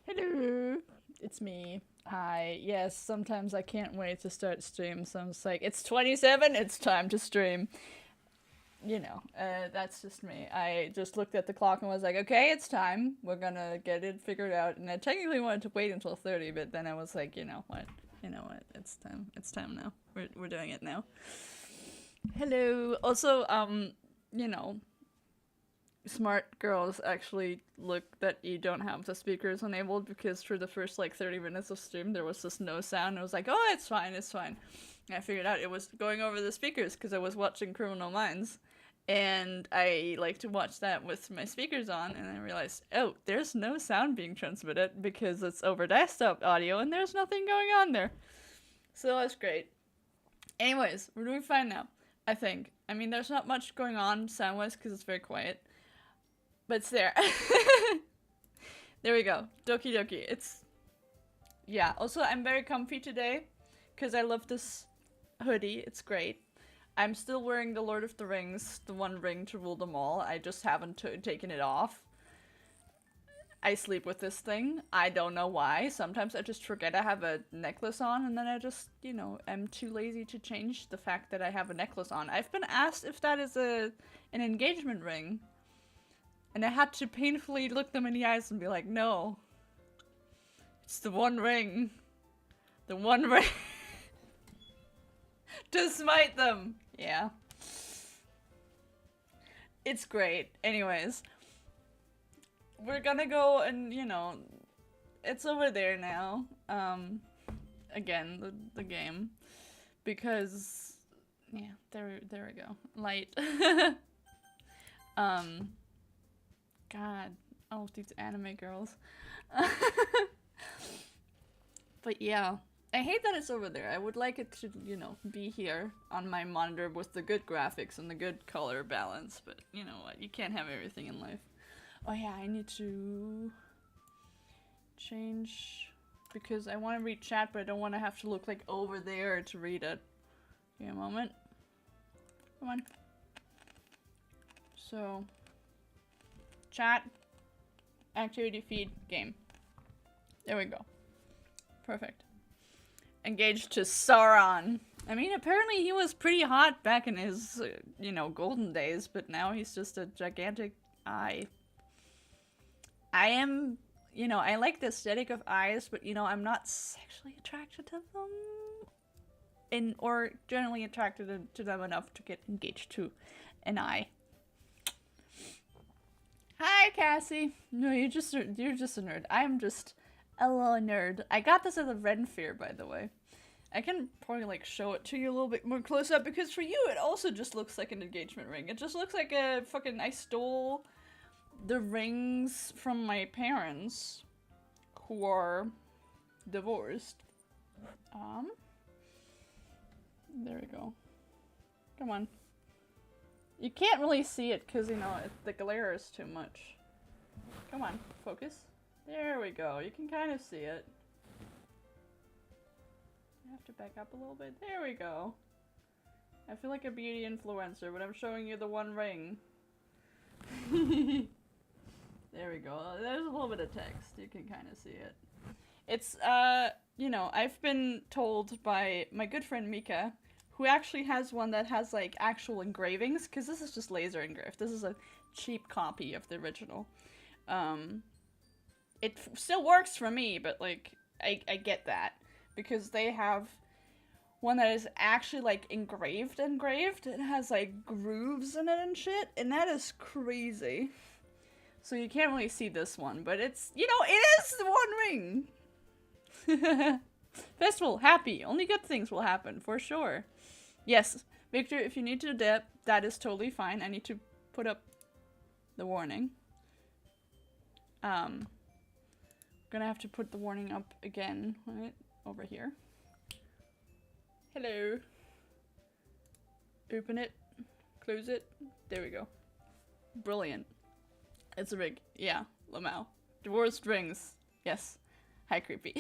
Hello, it's me. Hi. Yes, sometimes I can't wait to start stream, so I'm just like, it's 27, it's time to stream. That's just me. I just looked at the clock and was like, okay, it's time. We're gonna get it figured out. And I technically wanted to wait until 30, but then I was like, you know what? You know what? It's time. It's time now. We're doing it now. Hello. Also, you know, smart girls actually look that you don't have the speakers enabled because for the first like 30 minutes of stream there was just no sound. I was like, oh, it's fine, it's fine. And I figured out it was going over the speakers because I was watching Criminal Minds. And I like to watch that with my speakers on, and I realized, oh, there's no sound being transmitted because it's over desktop audio and there's nothing going on there. So that's great. Anyways, we're doing fine now, I think. I mean, there's not much going on sound-wise because it's very quiet. But it's there. There we go. Doki Doki. Yeah. Also, I'm very comfy today because I love this hoodie. It's great. I'm still wearing the Lord of the Rings, the One Ring to rule them all. I just haven't taken it off. I sleep with this thing. I don't know why. Sometimes I just forget I have a necklace on, and then I just, am too lazy to change the fact that I have a necklace on. I've been asked if that is an engagement ring. And I had to painfully look them in the eyes and be like, no. It's the One Ring. The One Ring. To smite them. Yeah. It's great. Anyways. We're gonna go and, it's over there now. Again, the game. Because, yeah, there we go. Light. God, all these anime girls. But yeah, I hate that it's over there. I would like it to, be here on my monitor with the good graphics and the good color balance. But you know what? You can't have everything in life. Oh yeah, I need to change because I want to read chat, but I don't want to have to look like over there to read it. Give me a moment. Come on. So. Chat, activity feed, game. There we go. Perfect. Engaged to Sauron. I mean, apparently he was pretty hot back in his, golden days, but now he's just a gigantic eye. I am, I like the aesthetic of eyes, but, I'm not sexually attracted to them. Or generally attracted to them enough to get engaged to an eye. Hi, Cassie. No, you're just a nerd. I'm just a little nerd. I got this as a Ren Fear, by the way. I can probably show it to you a little bit more close up because for you it also just looks like an engagement ring. It just looks like a fucking I stole the rings from my parents who are divorced. There we go. Come on. You can't really see it because, the glare is too much. Come on, focus. There we go. You can kind of see it. I have to back up a little bit. There we go. I feel like a beauty influencer when I'm showing you the One Ring. There we go. There's a little bit of text. You can kind of see it. It's, I've been told by my good friend Mika, who actually has one that has, actual engravings, because this is just laser engraved. This is a cheap copy of the original. It still works for me, but, I get that. Because they have one that is actually, engraved. It has, grooves in it and shit, and that is crazy. So you can't really see this one, but it's, it is the One Ring! Festival, happy. Only good things will happen, for sure. Yes, Victor, if you need to dip, that is totally fine. I need to put up the warning. Gonna have to put the warning up again, right? Over here. Hello. Open it. Close it. There we go. Brilliant. It's a rig. Yeah, Lamau. Divorced rings. Yes. Hi, creepy.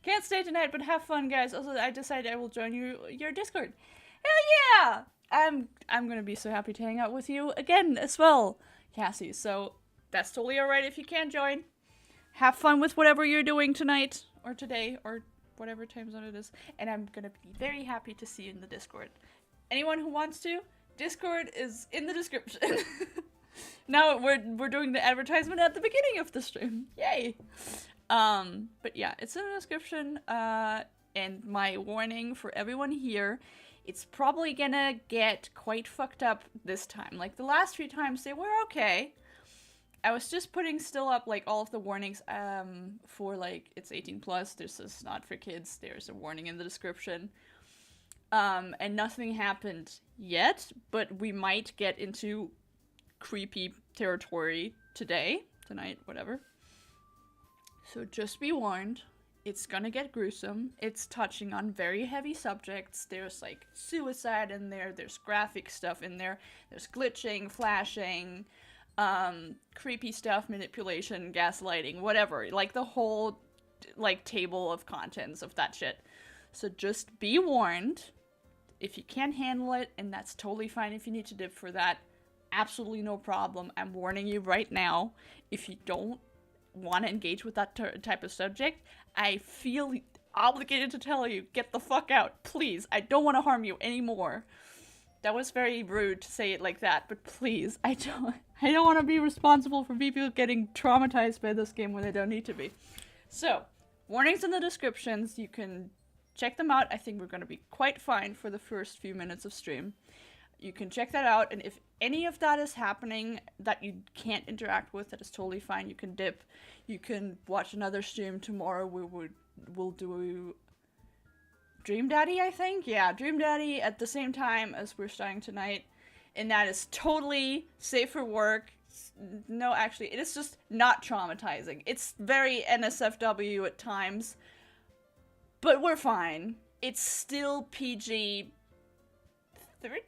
Can't stay tonight, but have fun, guys. Also, I decided I will join your Discord. Hell yeah! I'm gonna be so happy to hang out with you again as well, Cassie. So that's totally alright if you can't join. have fun with whatever you're doing tonight, or today, or whatever time zone it is. And I'm gonna be very happy to see you in the Discord. Anyone who wants to, Discord is in the description. Now we're doing the advertisement at the beginning of the stream. Yay! But yeah, it's in the description. And my warning for everyone here, it's probably gonna get quite fucked up this time. Like the last few times, they were okay. I was just putting still up like all of the warnings for like it's 18 plus. This is not for kids. There's a warning in the description. And nothing happened yet, but we might get into creepy territory tonight, whatever. So just be warned. It's gonna get gruesome. It's touching on very heavy subjects. There's like suicide in there. There's graphic stuff in there. There's glitching, flashing, creepy stuff, manipulation, gaslighting, whatever. Like the whole like table of contents of that shit. So just be warned. If you can't handle it, and that's totally fine if you need to dip for that, absolutely no problem. I'm warning you right now. If you don't want to engage with that type of subject, I feel obligated to tell you, get the fuck out, please. I don't want to harm you anymore. That was very rude to say it like that, but please, I don't want to be responsible for people getting traumatized by this game when they don't need to be. So, warnings in the descriptions, you can check them out. I think we're going to be quite fine for the first few minutes of stream. You can check that out, and if any of that is happening that you can't interact with, that is totally fine. You can dip. You can watch another stream tomorrow. We'll do Dream Daddy, I think? Yeah, Dream Daddy at the same time as we're starting tonight, and that is totally safe for work. No, actually, it is just not traumatizing. It's very NSFW at times, but we're fine. It's still PG 13?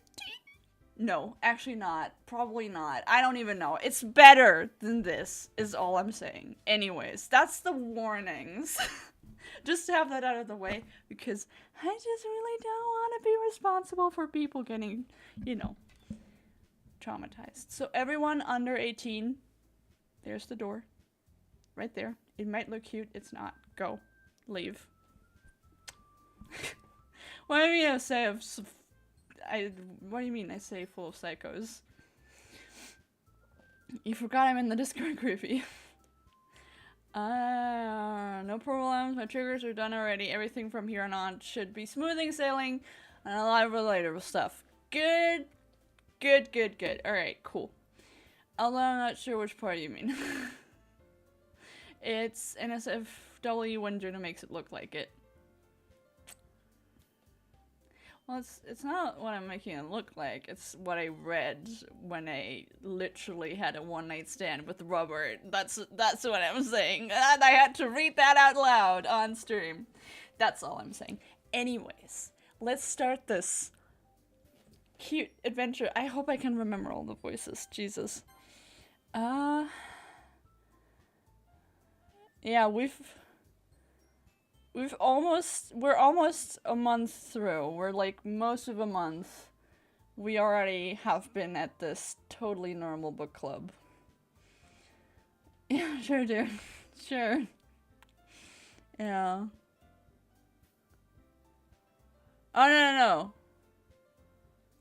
No, actually not. Probably not. I don't even know. It's better than this, is all I'm saying. Anyways, that's the warnings. Just to have that out of the way, because I just really don't want to be responsible for people getting, traumatized. So everyone under 18, there's the door. Right there. It might look cute. It's not. Go. Leave. What do you mean I say what do you mean I say full of psychos? You forgot I'm in the Discord groupie. No problems. My triggers are done already. Everything from here on should be smoothing sailing and a lot of relatable stuff. Good. Alright, cool. Although I'm not sure which part you mean. It's NSFW when Juno makes it look like it. Well, it's not what I'm making it look like. It's what I read when I literally had a one-night stand with Robert. That's what I'm saying. And I had to read that out loud on stream. That's all I'm saying. Anyways, let's start this cute adventure. I hope I can remember all the voices. Jesus. Yeah, we're almost a month through. We're like most of a month. We already have been at this totally normal book club. Yeah, sure, dude. Sure. Yeah. Oh, no.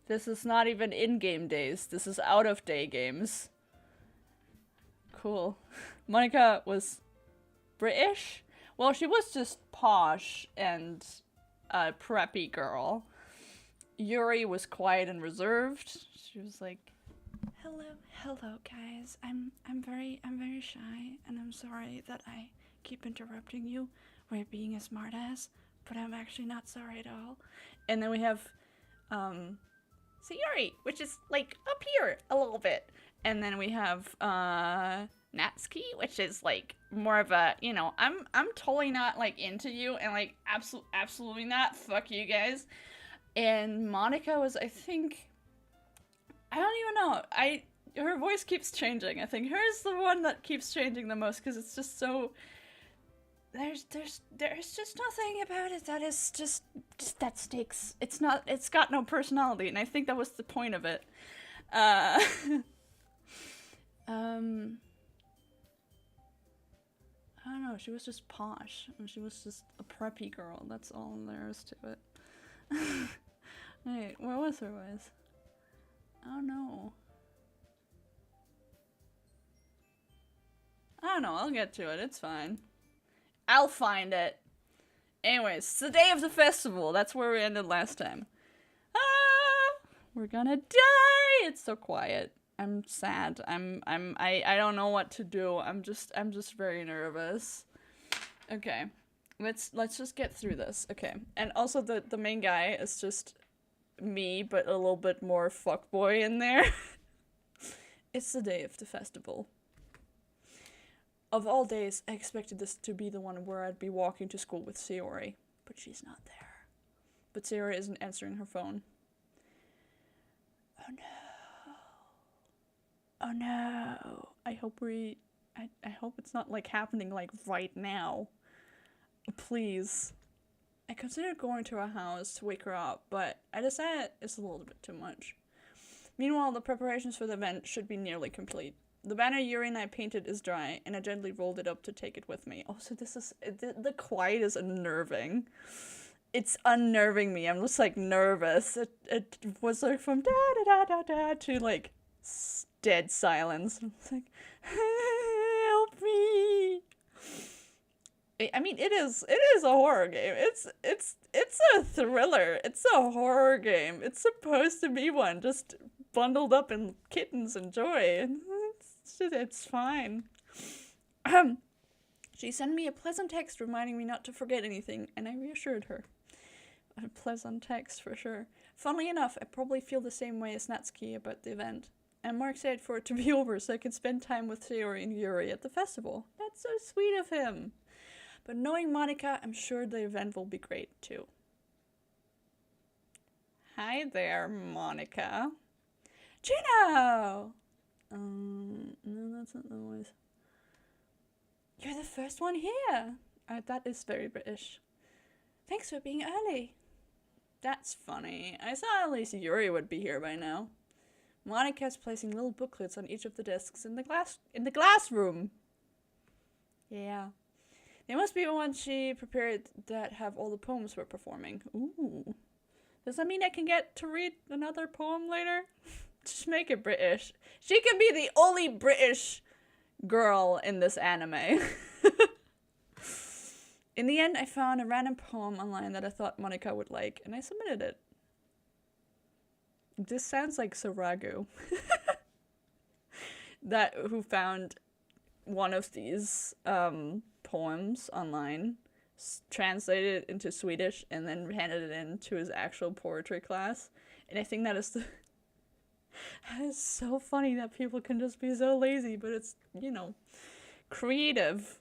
This is not even in-game days. This is out-of-day games. Cool. Monica was British? Well, she was just posh and a preppy girl. Yuri was quiet and reserved. She was like, hello guys. I'm very shy, and I'm sorry that I keep interrupting you by being a smartass, but I'm actually not sorry at all. And then we have Sayuri, which is like up here a little bit. And then we have Natsuki, which is like more of a, I'm totally not like into you, and like absolutely not, fuck you guys. And Monica was, I think, I don't even know, her voice keeps changing. I think hers the one that keeps changing the most, because it's just so, there's just nothing about it that is just that stakes. It's got no personality, and I think that was the point of it. I don't know, she was just posh. And she was just a preppy girl. That's all there is to it. Wait, where was her voice? I don't know. I don't know, I'll get to it. It's fine. I'll find it. Anyways, it's the day of the festival. That's where we ended last time. Ah, we're gonna die. It's so quiet. I'm sad. I don't know what to do. I'm just very nervous. Okay. Let's just get through this. Okay. And also the main guy is just me, but a little bit more fuckboy in there. It's the day of the festival. Of all days, I expected this to be the one where I'd be walking to school with Sayori, but she's not there. But Sayori isn't answering her phone. Oh no. Oh no. I hope it's not like happening like right now. Please. I considered going to her house to wake her up, but I decided it's a little bit too much. Meanwhile, the preparations for the event should be nearly complete. The banner Yuri and I painted is dry, and I gently rolled it up to take it with me. Oh, so this is... The quiet is unnerving. It's unnerving me. I'm just, like, nervous. It was, like, from da-da-da-da-da to, like, dead silence. It's like, help me! I mean, it is a horror game. It's a thriller. It's a horror game. It's supposed to be one, just bundled up in kittens and joy. It's fine. She sent me a pleasant text reminding me not to forget anything, and I reassured her. A pleasant text, for sure. Funnily enough, I probably feel the same way as Natsuki about the event. I'm more excited for it to be over so I can spend time with Sayori and Yuri at the festival. That's so sweet of him. But knowing Monica, I'm sure the event will be great, too. Hi there, Monica. Juno! No, that's not the voice. You're the first one here. That is very British. Thanks for being early. That's funny. I thought at least Yuri would be here by now. Monica's placing little booklets on each of the desks in the glass room. Yeah. They must be the ones she prepared that have all the poems we're performing. Ooh. Does that mean I can get to read another poem later? Just make it British. She can be the only British girl in this anime. In the end, I found a random poem online that I thought Monica would like, and I submitted it. This sounds like Saragu. Who found one of these poems online, translated it into Swedish, and then handed it in to his actual poetry class. And I think that is so funny that people can just be so lazy, but it's, you know, creative.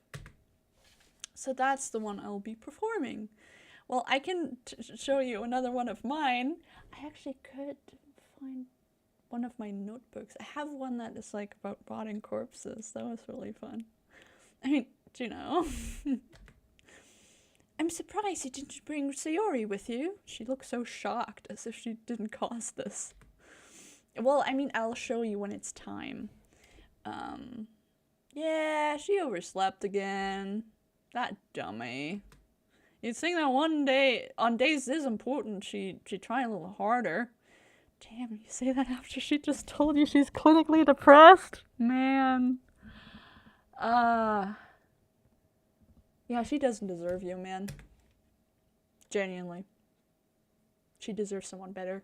So that's the one I'll be performing. Well, I can show you another one of mine. I actually could find one of my notebooks. I have one that is like about rotting corpses. That was really fun. I mean, you know. I'm surprised you didn't bring Sayori with you. She looks so shocked, as if she didn't cause this. Well, I mean, I'll show you when it's time. Yeah, she overslept again. That dummy. You'd think that one day, on days this important, she'd try a little harder. Damn, you say that after she just told you she's clinically depressed? Man. Yeah, she doesn't deserve you, man. Genuinely. She deserves someone better.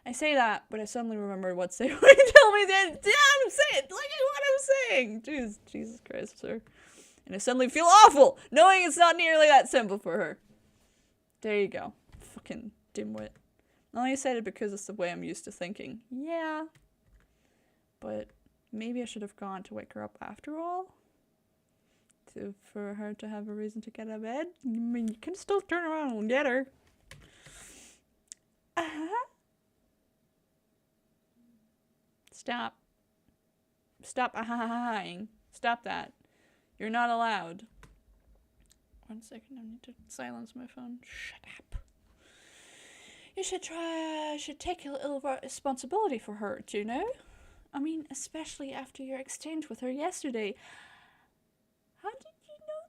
I say that, but I suddenly remembered what Sayori told me then. Damn, say it! Look at what I'm saying! Jeez, Jesus Christ, sir. And I suddenly feel awful, knowing it's not nearly that simple for her. There you go. Fucking dimwit. I only said it because it's the way I'm used to thinking. Yeah. But maybe I should have gone to wake her up after all. For her to have a reason to get out of bed. I mean, you can still turn around and get her. Stop. Stop ah-ha-ha-ha-ing. Stop that. You're not allowed. 1 second, I need to silence my phone. Shut up. You should take a little responsibility for her, Juno. I mean, especially after your exchange with her yesterday. How did you know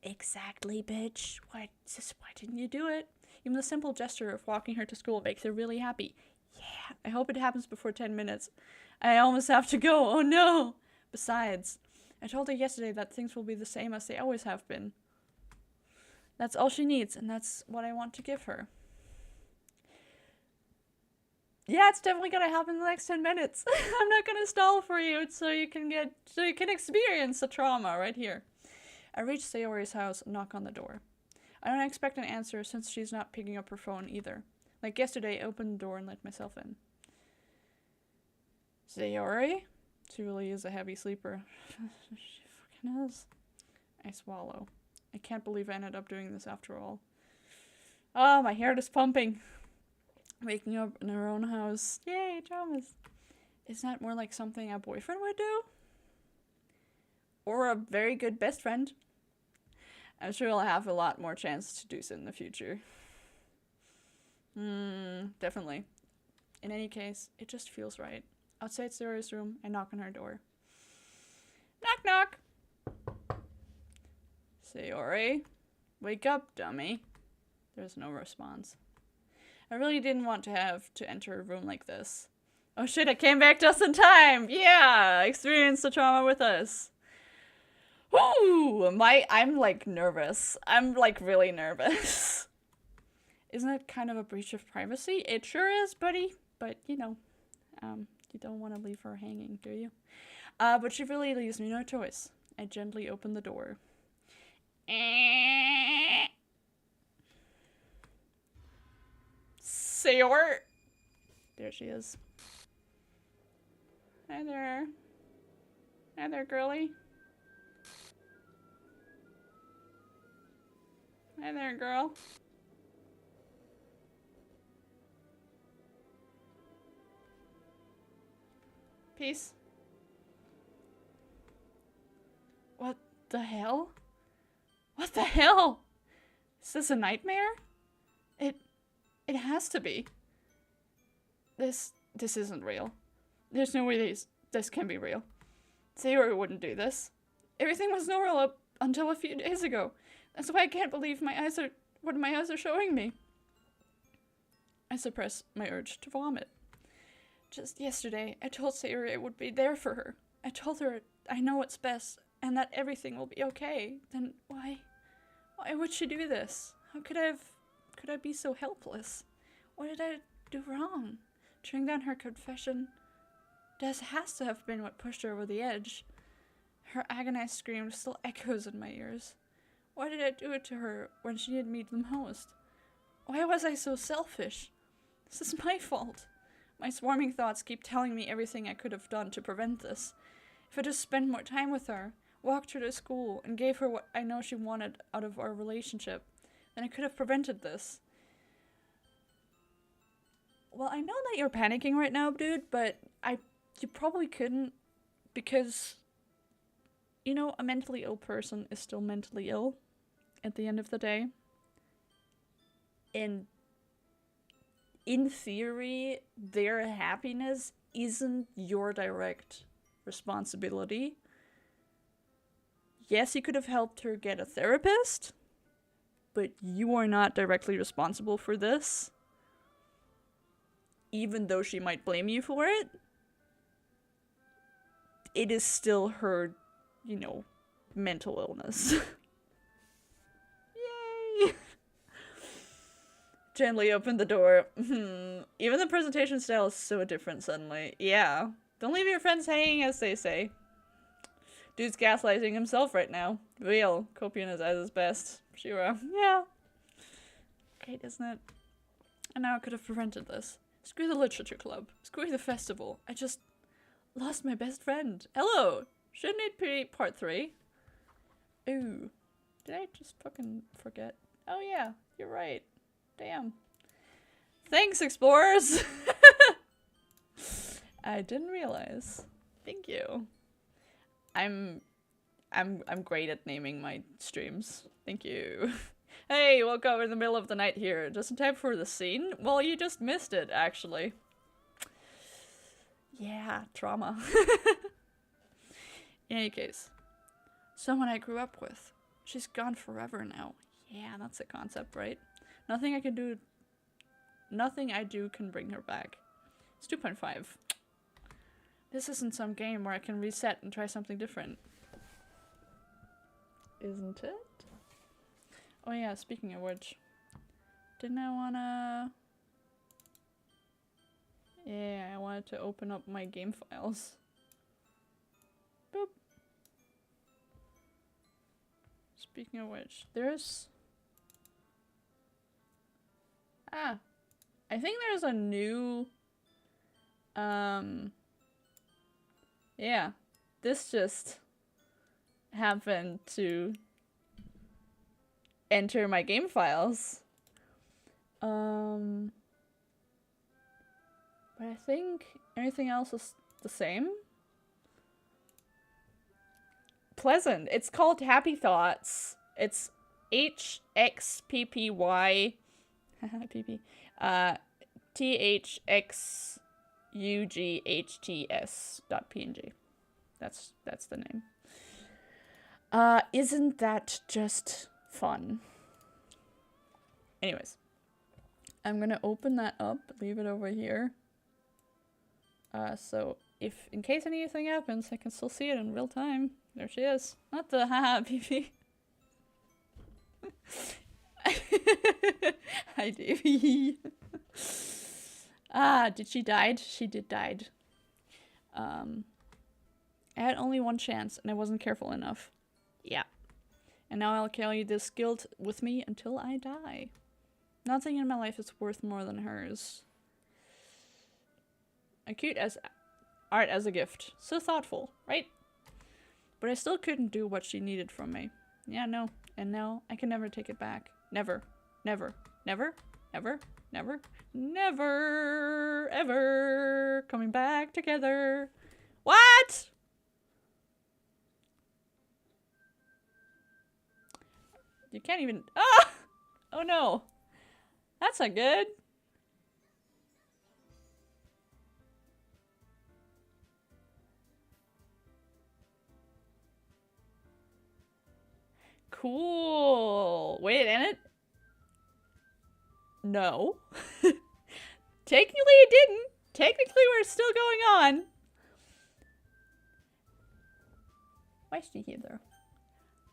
Exactly, bitch. Why didn't you do it? Even the simple gesture of walking her to school makes her really happy. Yeah, I hope it happens before 10 minutes. I almost have to go, oh no! Besides, I told her yesterday that things will be the same as they always have been. That's all she needs, and that's what I want to give her. Yeah, it's definitely gonna happen in the next 10 minutes. I'm not gonna stall for you so you can experience the trauma right here. I reach Sayori's house and knock on the door. I don't expect an answer since she's not picking up her phone either. Like yesterday, I opened the door and let myself in. Sayori? She really is a heavy sleeper. She fucking is. I swallow. I can't believe I ended up doing this after all. Oh, my heart is pumping. Waking up in her own house. Yay, dramas. Isn't that more like something a boyfriend would do? Or a very good best friend? I'm sure I'll have a lot more chance to do so in the future. Definitely. In any case, it just feels right. Outside Sayori's room, I knock on her door. Knock, knock! Sayori? Wake up, dummy. There's no response. I really didn't want to have to enter a room like this. Oh shit, I came back just in time! Yeah! Experience the trauma with us. Woo! I'm like nervous. I'm like really nervous. Isn't it kind of a breach of privacy? It sure is, buddy. But, you know, you don't want to leave her hanging, do you? But she really leaves me no choice. I gently open the door. Sayori! There she is. Hi there. Hi there, girly. Hi there, girl. Peace. What the hell? What the hell? Is this a nightmare? It has to be. This isn't real. There's no way this can be real. Sayori wouldn't do this. Everything was normal up until a few days ago. That's why I can't believe what my eyes are showing me. I suppress my urge to vomit. Just yesterday, I told Sayori I would be there for her. I told her I know what's best and that everything will be okay. Then why would she do this? How could I be so helpless? What did I do wrong? Turning down her confession has to have been what pushed her over the edge. Her agonized scream still echoes in my ears. Why did I do it to her when she needed me the most? Why was I so selfish? This is my fault. My swarming thoughts keep telling me everything I could have done to prevent this. If I just spent more time with her, walked her to school, and gave her what I know she wanted out of our relationship, then I could have prevented this. Well, I know that you're panicking right now, dude, but you probably couldn't, because, you know, a mentally ill person is still mentally ill at the end of the day. And in theory, their happiness isn't your direct responsibility. Yes, you could have helped her get a therapist, but you are not directly responsible for this. Even though she might blame you for it, it is still her, you know, mental illness. Yay! Gently open the door. Even the presentation style is so different suddenly. Yeah. Don't leave your friends hanging, as they say. Dude's gaslighting himself right now. Real. Copy in his eyes is best. Shira. Yeah. Great, isn't it? And now I could have prevented this. Screw the literature club. Screw the festival. I just lost my best friend. Hello! Shouldn't it be part 3? Ooh. Did I just fucking forget? Oh yeah, you're right. Damn. Thanks, explorers! I didn't realize. Thank you. I'm great at naming my streams. Thank you. Hey, woke up in the middle of the night here. Just in time for the scene? Well, you just missed it, actually. Yeah, trauma. In any case, someone I grew up with. She's gone forever now. Yeah, that's the concept, right? Nothing I can do. Nothing I do can bring her back. It's 2.5. This isn't some game where I can reset and try something different. Isn't it? Oh yeah, speaking of which. Didn't I wanna... Yeah, I wanted to open up my game files. Boop. Speaking of which, there's... Ah. I think there's a new... Yeah. This just happened to enter my game files. But I think everything else is the same. Pleasant. It's called Happy Thoughts. It's HXPPY PP THXUGHTS.png. That's the name. Isn't that just fun? Anyways, I'm gonna open that up, leave it over here. So if in case anything happens, I can still see it in real time. There she is. Not the haha PP. Hi, Davy. Did she died? She did died. I had only one chance, and I wasn't careful enough. Yeah. And now I'll carry this guilt with me until I die. Nothing in my life is worth more than hers. Cute as art as a gift. So thoughtful, right? But I still couldn't do what she needed from me. Yeah, no. And now I can never take it back. Never. Never. Never. Ever. Never. Never. Ever. Coming back together. What? You can't even... Ah! Oh no. That's not good. Cool. Wait, and it? No. Technically it didn't. Technically we're still going on. Why is she here though?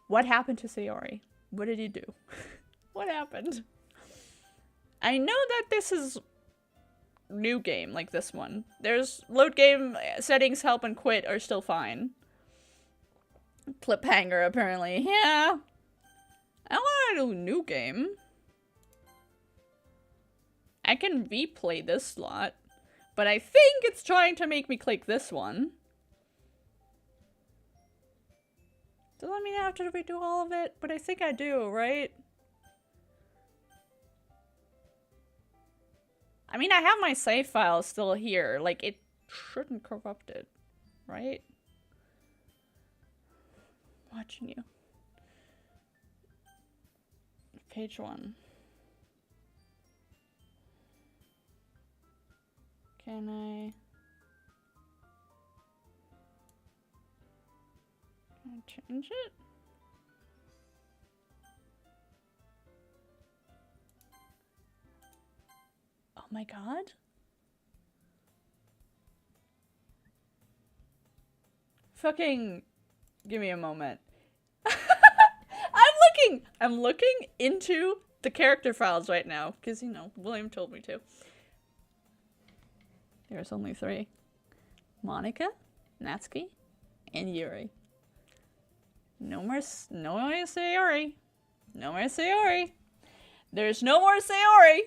What happened to Sayori? What did he do? What happened? I know that this is new game, like this one. There's load game settings, help and quit are still fine. Cliffhanger apparently. Yeah. I want to do a new game. I can replay this slot, but I think it's trying to make me click this one. Doesn't mean I have to redo all of it, but I think I do, right? I mean, I have my save file still here. Like, it shouldn't corrupt it, right? Watching you. Page 1. Can I change it? Oh my god. Fucking give me a moment. I'm looking into the character files right now because, you know, William told me to. There's only 3. Monica, Natsuki, and Yuri. No more Sayori. No more Sayori. There's no more Sayori.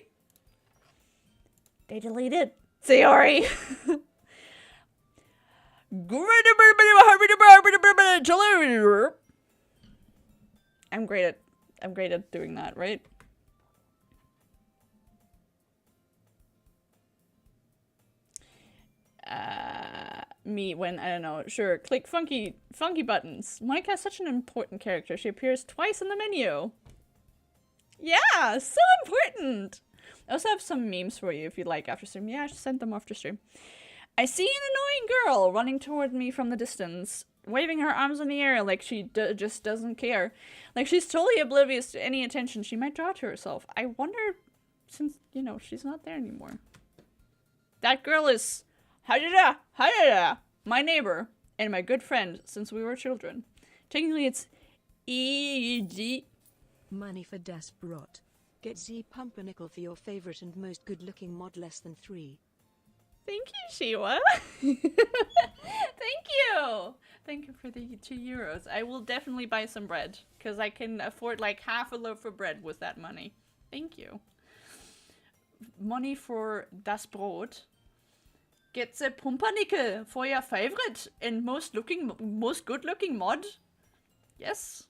They deleted Sayori. I'm great at doing that, right? Me when, I don't know, sure, click funky buttons. Monica has such an important character. She appears twice in the menu. Yeah, so important. I also have some memes for you if you'd like after stream. Yeah, I should send them after stream. I see an annoying girl running toward me from the distance. waving her arms in the air like she just doesn't care. Like, she's totally oblivious to any attention she might draw to herself. I wonder, since, you know, she's not there anymore. That girl is my neighbor and my good friend since we were children. Technically, it's E.G. Money for Das Brot. Get Z Pumpernickel for your favorite and most good-looking mod less than 3. Thank you, Shiwa. Thank you. Thank you for the €2. I will definitely buy some bread, because I can afford like half a loaf of bread with that money. Thank you. Money for das Brot. Get the Pumpernickel for your favorite and most good-looking mod. Yes.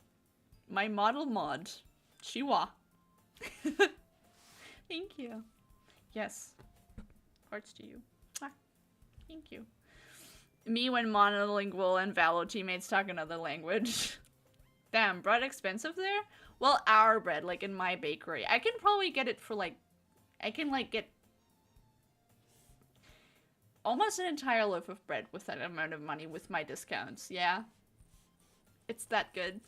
My model mod. Shiwa. Thank you. Yes. Hearts to you. Ah, thank you. Me when monolingual and Valo teammates talk another language. Damn, bread expensive there? Well, our bread, like in my bakery. I can probably get it for like... I can like get... almost an entire loaf of bread with that amount of money with my discounts, yeah? It's that good.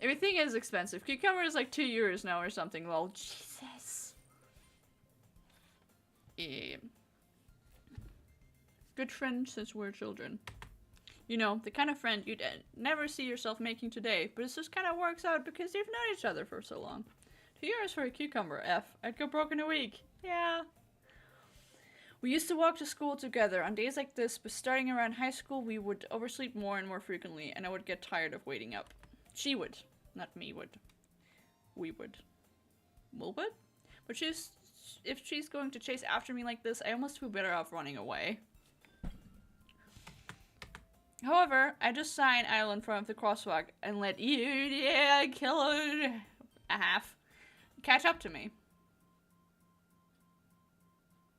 Everything is expensive. Cucumber is like €2 now or something. Well, Jesus. Yeah. Good friend since we're children. You know, the kind of friend you'd never see yourself making today, but it just kind of works out because you've known each other for so long. €2 for a cucumber, F. I'd go broke in a week. Yeah. We used to walk to school together on days like this, but starting around high school, we would oversleep more and more frequently, and I would get tired of waiting up. She would. Not me would. We would. Will would? But if she's going to chase after me like this, I almost feel better off running away. However, I just sign idle in front of the crosswalk and let you, yeah, killer a half, catch up to me.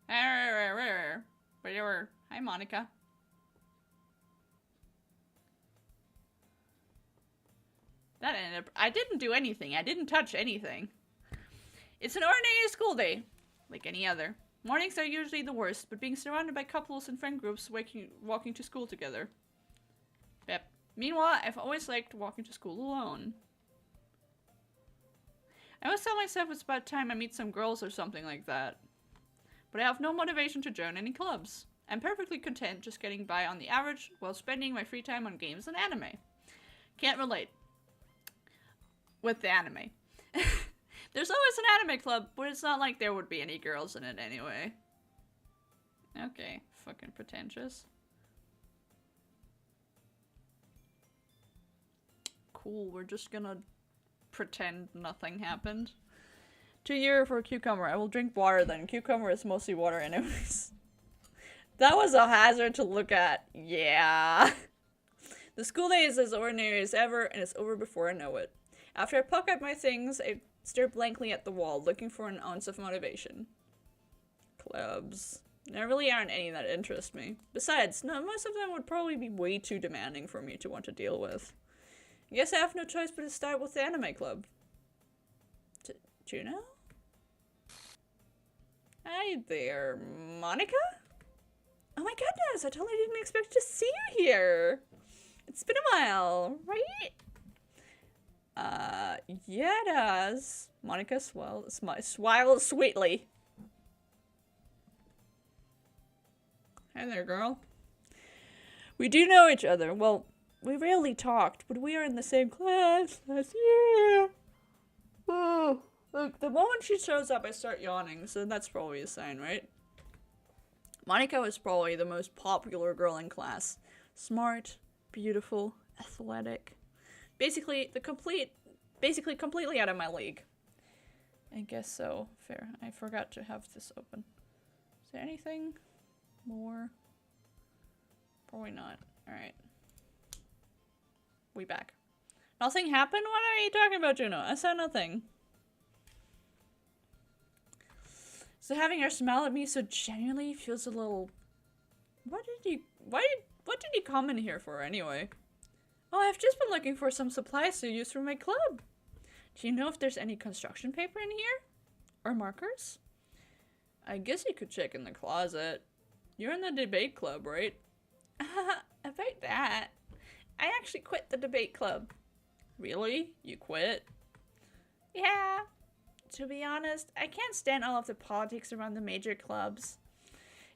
Hi, Monica. That ended up... I didn't do anything. I didn't touch anything. It's an ordinary school day, like any other. Mornings are usually the worst, but being surrounded by couples and friend groups walking to school together. Yep. Meanwhile, I've always liked walking to school alone. I always tell myself it's about time I meet some girls or something like that. But I have no motivation to join any clubs. I'm perfectly content just getting by on the average while spending my free time on games and anime. Can't relate. With the anime. There's always an anime club, but it's not like there would be any girls in it anyway. Okay, fucking pretentious. Cool, we're just gonna pretend nothing happened. €2 for a cucumber. I will drink water then. Cucumber is mostly water anyways. That was a hazard to look at. Yeah. The school day is as ordinary as ever, and it's over before I know it. After I pack up my things, I stare blankly at the wall, looking for an ounce of motivation. Clubs. There really aren't any that interest me. Besides, no, most of them would probably be way too demanding for me to want to deal with. I guess I have no choice but to start with the anime club. Juno? Hi there, Monica? Oh my goodness, I totally didn't expect to see you here. It's been a while, right? Yeah it has. Monica smiled sweetly. Hi there, girl. We do know each other. Well, we rarely talked, but we are in the same class last year. Oh, look, the moment she shows up, I start yawning, so that's probably a sign, right? Monica was probably the most popular girl in class. Smart, beautiful, athletic. Basically completely out of my league. I guess so. Fair. I forgot to have this open. Is there anything more? Probably not. Alright. We back. Nothing happened? What are you talking about, Juno? I said nothing. So having her smile at me so genuinely feels a little... What did you come in here for anyway? Oh, I've just been looking for some supplies to use for my club. Do you know if there's any construction paper in here? Or markers? I guess you could check in the closet. You're in the debate club, right? About that, I actually quit the debate club. Really? You quit? Yeah. To be honest, I can't stand all of the politics around the major clubs.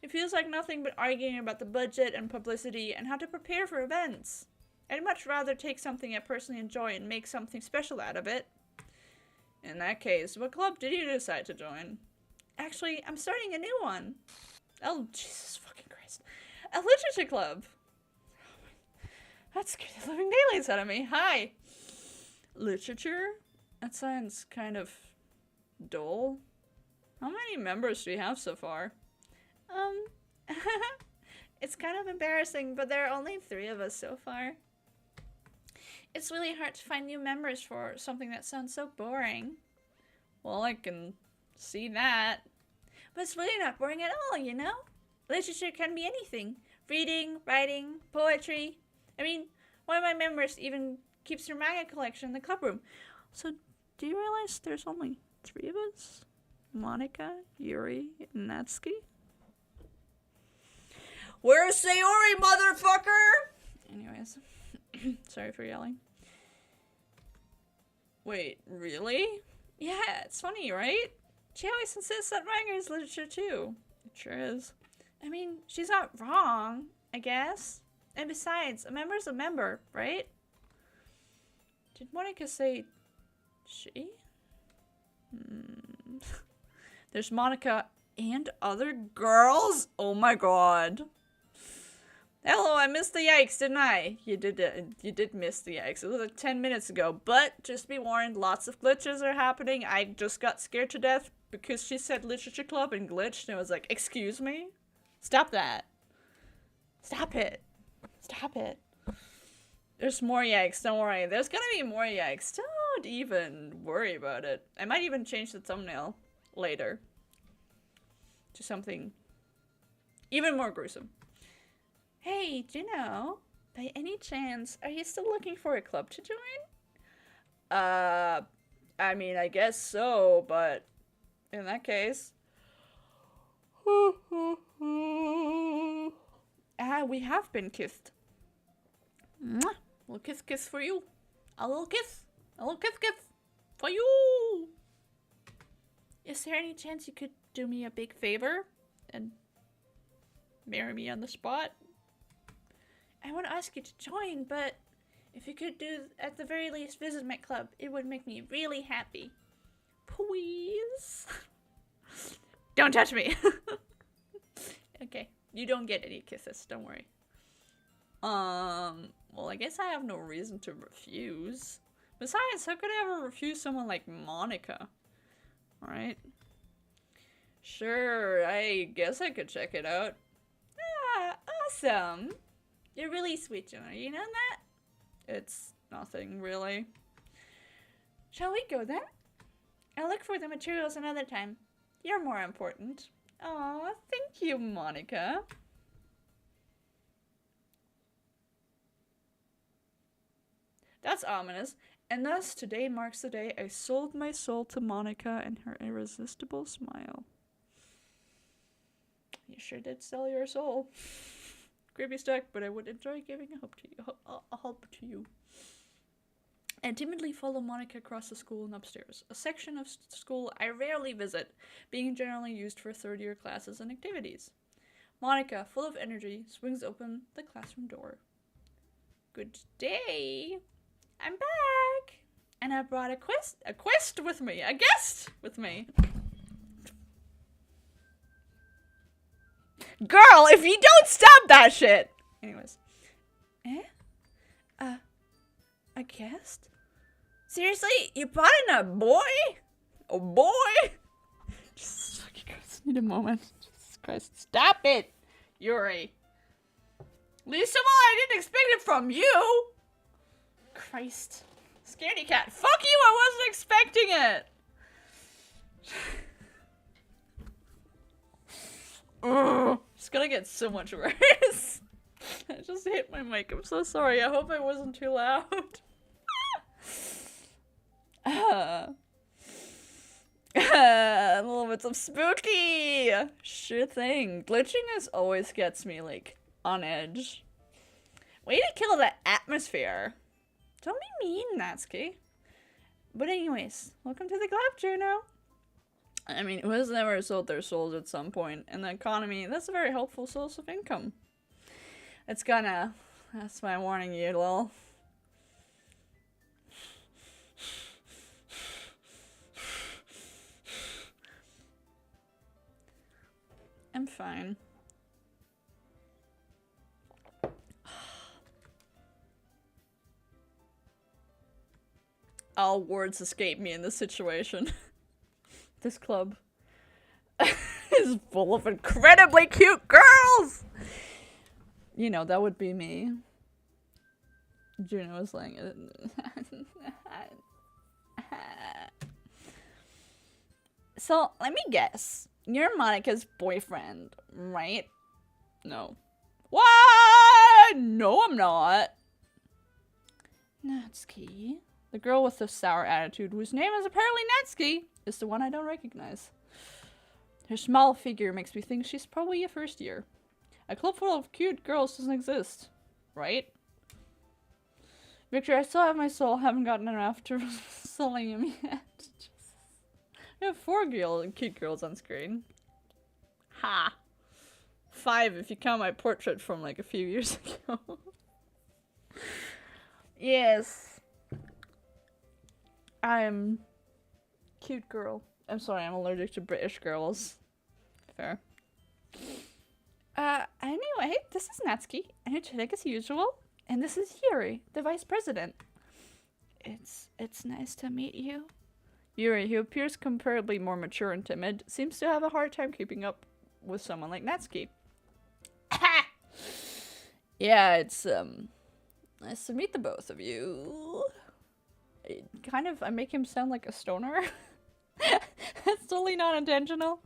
It feels like nothing but arguing about the budget and publicity and how to prepare for events. I'd much rather take something I personally enjoy and make something special out of it. In that case, what club did you decide to join? Actually, I'm starting a new one. Oh, Jesus fucking Christ. A literature club. That scared the living daylights out of me. Hi. Literature? That sounds kind of dull. How many members do you have so far? It's kind of embarrassing, but there are only 3 of us so far. It's really hard to find new members for something that sounds so boring. Well, I can see that. But it's really not boring at all, you know? Literature can be anything. Reading, writing, poetry. I mean, one of my members even keeps her manga collection in the club room. So, do you realize there's only 3 of us? Monica, Yuri, and Natsuki? Where's Sayori, motherfucker? Anyways, sorry for yelling. Wait, really? Yeah, it's funny, right? She always insists that manga is literature too. It sure is. I mean, she's not wrong, I guess. And besides, a member's a member, right? Did Monica say she? There's Monica and other girls? Oh my god. Hello, I missed the yikes, didn't I? You did miss the yikes. It was like 10 minutes ago. But, just be warned, lots of glitches are happening. I just got scared to death because she said literature club and glitched. And I was like, excuse me? Stop that. Stop it. Stop it. There's more yikes, don't worry. There's gonna be more yikes. Don't even worry about it. I might even change the thumbnail later to something even more gruesome. Hey, Juno, by any chance, are you still looking for a club to join? I mean, I guess so, but in that case... we have been kissed. Mwah. A little kiss for you. A little kiss. A little kiss for you. Is there any chance you could do me a big favor and marry me on the spot? I want to ask you to join, but if you could do, at the very least, visit my club, it would make me really happy. Please? Don't touch me. Okay, you don't get any kisses, don't worry. Well, I guess I have no reason to refuse. Besides, how could I ever refuse someone like Monica? Alright. Sure, I guess I could check it out. Ah, awesome. You're really sweet, Juno. You know that? It's nothing, really. Shall we go then? I'll look for the materials another time. You're more important. Aw, thank you, Monica. That's ominous. And thus, today marks the day I sold my soul to Monica and her irresistible smile. You sure did sell your soul. Creepy stuck, but I would enjoy giving a hope to you. I timidly follow Monica across the school and upstairs, a section of school I rarely visit, being generally used for third-year classes and activities. Monica, full of energy, swings open the classroom door. Good day. I'm back, and I brought a guest with me. Girl, if you don't stop that shit! Anyways. A guest? Seriously? You brought in a boy? A boy? Jesus fucking Christ, need a moment. Jesus Christ, stop it! Yuri. Lisa, I didn't expect it from you! Christ. Scaredy cat. Fuck you, I wasn't expecting it! Ugh. It's gonna get so much worse. I just hit my mic. I'm so sorry. I hope I wasn't too loud. A little bit of spooky. Sure thing. Glitching always gets me, like, on edge. Way to kill the atmosphere. Don't be mean, Natsuki. But anyways, welcome to the club, Juno. I mean, who has never sold their souls at some point? In the economy, that's a very helpful source of income. It's gonna... That's my warning you, lol. I'm fine. All words escape me in this situation. This club is full of incredibly cute girls! You know, that would be me. Juno was like... So, let me guess. You're Monika's boyfriend, right? No. What? No, I'm not. Natsuki. The girl with the sour attitude, whose name is apparently Natsuki, is the one I don't recognize. Her small figure makes me think she's probably a first year. A club full of cute girls doesn't exist, right? Victor, I still have my soul. Haven't gotten around to selling him yet. Jesus. We have 4 cute girls on screen. Ha! 5 if you count my portrait from like a few years ago. Yes. I'm cute girl. I'm sorry, I'm allergic to British girls. Fair. Anyway, this is Natsuki, energetic as usual, and this is Yuri, the vice president. It's nice to meet you. Yuri, who appears comparably more mature and timid, seems to have a hard time keeping up with someone like Natsuki. Yeah, it's, nice to meet the both of you. I make him sound like a stoner. That's totally not intentional.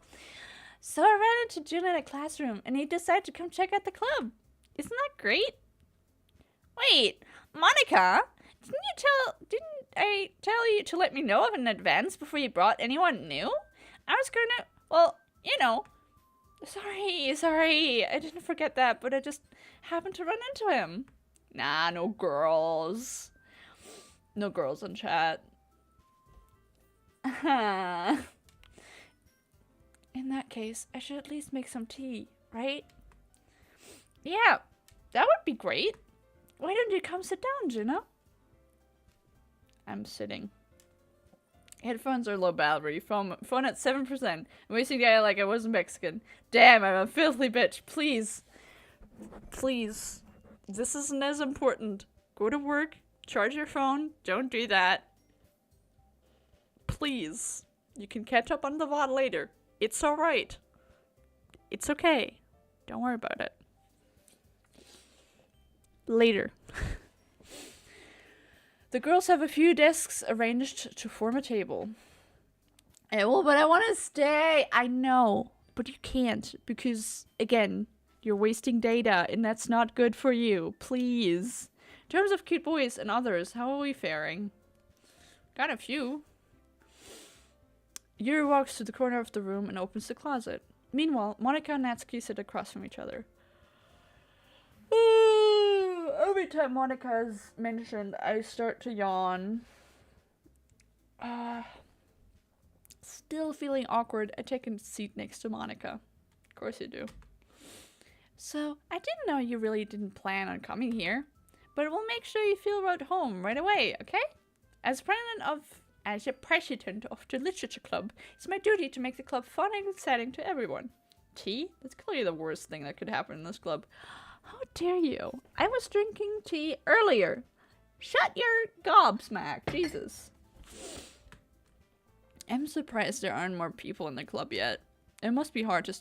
So I ran into Juno in a classroom, and he decided to come check out the club. Isn't that great? Wait, Monika, didn't I tell you to let me know of in advance before you brought anyone new? I was gonna, well, you know. Sorry, I didn't forget that, but I just happened to run into him. Nah, no girls. No girls in chat. In that case, I should at least make some tea, right? Yeah, that would be great. Why don't you come sit down, Juno? I'm sitting. Headphones are low battery. Phone at 7%. I'm wasting the eye like I wasn't Mexican. Damn, I'm a filthy bitch. Please. Please. This isn't as important. Go to work. Charge your phone. Don't do that. Please. You can catch up on the VOD later. It's alright. It's okay. Don't worry about it. Later. The girls have a few desks arranged to form a table. Well, but I want to stay. I know. But you can't. Because, again, you're wasting data. And that's not good for you. Please. In terms of cute boys and others, how are we faring? Got a few. Yuri walks to the corner of the room and opens the closet. Meanwhile, Monika and Natsuki sit across from each other. Every time Monika is mentioned, I start to yawn. Still feeling awkward, I take a seat next to Monika. Of course you do. So, I didn't know you really didn't plan on coming here, but we'll make sure you feel at home right away, okay? As a president of the literature club, it's my duty to make the club fun and exciting to everyone. Tea? That's clearly the worst thing that could happen in this club. How dare you? I was drinking tea earlier. Shut your gobsmack, Jesus. I'm surprised there aren't more people in the club yet. It must be hard to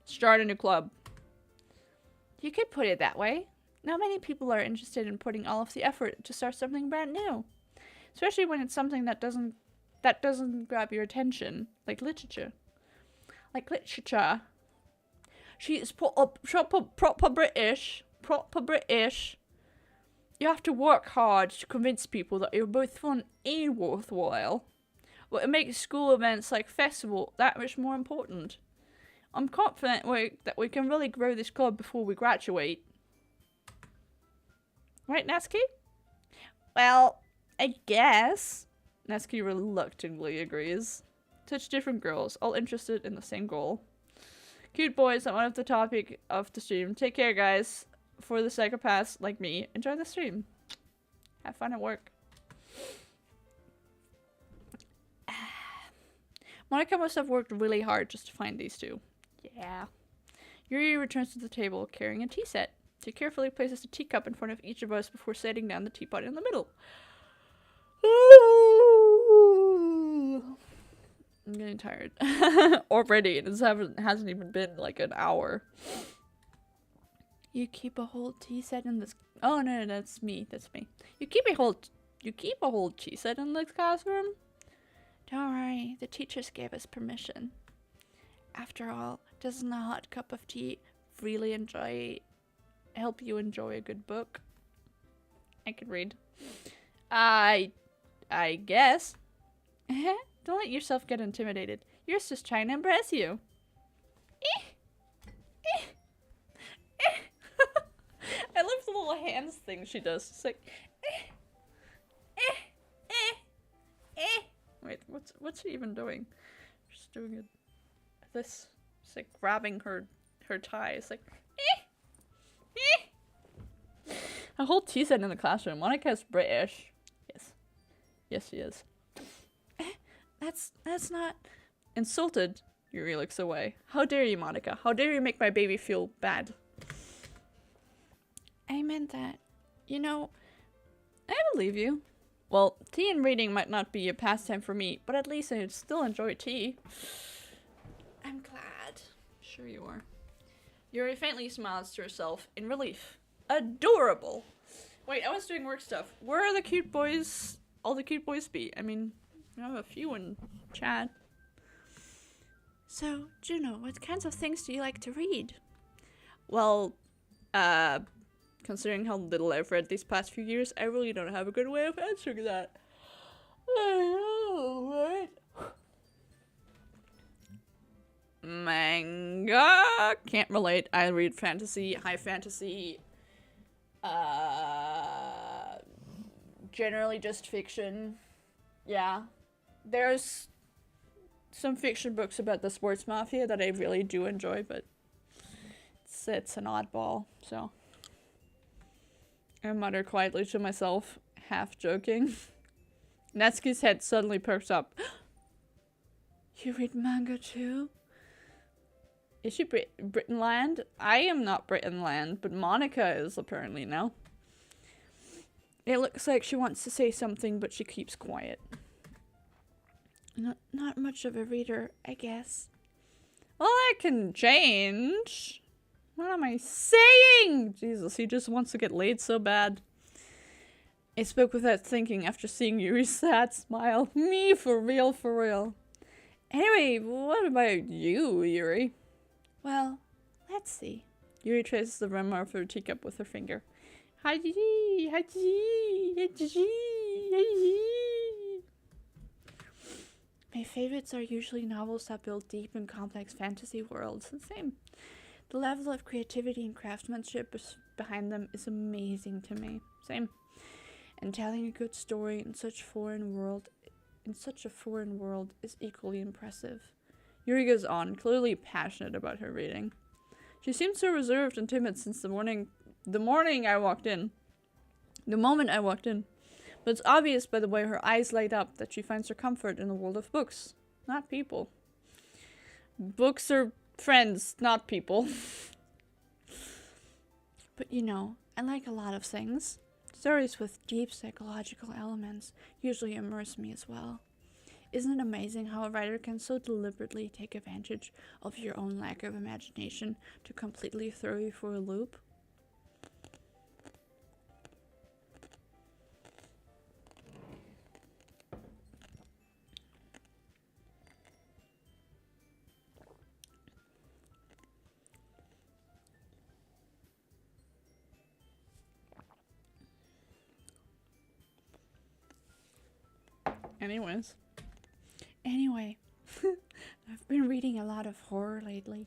start a new club. You could put it that way. Not many people are interested in putting all of the effort to start something brand new. Especially when it's something that doesn't grab your attention, like literature. She is proper British. Proper British. You have to work hard to convince people that you're both fun and worthwhile. But it makes school events like festival that much more important. I'm confident that we can really grow this club before we graduate. Right, Natsuki? Well, I guess. Natsuki reluctantly agrees. Such different girls, all interested in the same goal. Cute boys are one of the topic of the stream. Take care, guys. For the psychopaths like me, enjoy the stream. Have fun at work. Monica must have worked really hard just to find these two. Yeah. Yuri returns to the table carrying a tea set. She carefully places a teacup in front of each of us before setting down the teapot in the middle. I'm getting tired. Already. This hasn't even been like an hour. You keep a whole tea set in this... Oh, no, that's me. That's me. You keep a whole tea set in this classroom? Don't worry. The teachers gave us permission. After all, doesn't a hot cup of tea really help you enjoy a good book? I can read. I guess. Don't let yourself get intimidated. You're just trying to impress you. I love the little hands thing she does. It's like, Wait, what's she even doing? She's doing it. This. It's like grabbing her tie. It's like, A whole tea set in the classroom. Monica's British. Yes. Yes, she is. That's not... Insulted. Yuri looks away. How dare you, Monica? How dare you make my baby feel bad? I meant that. You know, I believe you. Well, tea and reading might not be a pastime for me, but at least I still enjoy tea. I'm glad. Sure you are. Yuri faintly smiles to herself in relief. Adorable! Wait, I was doing work stuff. Where are the cute boys? All the cute boys be? I mean, I have a few in chat. So, Juno, what kinds of things do you like to read? Well, considering how little I've read these past few years, I really don't have a good way of answering that. I know, right? Manga? Can't relate. I read fantasy, high fantasy, generally just fiction. Yeah. There's some fiction books about the sports mafia that I really do enjoy, but it's an oddball, so. I mutter quietly to myself, half joking. Natsuki's head suddenly perks up. You read manga too? Is she Britainland? I am not Britainland, but Monica is apparently now. It looks like she wants to say something, but she keeps quiet. Not much of a reader, I guess. Well, I can change. What am I saying? Jesus, he just wants to get laid so bad. I spoke without thinking after seeing Yuri's sad smile. Me, for real, for real. Anyway, what about you, Yuri? Well, let's see. Yuri traces the rim of her teacup with her finger. Haji, haji, haji, haji. My favorites are usually novels that build deep and complex fantasy worlds. The same. The level of creativity and craftsmanship behind them is amazing to me. Same. And telling a good story in such a foreign world is equally impressive. Yuri goes on, clearly passionate about her reading. She seemed so reserved and timid since the moment I walked in. But it's obvious by the way her eyes light up that she finds her comfort in the world of books, not people. Books are friends, not people. But you know, I like a lot of things. Stories with deep psychological elements usually immerse me as well. Isn't it amazing how a writer can so deliberately take advantage of your own lack of imagination to completely throw you for a loop? Anyway, I've been reading a lot of horror lately.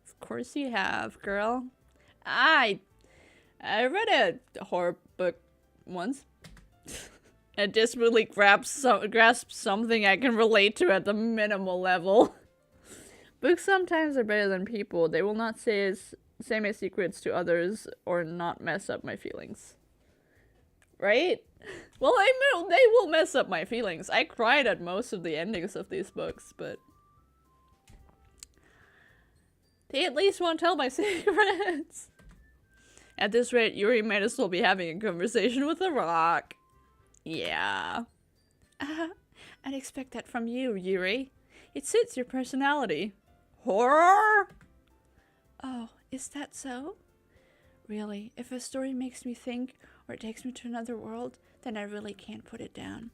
Of course you have, girl. I read a horror book once. It just really grasps something I can relate to at the minimal level. Books sometimes are better than people. They will not say my secrets to others or not mess up my feelings. Right? Well, they will mess up my feelings. I cried at most of the endings of these books, but they at least won't tell my secrets. At this rate, Yuri might as well be having a conversation with a rock. Yeah. I'd expect that from you, Yuri. It suits your personality. Horror? Oh, is that so? Really, if a story makes me think or it takes me to another world, then I really can't put it down.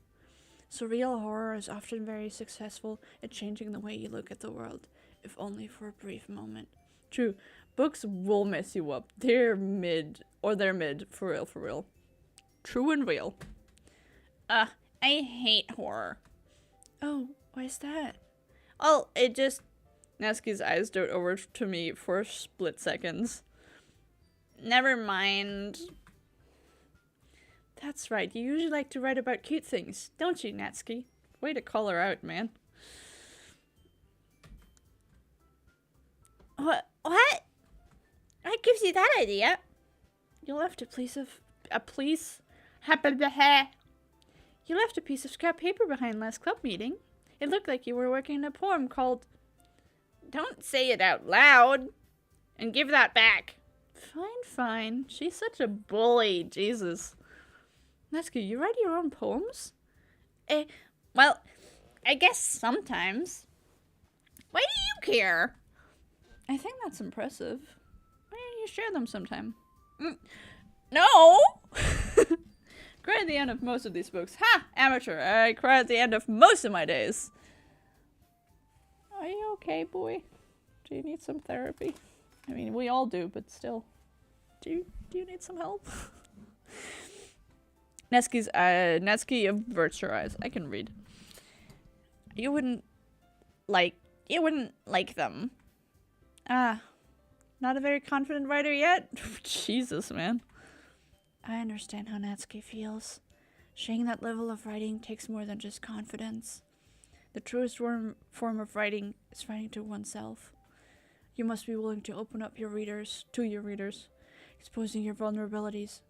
Surreal horror is often very successful at changing the way you look at the world, if only for a brief moment. True, books will mess you up. They're mid, for real. True and real. I hate horror. Oh, why is that? Oh, it just... Natsuki's eyes dart over to me for split seconds. Never mind. That's right, you usually like to write about cute things, don't you, Natsuki? Way to call her out, man. What? What gives you that idea? You left a piece of scrap paper behind last club meeting. It looked like you were working on a poem called... Don't say it out loud. And give that back. Fine. She's such a bully. Jesus. Natsuki, you write your own poems? Well, I guess sometimes. Why do you care? I think that's impressive. Why don't you share them sometime? No! Cry at the end of most of these books. Ha! Amateur. I cry at the end of most of my days. Are you okay, boy? Do you need some therapy? I mean, we all do, but still. Do you need some help? Natsuki averts her eyes. I can read. You wouldn't like them. Not a very confident writer yet? Jesus, man. I understand how Natsuki feels. Sharing that level of writing takes more than just confidence. The truest form of writing is writing to oneself. You must be willing to open up to your readers, exposing your vulnerabilities,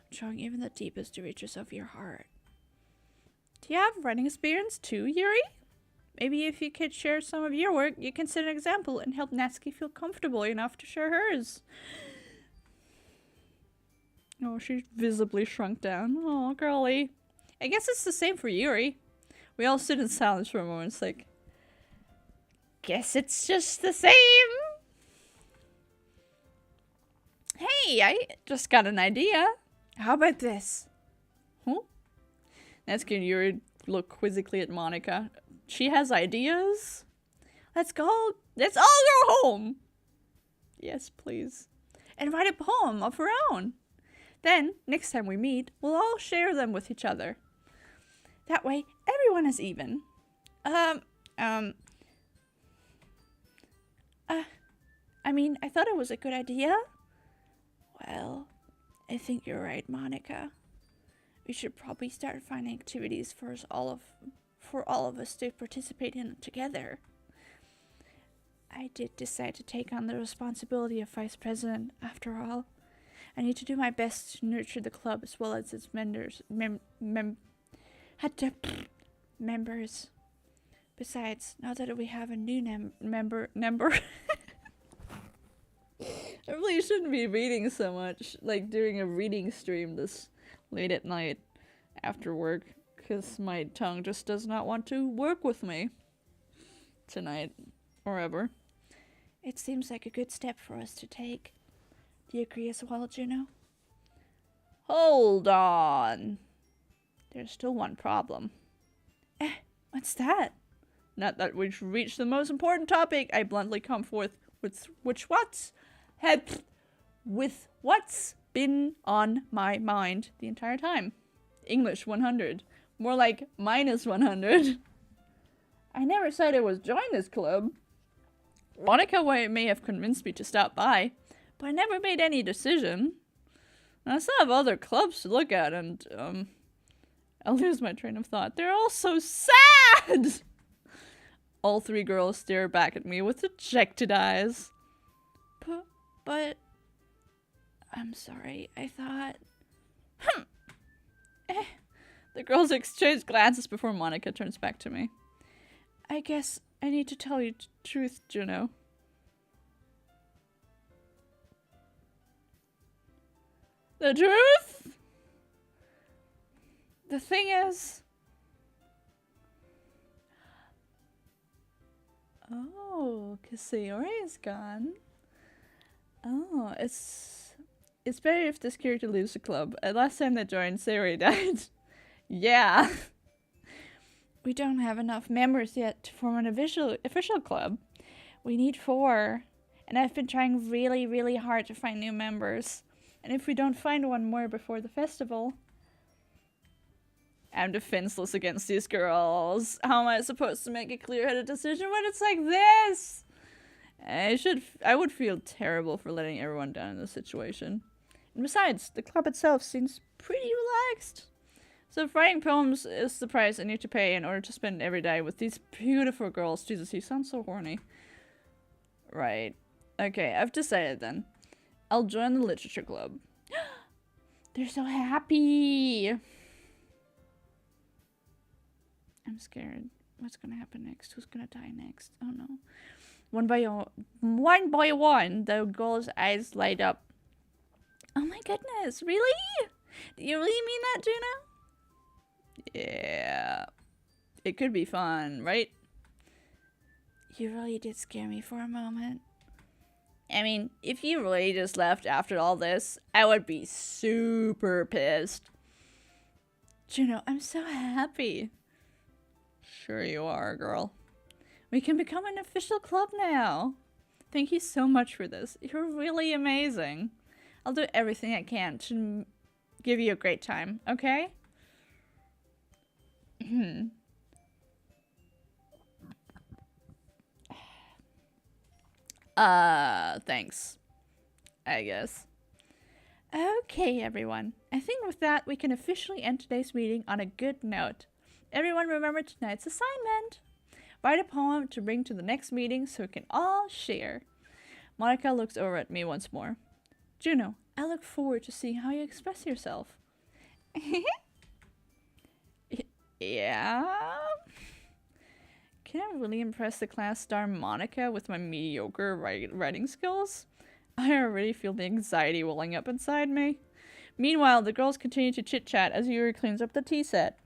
showing even the deepest reaches of your heart. Do you have writing experience too, Yuri? Maybe if you could share some of your work, you can set an example and help Natsuki feel comfortable enough to share hers. Oh, she visibly shrunk down. Oh, girly. I guess it's the same for Yuri. We all sit in silence for a moment. It's like, guess it's just the same. Hey, I just got an idea. How about this? Huh? Natsuki and Yuri look quizzically at Monika. She has ideas? Let's all go home. Yes, please. And write a poem of her own. Then, next time we meet, we'll all share them with each other. That way, everyone is even. I mean, I thought it was a good idea. Well, I think you're right, Monika. We should probably start finding activities for all of us to participate in together. I did decide to take on the responsibility of vice president, after all. I need to do my best to nurture the club as well as its members. Besides, now that we have a new member. I really shouldn't be reading so much, like doing a reading stream this late at night after work, because my tongue just does not want to work with me tonight or ever. It seems like a good step for us to take. Do you agree as well, Juno? Hold on. There's still one problem. What's that? Not that we've reached the most important topic, I bluntly come forth with what's been on my mind the entire time. English 100. More like -100. I never said I was joining this club. Monica may have convinced me to stop by, but I never made any decision. I still have other clubs to look at, and, I'll lose my train of thought. They're all so sad! All three girls stare back at me with dejected eyes. But... I'm sorry, I thought... The girls exchange glances before Monica turns back to me. I guess I need to tell you the truth, Juno. The truth? The thing is... Oh, Sayori is gone. Oh, it's better if this character leaves the club. Last time they joined, Sayori died. Yeah. We don't have enough members yet to form an official club. We need 4. And I've been trying really, really hard to find new members. And if we don't find one more before the festival... I'm defenseless against these girls. How am I supposed to make a clear-headed decision when it's like this? I would feel terrible for letting everyone down in this situation. And besides, the club itself seems pretty relaxed. So if writing poems is the price I need to pay in order to spend every day with these beautiful girls. Jesus, he sounds so horny. Right. Okay, I've decided then. I'll join the literature club. They're so happy. I'm scared. What's gonna happen next? Who's gonna die next? Oh no. One by one, the girl's eyes light up. Oh my goodness, really? Do you really mean that, Juno? Yeah. It could be fun, right? You really did scare me for a moment. I mean, if you really just left after all this, I would be super pissed. Juno, I'm so happy. Sure you are, girl. We can become an official club now. Thank you so much for this. You're really amazing. I'll do everything I can to give you a great time, okay? Thanks. I guess. Okay, everyone. I think with that, we can officially end today's meeting on a good note. Everyone remember tonight's assignment. Write a poem to bring to the next meeting so we can all share. Monica looks over at me once more. Juno, I look forward to seeing how you express yourself. Yeah? Can I really impress the class star Monica with my mediocre writing skills? I already feel the anxiety welling up inside me. Meanwhile, the girls continue to chit-chat as Yuri cleans up the tea set.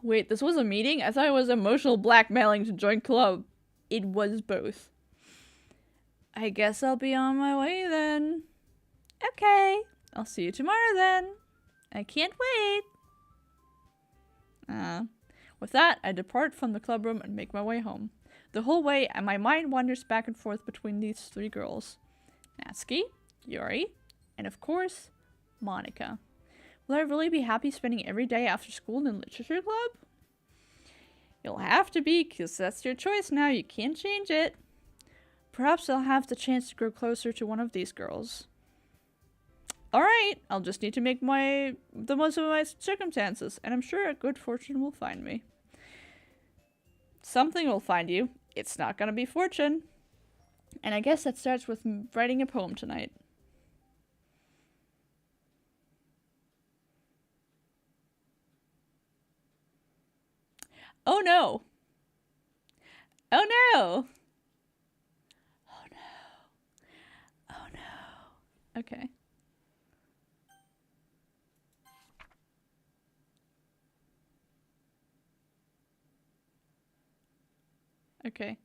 Wait, this was a meeting? I thought it was emotional blackmailing to join club. It was both. I guess I'll be on my way then. Okay, I'll see you tomorrow then. I can't wait. With that, I depart from the club room and make my way home. The whole way, my mind wanders back and forth between these 3 girls. Natsuki, Yuri, and of course, Monica. Will I really be happy spending every day after school in the literature club? You'll have to be, because that's your choice now. You can't change it. Perhaps I'll have the chance to grow closer to one of these girls. Alright, I'll just need to make the most of my circumstances, and I'm sure a good fortune will find me. Something will find you. It's not gonna be fortune. And I guess that starts with writing a poem tonight. Oh no! Oh no! Oh no! Oh no! Okay. Okay.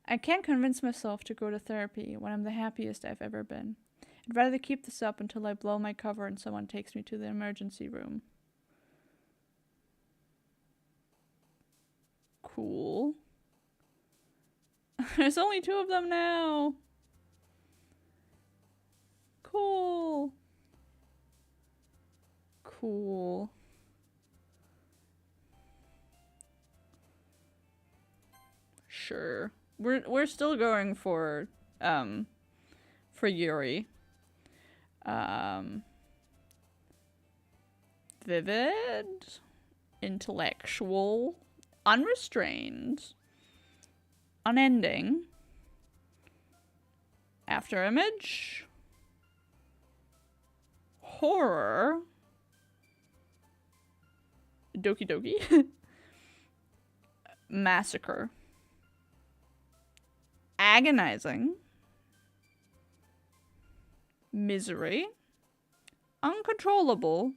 I can't convince myself to go to therapy when I'm the happiest I've ever been. I'd rather keep this up until I blow my cover and someone takes me to the emergency room. Cool. There's only 2 of them now. Cool. cool. Sure. We're still going for Yuri. Vivid, intellectual, unrestrained, unending, after image, horror, Doki Doki, massacre, agonizing, misery, uncontrollable,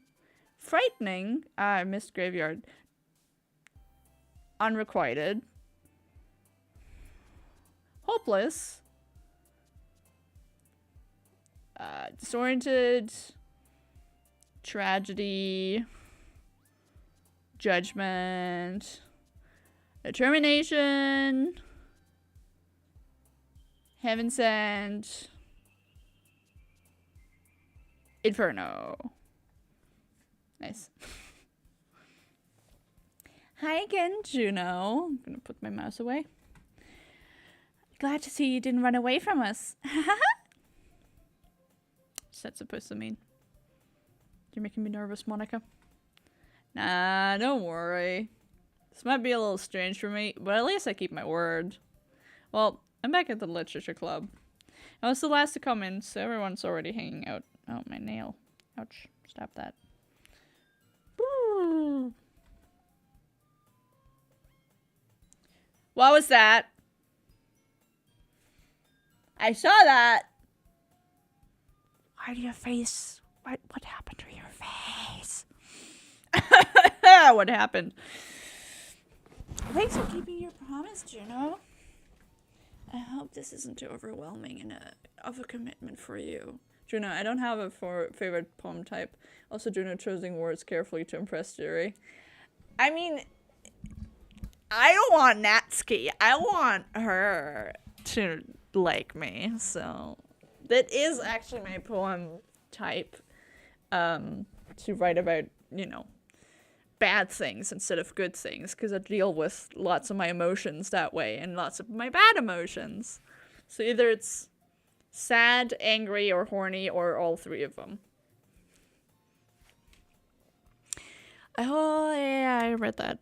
frightening, I missed graveyard, unrequited, hopeless, disoriented, tragedy, judgment, determination, heaven sent, inferno. Nice. Hi again, Juno. I'm gonna put my mouse away. Glad to see you didn't run away from us. What's that supposed to mean? You're making me nervous, Monica. Nah, don't worry. This might be a little strange for me, but at least I keep my word. Well, I'm back at the literature club. I was the last to come in, so everyone's already hanging out. Oh, my nail. Ouch. Stop that. What was that? I saw that. Why do your face? What happened to your face? What happened? Thanks for keeping your promise, Juno. I hope this isn't too overwhelming of a commitment for you. Juno, I don't have a favorite poem type. Also, Juno choosing words carefully to impress Yuri. I mean, I don't want Natsuki. I want her to like me. So, that is actually my poem type. To write about, you know, bad things instead of good things. Because I deal with lots of my emotions that way. And lots of my bad emotions. So either it's sad, angry, or horny, or all three of them. Oh, yeah, I read that.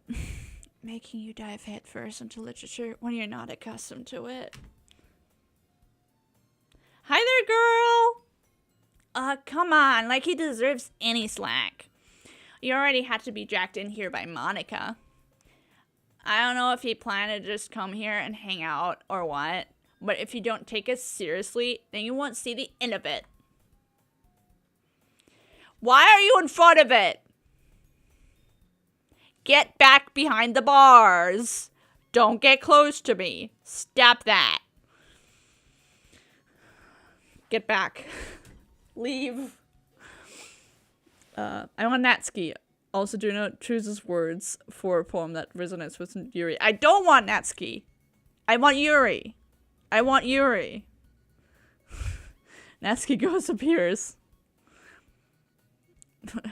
Making you dive headfirst into literature when you're not accustomed to it. Hi there, girl! Come on, like he deserves any slack. You already had to be dragged in here by Monica. I don't know if he planned to just come here and hang out or what. But if you don't take us seriously, then you won't see the end of it. Why are you in front of it? Get back behind the bars. Don't get close to me. Stop that. Get back. Leave. I want Natsuki. Also, Juno chooses words for a poem that resonates with Yuri. I don't want Natsuki. I want Yuri. I want Yuri. Natsuki goes appears.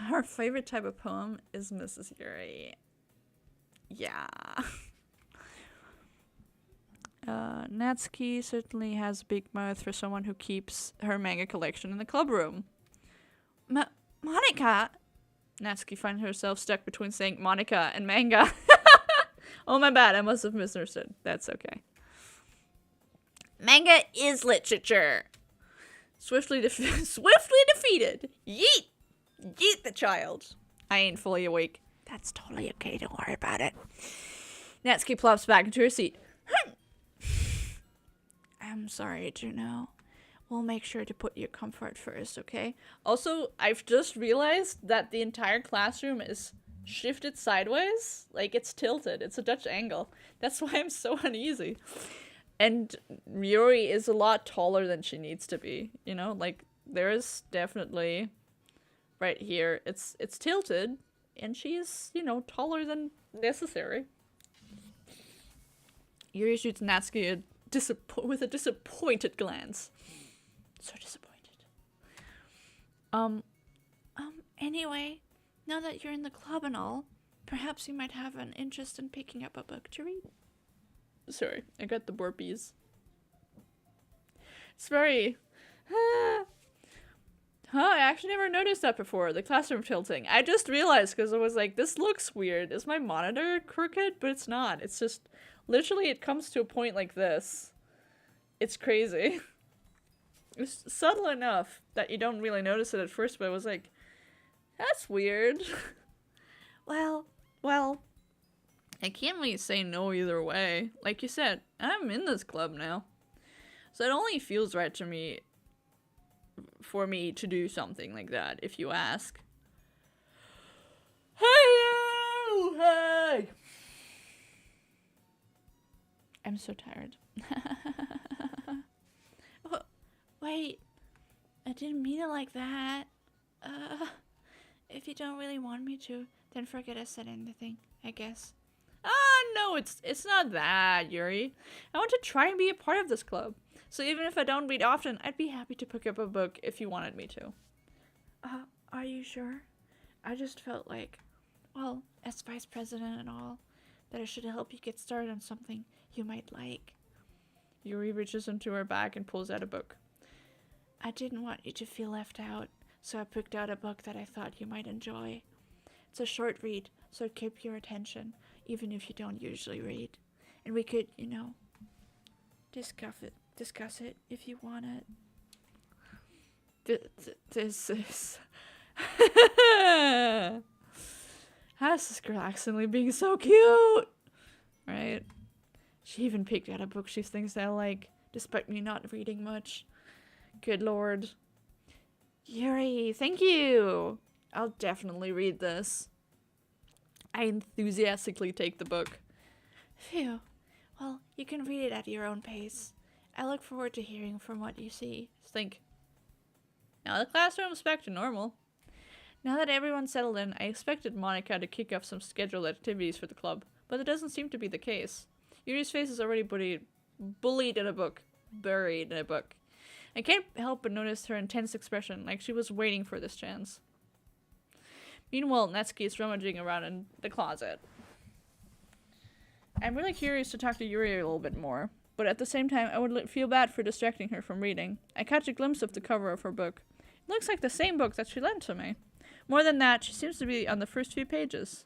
Her favorite type of poem is Mrs. Yuri. Yeah. Natsuki certainly has a big mouth for someone who keeps her manga collection in the club room. Monica! Natsuki finds herself stuck between saying Monica and manga. Oh, my bad. I must have misunderstood. That's okay. Manga is literature. Swiftly defeated. Yeet! Yeet the child. I ain't fully awake. That's totally okay. Don't worry about it. Natsuki plops back into her seat. I'm sorry, Juno. We'll make sure to put your comfort first, okay? Also, I've just realized that the entire classroom is shifted sideways. Like, it's tilted. It's a Dutch angle. That's why I'm so uneasy. And Yuri is a lot taller than she needs to be. You know, like, there is definitely right here. It's tilted, and she's, you know, taller than necessary. Yuri shoots Natsuki with a disappointed glance. So disappointed. Anyway, Now that you're in the club and all, perhaps you might have an interest in picking up a book to read. Sorry, I got the burpees. It's very... I actually never noticed that before, the classroom tilting. I just realized because I was like, this looks weird. Is my monitor crooked? But it's not. It's just, literally it comes to a point like this. It's crazy. It's subtle enough that you don't really notice it at first, but I was like, that's weird. well, I can't really say no either way. Like you said, I'm in this club now. So it only feels right to me for me to do something like that, if you ask. Hey! I'm so tired. Oh, wait, I didn't mean it like that. If you don't really want me to, then forget I said anything, I guess. No, it's not that, Yuri. I want to try and be a part of this club. So even if I don't read often, I'd be happy to pick up a book if you wanted me to. Are you sure? I just felt like, well, as vice president and all, that I should help you get started on something you might like. Yuri reaches into her bag and pulls out a book. I didn't want you to feel left out, so I picked out a book that I thought you might enjoy. It's a short read, so it kept your attention, even if you don't usually read. And we could, discuss it if you want it. This is... How's this girl accidentally being so cute? Right? She even picked out a book she thinks I like, despite me not reading much. Good lord. Yuri, thank you! I'll definitely read this. I enthusiastically take the book. Phew. Well, you can read it at your own pace. I look forward to hearing from what you see. Think. Now the classroom's back to normal. Now that everyone's settled in, I expected Monica to kick off some scheduled activities for the club, but it doesn't seem to be the case. Yuri's face is already bullied in a book. Buried in a book. I can't help but notice her intense expression, like she was waiting for this chance. Meanwhile, Natsuki is rummaging around in the closet. I'm really curious to talk to Yuri a little bit more, but at the same time, I would feel bad for distracting her from reading. I catch a glimpse of the cover of her book. It looks like the same book that she lent to me. More than that, she seems to be on the first few pages.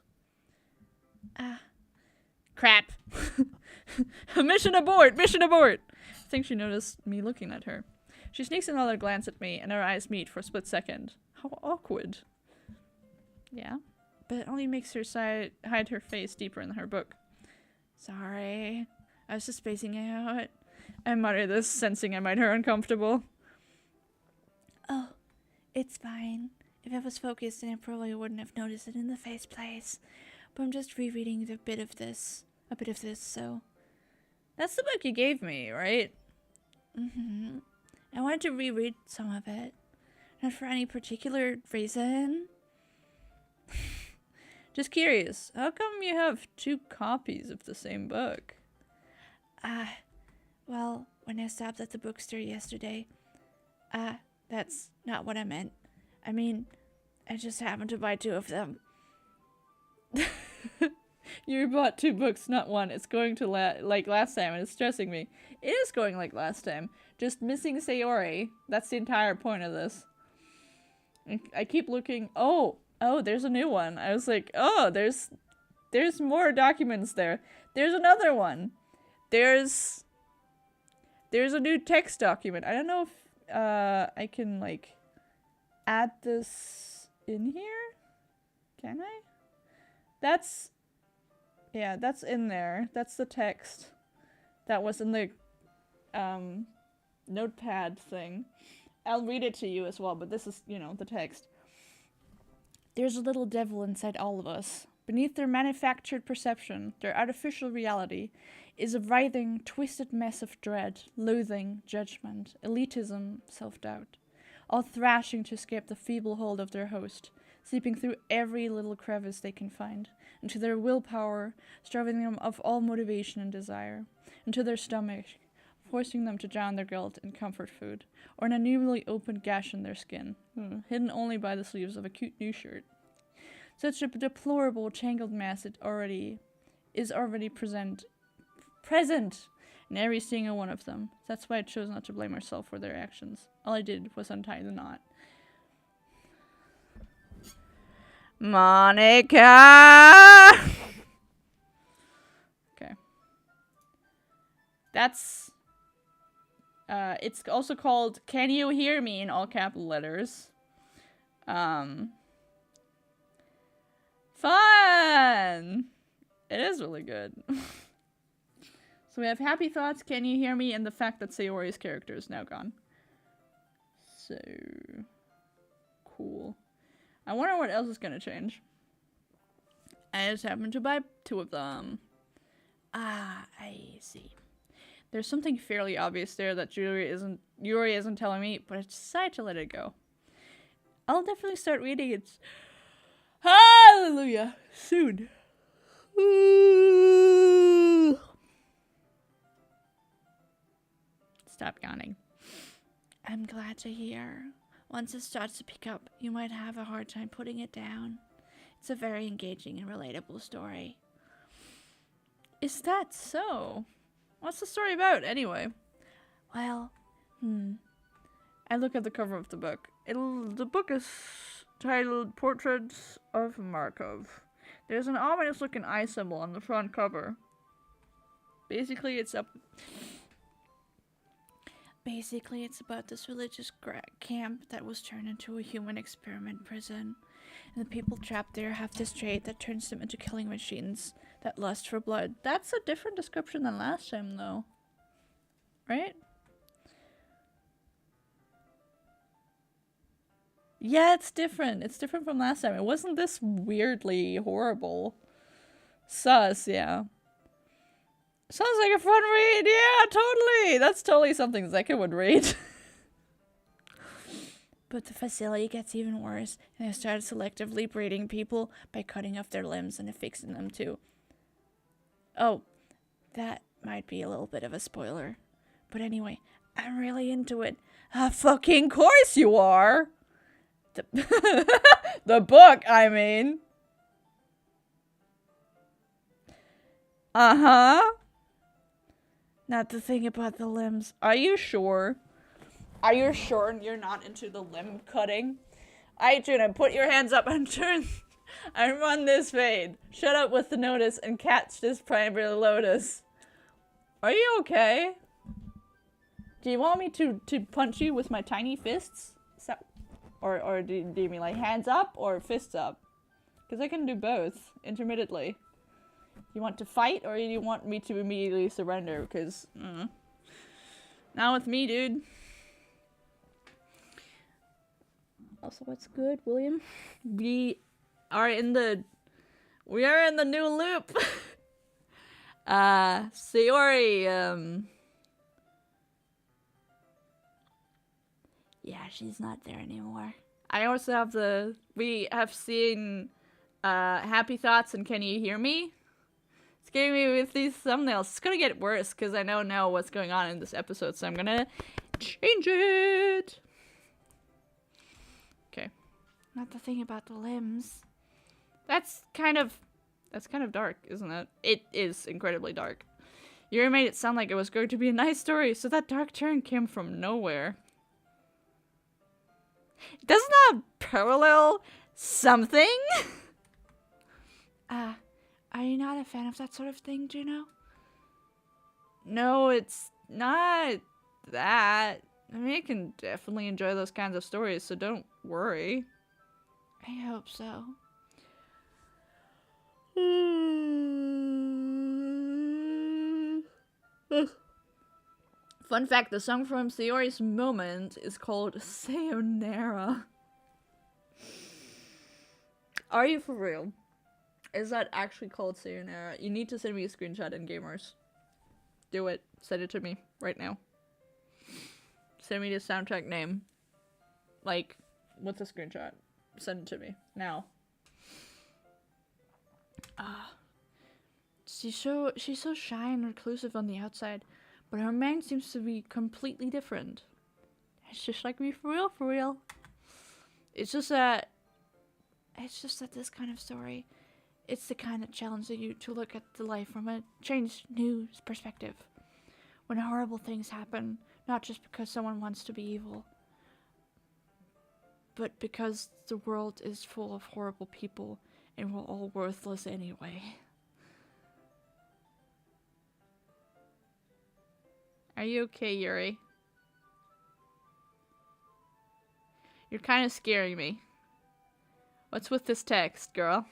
Crap. Mission abort! Mission abort! I think she noticed me looking at her. She sneaks another glance at me, and our eyes meet for a split second. How awkward. Yeah, but it only makes her hide her face deeper in her book. Sorry, I was just spacing out. I mutter this, sensing I made her uncomfortable. Oh, it's fine. If I was focused, then I probably wouldn't have noticed it in the first place. But I'm just rereading a bit of this, so... That's the book you gave me, right? Mm-hmm. I wanted to reread some of it. Not for any particular reason. Just curious, how come you have 2 copies of the same book? Well, when I stopped at the bookstore yesterday, that's not what I meant. I mean, I just happened to buy 2 of them. You bought 2 books, not 1. It's going to like last time, and it's stressing me. It is going like last time. Just missing Sayori. That's the entire point of this. I keep looking. Oh, there's a new one. I was like, oh, there's more documents there. There's another one. There's a new text document. I don't know if I can like add this in here. Can I? That's in there. That's the text that was in the notepad thing. I'll read it to you as well, but this is, the text. There's a little devil inside all of us. Beneath their manufactured perception, their artificial reality, is a writhing, twisted mess of dread, loathing, judgment, elitism, self-doubt, all thrashing to escape the feeble hold of their host, seeping through every little crevice they can find, into their willpower, starving them of all motivation and desire, into their stomach, forcing them to drown their guilt in comfort food, or in a newly opened gash in their skin, hidden only by the sleeves of a cute new shirt. Such a deplorable, tangled mess is already present in every single one of them. That's why I chose not to blame myself for their actions. All I did was untie the knot. Monica! Okay. That's... it's also called Can You Hear Me in all capital letters. Fun! It is really good. So we have Happy Thoughts, Can You Hear Me, and the fact that Sayori's character is now gone. So... cool. I wonder what else is gonna change. I just happened to buy 2 of them. Ah, I see. There's something fairly obvious there that Yuri isn't telling me, but I decided to let it go. I'll definitely start reading it. Hallelujah! Soon. Stop yawning. I'm glad to hear. Once it starts to pick up, you might have a hard time putting it down. It's a very engaging and relatable story. Is that so? What's the story about, anyway? Well, I look at the cover of the book. The book is titled Portraits of Markov. There's an ominous-looking eye symbol on the front cover. Basically, it's about this religious camp that was turned into a human experiment prison. And the people trapped there have this trait that turns them into killing machines that lust for blood. That's a different description than last time, though. Right? Yeah, it's different. It's different from last time. It wasn't this weirdly horrible. Sus, yeah. Sounds like a fun read. Yeah, totally. That's totally something Zeka would read. But the facility gets even worse, and they started selectively breeding people by cutting off their limbs and affixing them too. Oh, that might be a little bit of a spoiler. But anyway, I'm really into it. Fucking course you are! The book, I mean. Uh-huh. Not the thing about the limbs. Are you sure? Are you sure you're not into the limb cutting? Alright, Juno, put your hands up and turn and run this fade. Shut up with the notice and catch this primary lotus. Are you okay? Do you want me to punch you with my tiny fists? Or do you mean like hands up or fists up? Because I can do both intermittently. You want to fight or do you want me to immediately surrender? Because, not with me, dude. Also, what's good, William? We are in the new loop. Sayori, yeah, she's not there anymore. I also have we have seen, Happy Thoughts and Can You Hear Me? It's getting me with these thumbnails. It's gonna get worse, because I don't know what's going on in this episode, so I'm gonna change it. Okay. Not the thing about the limbs. That's kind of dark, isn't it? It is incredibly dark. You made it sound like it was going to be a nice story, so that dark turn came from nowhere. Doesn't that parallel something? Are you not a fan of that sort of thing, Juno? No, it's not that. I mean, I can definitely enjoy those kinds of stories, so don't worry. I hope so. Fun fact, the song from Sayori's Moment is called Sayonara. Are you for real? Is that actually called Sayonara? You need to send me a screenshot in Gamers. Do it. Send it to me right now. Send me the soundtrack name. Like, with a screenshot. Send it to me. Now. She's so shy and reclusive on the outside, but her mind seems to be completely different. It's just like me for real, for real. It's just that It's just that this kind of story, it's the kind that challenges you to look at the life from a changed, new perspective. When horrible things happen, not just because someone wants to be evil, but because the world is full of horrible people and we're all worthless anyway. Are you okay, Yuri? You're kind of scaring me. What's with this text, girl?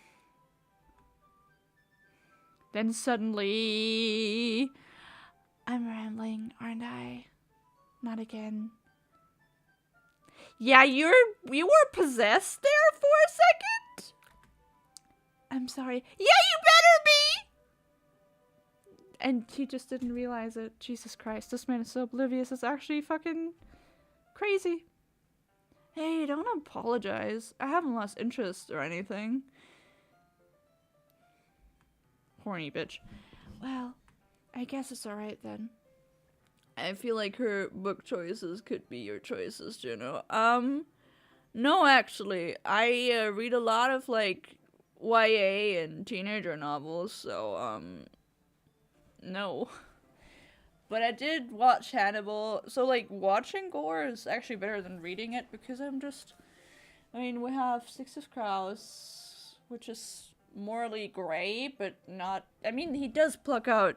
Then suddenly... I'm rambling, aren't I? Not again. Yeah, you were possessed there for a second? I'm sorry. Yeah, you better be! And he just didn't realize it. Jesus Christ, this man is so oblivious. It's actually fucking crazy. Hey, don't apologize. I haven't lost interest or anything. Horny bitch. Well, I guess it's alright then. I feel like her book choices could be your choices, Juno. No, actually. I read a lot of, like, YA and teenager novels, so, no. But I did watch Hannibal, so, like, watching gore is actually better than reading it, because I mean, we have Six of Crows, which is morally gray, but not, I mean, he does pluck out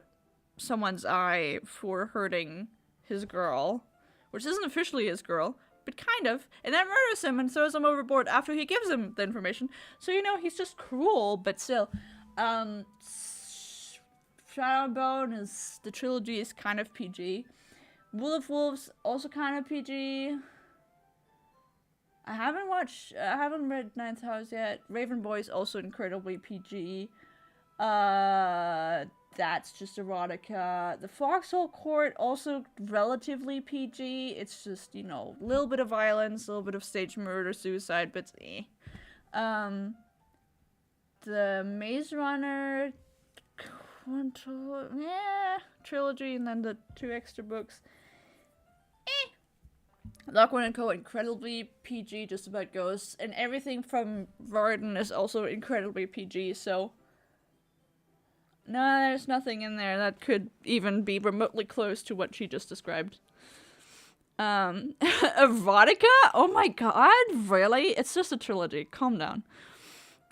someone's eye for hurting his girl, which isn't officially his girl, but kind of, and then murders him and throws him overboard after he gives him the information. So, you know, he's just cruel, but still. Shadowbone is, the trilogy is kind of PG. Wool of Wolves, also kind of PG. I haven't read Ninth House yet. Raven Boy is also incredibly PG. That's just erotica. The Foxhole Court, also relatively PG. It's just, you know, a little bit of violence, a little bit of staged murder, suicide, but eh. The Maze Runner trilogy, and then the 2 extra books. Lockwood & Co. incredibly PG, just about ghosts, and everything from Varden is also incredibly PG, so no, there's nothing in there that could even be remotely close to what she just described. Erotica? Oh my god, really? It's just a trilogy, calm down.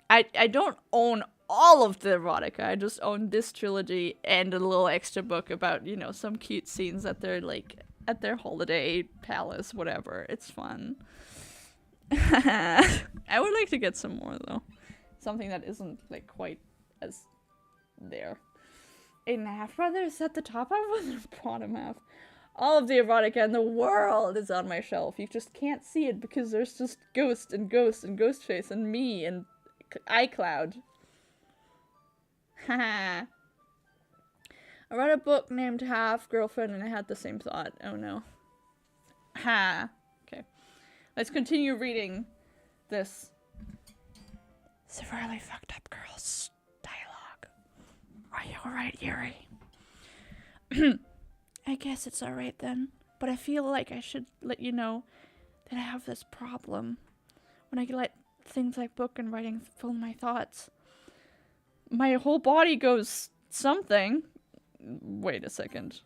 I don't own all of the erotica, I just own this trilogy and a little extra book about, you know, some cute scenes at their, like, at their holiday palace, whatever. It's fun. I would like to get some more, though. Something that isn't, like, quite as there. 8.5 Brothers at the top half or the bottom half? All of the erotica in the world is on my shelf. You just can't see it because there's just Ghost and Ghost and Ghostface and me and iCloud. Haha. I read a book named Half Girlfriend and I had the same thought. Oh no. Ha. Okay. Let's continue reading this severely fucked up girl's dialogue. Are you alright, Yuri? I guess it's alright then, but I feel like I should let you know that I have this problem. When I let things like book and writing fill my thoughts, my whole body goes something. Wait a second.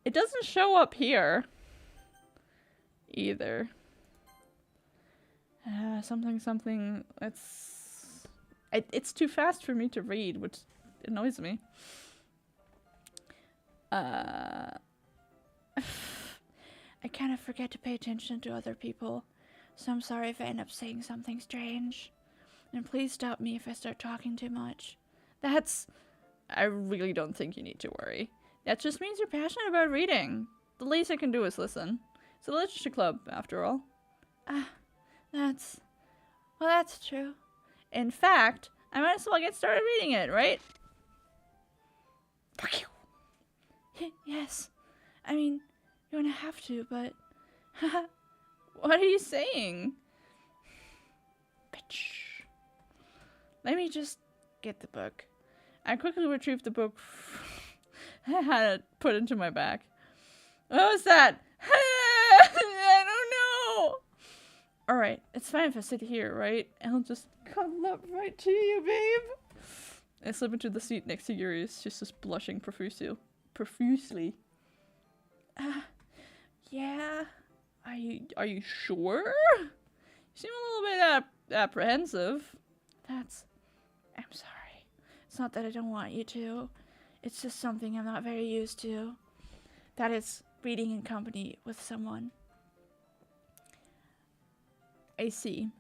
It doesn't show up here either. Something. It's too fast for me to read, which annoys me. I kind of forget to pay attention to other people, so I'm sorry if I end up saying something strange. And please stop me if I start talking too much. I really don't think you need to worry. That just means you're passionate about reading. The least I can do is listen. It's a literature club, after all. That's true. In fact, I might as well get started reading it, right? Fuck you. Yes. I mean, you're gonna have to, but... What are you saying? Bitch. Let me just get the book. I quickly retrieved the book I had it put into my bag. What was that? I don't know. Alright, it's fine if I sit here, right? I'll just cuddle up right to you, babe. I slip into the seat next to Yuri's. She's just blushing profusely. Yeah. Are you sure? You seem a little bit apprehensive. I'm sorry. It's not that I don't want you to. It's just something I'm not very used to. That is reading in company with someone. I see.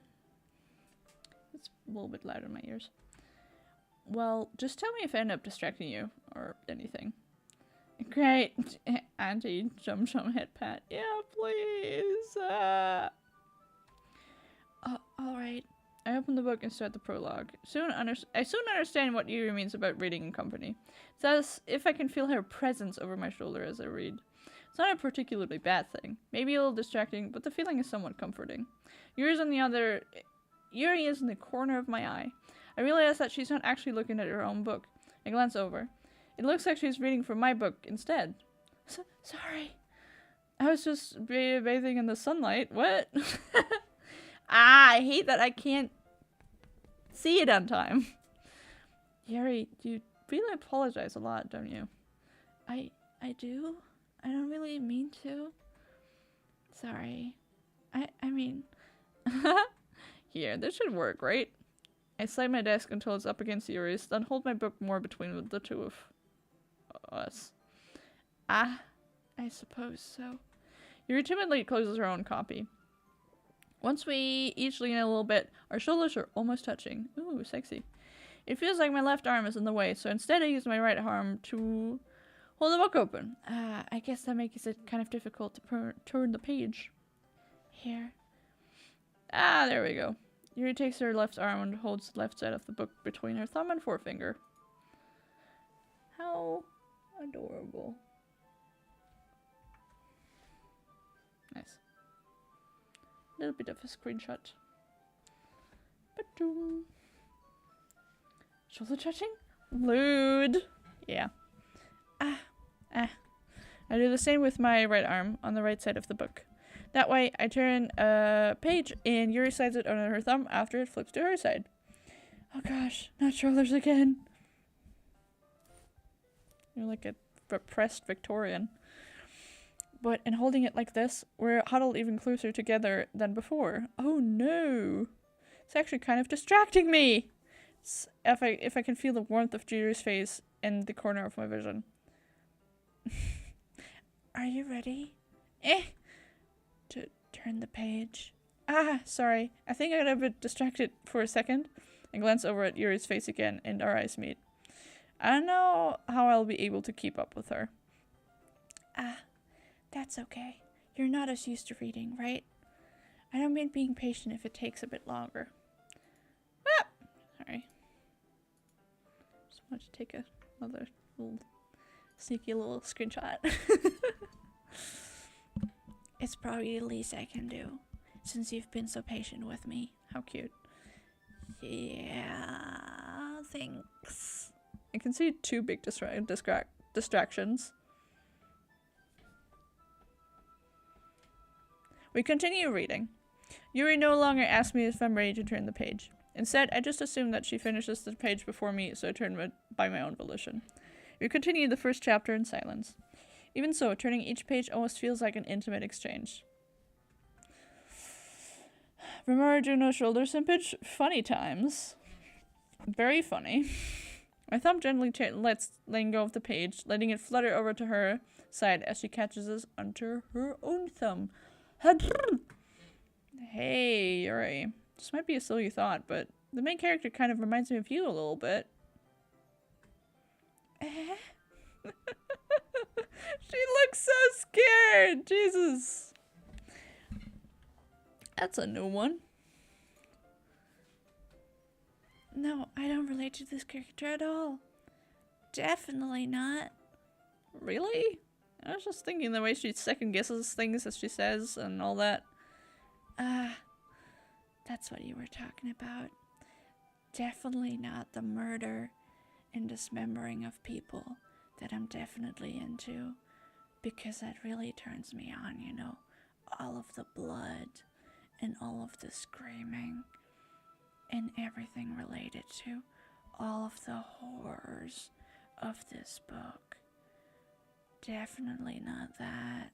It's a little bit louder in my ears. Well, just tell me if I end up distracting you or anything. Great. Auntie Chum Chum head pat. Yeah, please. Alright. I open the book and start the prologue. I soon understand what Yuri means about reading in company. It's as if I can feel her presence over my shoulder as I read. It's not a particularly bad thing. Maybe a little distracting, but the feeling is somewhat comforting. Yuri is in the corner of my eye. I realize that she's not actually looking at her own book. I glance over. It looks like she's reading from my book instead. Sorry. I was just bathing in the sunlight. What? I hate that I can't see it on time. Yuri, you really apologize a lot, don't you? I do? I don't really mean to. Sorry. I mean... Here, this should work, right? I slide my desk until it's up against Yuri's, then hold my book more between the two of us. I suppose so. Yuri timidly closes her own copy. Once we each lean in a little bit, our shoulders are almost touching. Ooh, sexy. It feels like my left arm is in the way, so instead I use my right arm to hold the book open. I guess that makes it kind of difficult to turn the page. Here. There we go. Yuri takes her left arm and holds the left side of the book between her thumb and forefinger. How adorable. Nice. Little bit of a screenshot. Ba-doom. Shoulder touching? Lewd. Yeah. I do the same with my right arm on the right side of the book. That way, I turn a page and Yuri slides it under her thumb after it flips to her side. Oh gosh, not shoulders again. You're like a repressed Victorian. But in holding it like this, we're huddled even closer together than before. Oh no! It's actually kind of distracting me! If I can feel the warmth of Yuri's face in the corner of my vision. Are you ready? To turn the page. Sorry. I think I got a bit distracted for a second. I glance over at Yuri's face again and our eyes meet. I don't know how I'll be able to keep up with her. That's okay. You're not as used to reading, right? I don't mean being patient if it takes a bit longer. Sorry. Just wanted to take another little sneaky little screenshot. It's probably the least I can do, since you've been so patient with me. How cute. Yeah, thanks. I can see two big distractions. We continue reading. Yuri no longer asks me if I'm ready to turn the page. Instead, I just assume that she finishes the page before me, so I turn by my own volition. We continue the first chapter in silence. Even so, turning each page almost feels like an intimate exchange. Remember Juno's shoulder slippage? Funny times. Very funny. My thumb gently letting go of the page, letting it flutter over to her side as she catches us under her own thumb. Hey, Yuri. This might be a silly thought, but the main character kind of reminds me of you a little bit. She looks so scared! Jesus. That's a new one. No, I don't relate to this character at all. Definitely not. Really? I was just thinking the way she second guesses things as she says and all that. That's what you were talking about. Definitely not the murder and dismembering of people that I'm definitely into. Because that really turns me on, you know. All of the blood and all of the screaming and everything related to all of the horrors of this book. Definitely not that.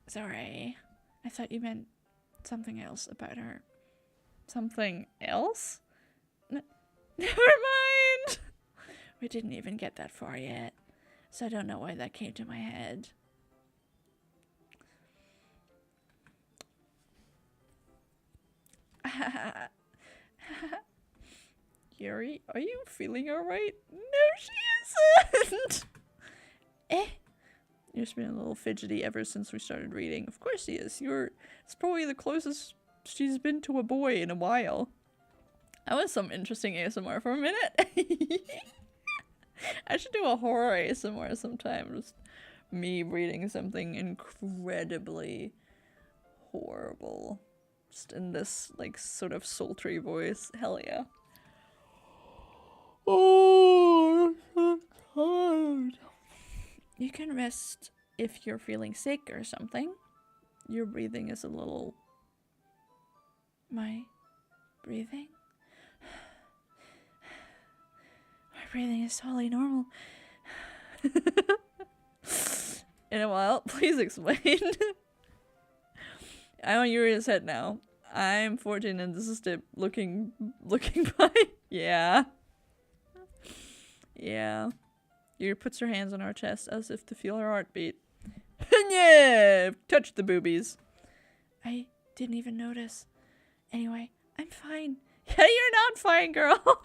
Sorry, I thought you meant something else about her. Something else? Never mind! We didn't even get that far yet, so I don't know why that came to my head. Yuri, are you feeling alright? No, she isn't! You've been a little fidgety ever since we started reading. Of course she is. It's probably the closest she's been to a boy in a while. That was some interesting ASMR for a minute. I should do a horror ASMR sometime. Just me reading something incredibly horrible. Just in this, like, sort of sultry voice. Hell yeah. Oh, I'm so tired. You can rest if you're feeling sick or something. Your breathing is a little... My breathing? My breathing is totally normal. In a while, please explain. I'm on Yuri's head now. I'm 14 and this is Dip looking by. Yeah. Yeah. Yuri puts her hands on our chest as if to feel her heartbeat. Yeah! Touch the boobies. I didn't even notice. Anyway, I'm fine. Yeah, you're not fine, girl.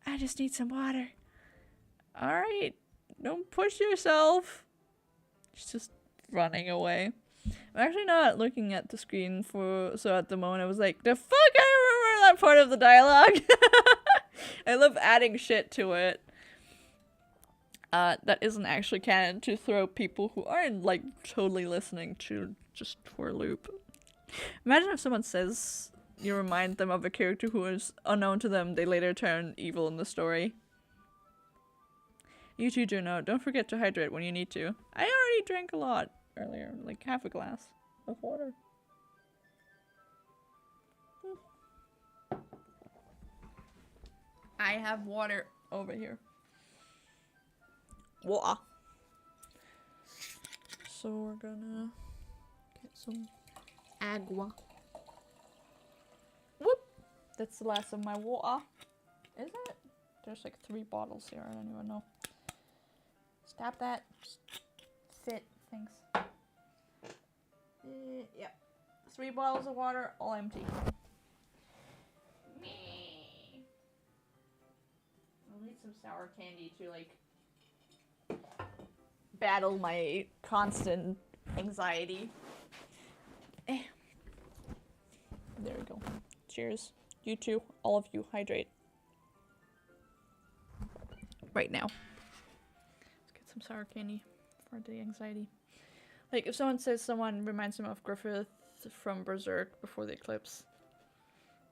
I just need some water. Alright. Don't push yourself. She's just running away. I'm actually not looking at the screen so at the moment I was like, the fuck, I remember that part of the dialogue. I love adding shit to it. That isn't actually canon to throw people who aren't, like, totally listening to just for a loop. Imagine if someone says you remind them of a character who is unknown to them, they later turn evil in the story. You too, Juno. Don't forget to hydrate when you need to. I already drank a lot earlier, like half a glass of water. I have water over here. Water. So we're gonna get some agua. Whoop! That's the last of my water. Is it? There's like 3 bottles here. I don't even know. Stop that. Just sit. Thanks. Yep. 3 bottles of water, all empty. Me. I'll need some sour candy to like battle my constant anxiety. There we go. Cheers. You too. All of you, hydrate. Right now. Let's get some sour candy for the anxiety. Like, if someone says someone reminds them of Griffith from Berserk before the eclipse.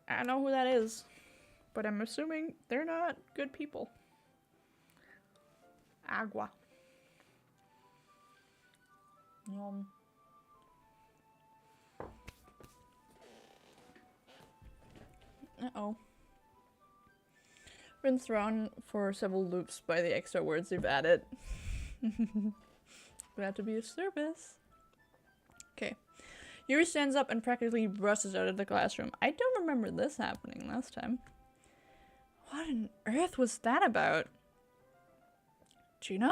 I don't know who that is, but I'm assuming they're not good people. Agua. Uh-oh. Been thrown for several loops by the extra words you've added. Glad to be of service. Okay. Yuri stands up and practically rushes out of the classroom. I don't remember this happening last time. What on earth was that about? Juno?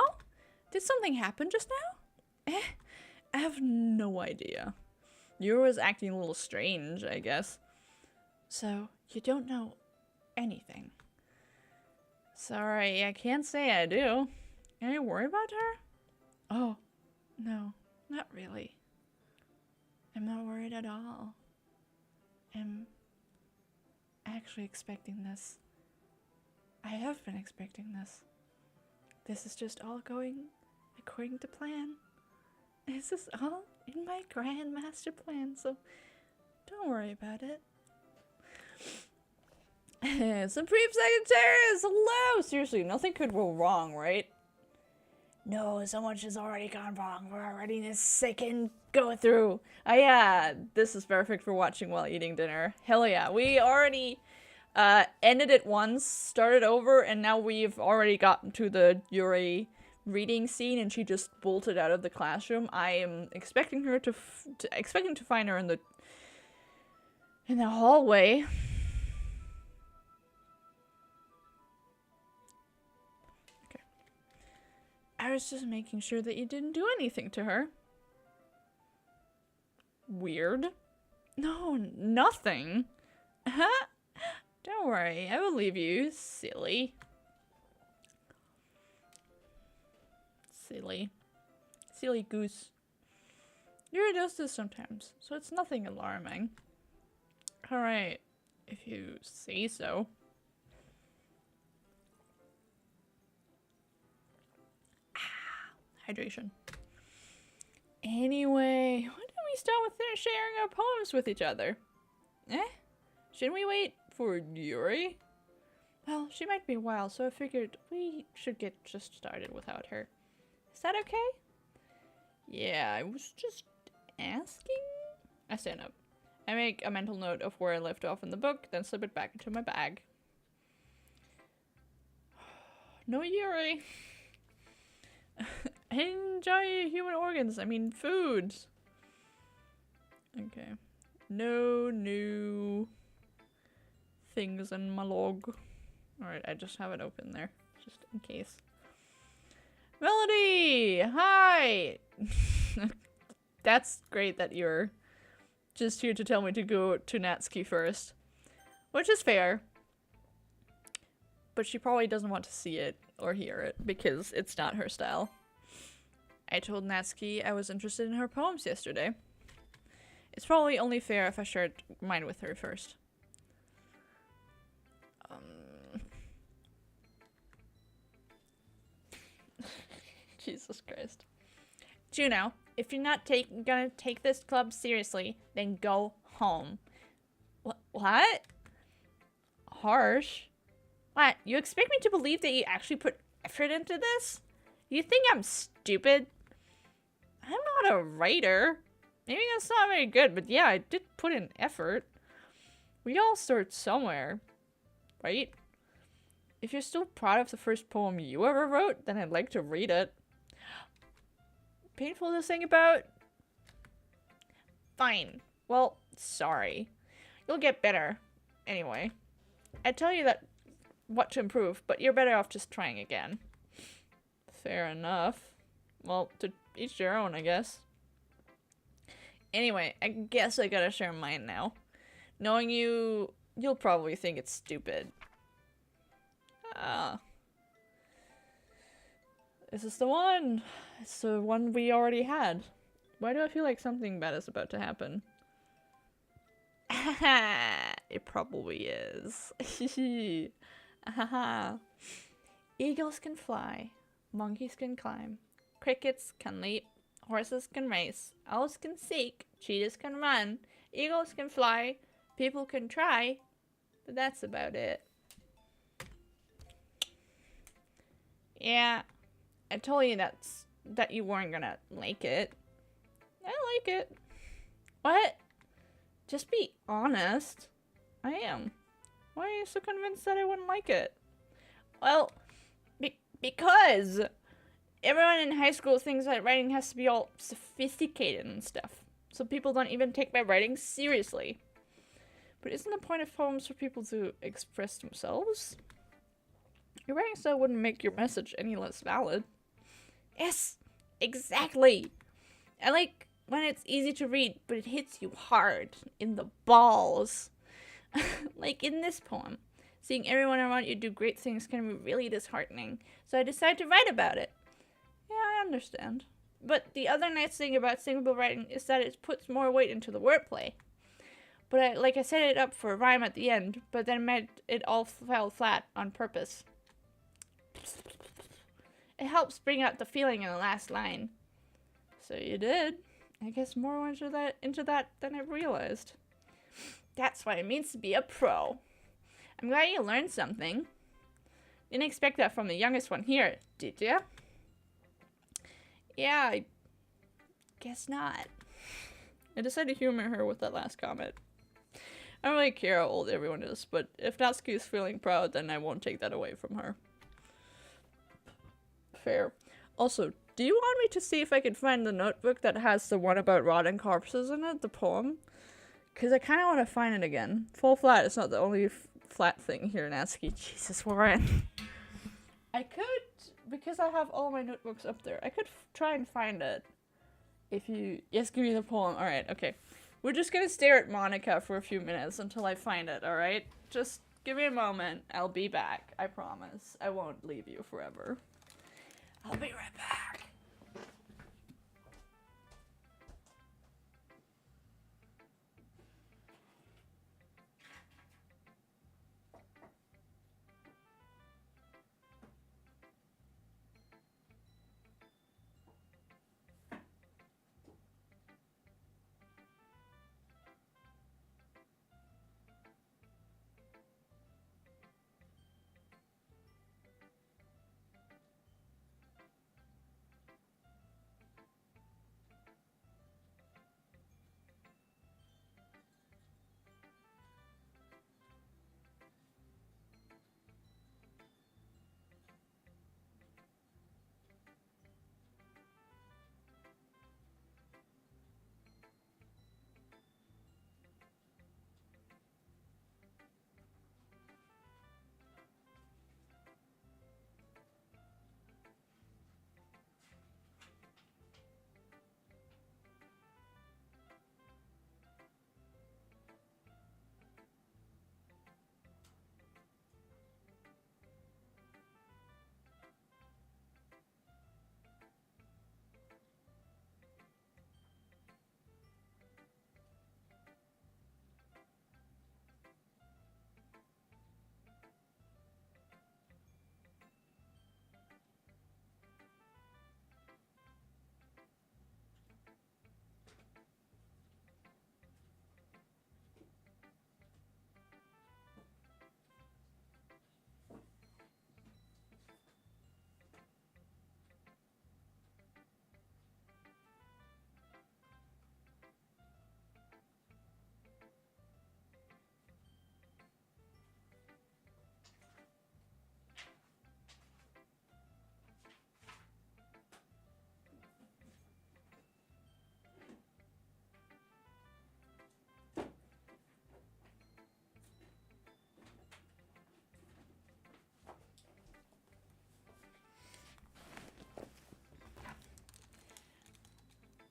Did something happen just now? I have no idea. Yuri was acting a little strange, I guess. So, you don't know anything. Sorry, I can't say I do. Are you worried about her? Oh, no, not really. I'm not worried at all. I'm actually expecting this. I have been expecting this. This is just all going according to plan. This is all in my grand master plan, so don't worry about it. Supreme Sagittarius, hello! Seriously, nothing could go wrong, right? No, so much has already gone wrong. We're already in this second go through. Oh yeah, this is perfect for watching while eating dinner. Hell yeah. We already ended it once, started over, and now we've already gotten to the Yuri reading scene, and she just bolted out of the classroom. I am expecting her to find her in the hallway. Okay. I was just making sure that you didn't do anything to her. Weird. No, nothing. Huh? Don't worry, I will leave you, silly. Silly goose. Yuri does this sometimes, so it's nothing alarming. Alright, if you say so. Hydration. Anyway, why don't we start with sharing our poems with each other? Shouldn't we wait for Yuri? Well, she might be a while, so I figured we should get just started without her. Is that okay? Yeah, I was just asking? I stand up. I make a mental note of where I left off in the book, then slip it back into my bag. No Yuri. I enjoy human organs. I mean, food. Okay. No new things in my log. Alright, I just have it open there, just in case. Melody! Hi! That's great that you're just here to tell me to go to Natsuki first. Which is fair. But she probably doesn't want to see it or hear it because it's not her style. I told Natsuki I was interested in her poems yesterday. It's probably only fair if I shared mine with her first. Jesus Christ. Juno, if you're not gonna take this club seriously, then go home. What? Harsh? What? You expect me to believe that you actually put effort into this? You think I'm stupid? I'm not a writer. Maybe that's not very good, but yeah, I did put in effort. We all start somewhere, right? If you're still proud of the first poem you ever wrote, then I'd like to read it. Painful to think about? Fine. Well, sorry. You'll get better. Anyway, I tell you that what to improve, but you're better off just trying again. Fair enough. Well, to each their own, I guess. Anyway, I guess I gotta share mine now. Knowing you, you'll probably think it's stupid. This is the one. It's the one we already had. Why do I feel like something bad is about to happen? It probably is. Eagles can fly. Monkeys can climb. Crickets can leap. Horses can race. Owls can seek. Cheetahs can run. Eagles can fly. People can try. But that's about it. Yeah. I told you that you weren't gonna like it. I like it. What? Just be honest. I am. Why are you so convinced that I wouldn't like it? Well, because everyone in high school thinks that writing has to be all sophisticated and stuff. So people don't even take my writing seriously. But isn't the point of poems for people to express themselves? Your writing style wouldn't make your message any less valid. Yes, exactly. I like when it's easy to read, but it hits you hard in the balls. Like in this poem. Seeing everyone around you do great things can be really disheartening. So I decided to write about it. Yeah, I understand. But the other nice thing about singable writing is that it puts more weight into the wordplay. But I set it up for a rhyme at the end, but then it all fell flat on purpose. It helps bring out the feeling in the last line. So you did. I guess more went into that than I realized. That's what it means to be a pro. I'm glad you learned something. Didn't expect that from the youngest one here, did ya? Yeah, I guess not. I decided to humor her with that last comment. I don't really care how old everyone is, but if Natsuki's feeling proud, then I won't take that away from her. Fair. Also, do you want me to see if I can find the notebook that has the one about rotting corpses in it, the poem? Because I kind of want to find it again. Full flat is not the only flat thing here, Natsuki. Jesus, Warren. I could, because I have all my notebooks up there, I could try and find it. If you... Yes, give me the poem. Alright, okay. We're just gonna stare at Monica for a few minutes until I find it, alright? Just give me a moment. I'll be back. I promise. I won't leave you forever. I'll be right back.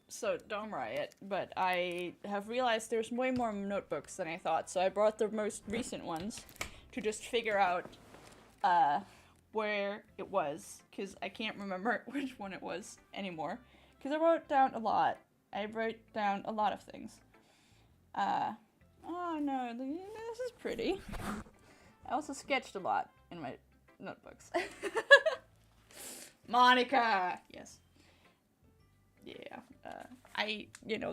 So, don't riot, but I have realized there's way more notebooks than I thought, so I brought the most recent ones to just figure out where it was, because I can't remember which one it was anymore, because I wrote down a lot. I wrote down a lot of things. Oh no, this is pretty. I also sketched a lot in my notebooks. Monica! Yes. Yeah,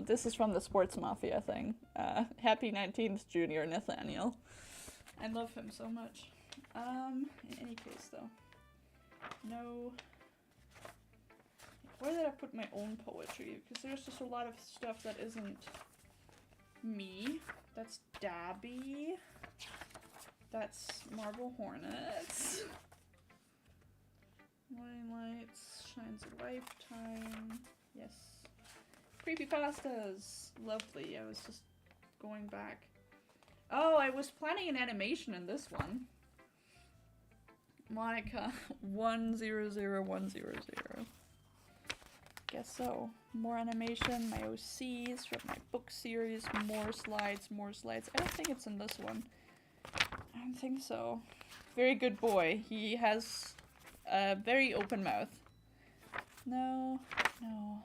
this is from the Sports Mafia thing. Happy 19th Junior Nathaniel. I love him so much. In any case, though. No. Where did I put my own poetry? Because there's just a lot of stuff that isn't me. That's Dabby. That's Marble Hornets. Morning Lights, Shines a Lifetime. Yes. Creepypastas. Lovely. I was just going back. Oh, I was planning an animation in this one. Monica 100100. Guess so. More animation, my OCs from my book series, more slides, more slides. I don't think it's in this one. I don't think so. Very good boy. He has a very open mouth. No, no.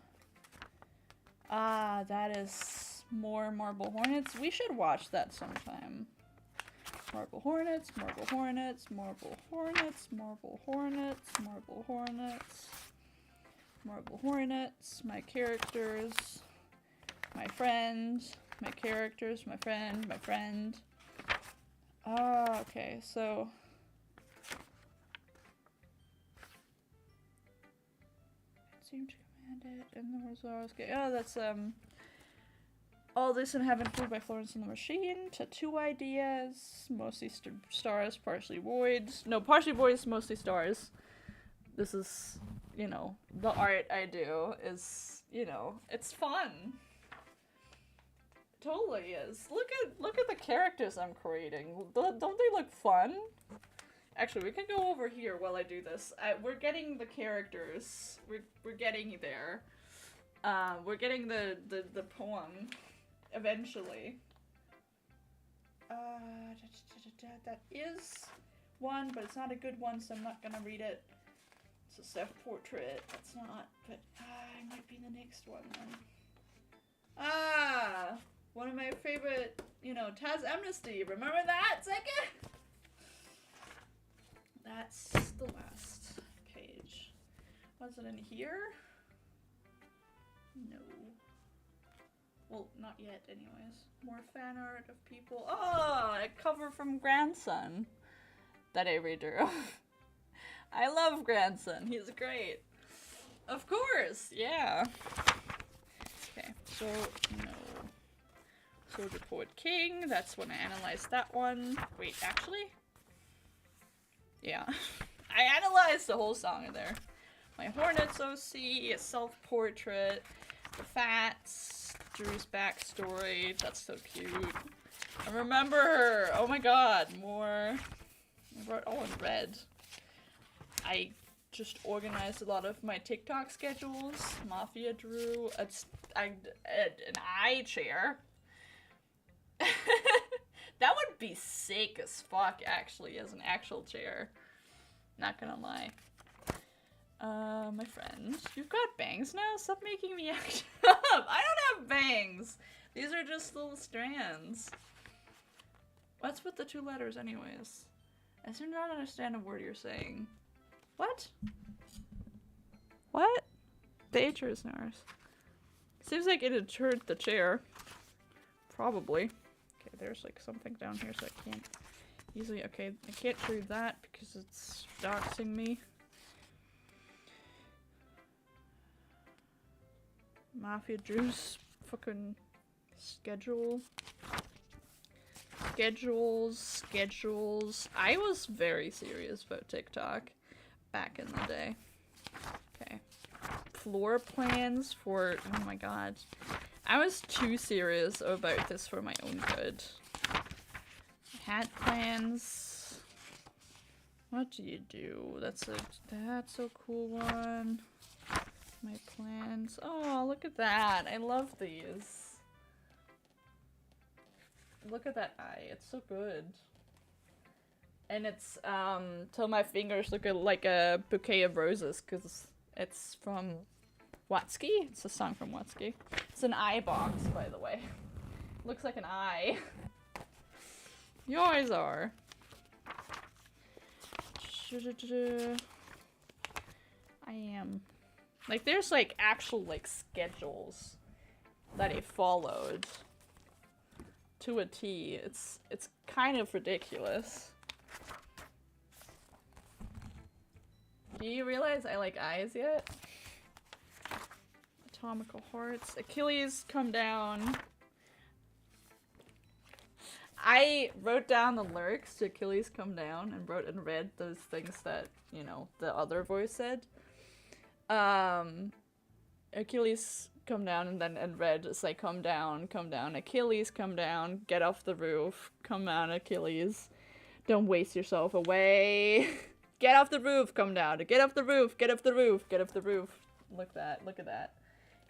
Ah, that is more Marble Hornets. We should watch that sometime. Marble Hornets, Marble Hornets, Marble Hornets, Marble Hornets, Marble Hornets, Marble Hornets, my characters, my friend, my characters, my friend, my friend. Ah, okay, so... It seemed to come Bandit and the Rosaros. Oh, that's All This in Heaven Food by Florence and the Machine. Tattoo Ideas. Mostly stars, partially voids. No, partially voids, mostly stars. This is, you know, the art I do is, you know, it's fun. Totally is. Look at the characters I'm creating. Don't they look fun? Actually, we can go over here while I do this. We're getting the characters. We're getting there. We're getting the poem eventually. That is one, but it's not a good one, so I'm not gonna read it. It's a self-portrait. That's not, but it might be the next one then. One of my favorite, you know, Taz Amnesty. Remember that, Zeka? That's the last page. Was it in here? No. Well, not yet, anyways. More fan art of people. Oh, a cover from Grandson that I redrew. I love Grandson. He's great. Of course, yeah. Okay, so no. Soldier Poet King. That's when I analyzed that one. Wait, actually? Yeah. I analyzed the whole song in there. My Hornets OC, a self-portrait, the Fats, Drew's backstory. That's so cute. I remember her. Oh my god, more. I wrote all in red. I just organized a lot of my TikTok schedules. Mafia Drew. An eye chair. That would be sick as fuck, actually, as an actual chair. Not gonna lie. My friend, you've got bangs now? Stop making me act up! I don't have bangs! These are just little strands. What's with the 2 letters anyways? I do not understand a word you're saying. What? What? The H is ours. Seems like it had hurt the chair. Probably. Okay, there's like something down here so I can't easily. Okay, I can't read that because it's doxing me. Mafia Drew's fucking schedule. Schedules. I was very serious about TikTok back in the day. Okay. Floor plans for, oh my god. I was too serious about this for my own good. Hat plans. What do you do? That's a cool one. My plans. Oh, look at that. I love these. Look at that eye. It's so good. And it's, till my fingers look like a bouquet of roses, because it's from Watsky. It's a song from Watsky. It's an eye box, by the way. Looks like an eye. You always are. I am. Like, there's, like, actual, like, schedules that he followed to a T. It's kind of ridiculous. Do you realize I like eyes yet? Atomical Hearts. Achilles, come down. I wrote down the lyrics to Achilles, come down, and wrote and read those things that, you know, the other voice said. Achilles, come down, and then and read, it's like, come down, Achilles, come down, get off the roof, come on, Achilles, don't waste yourself away, get off the roof, come down, get off the roof, get off the roof, get off the roof, look at that,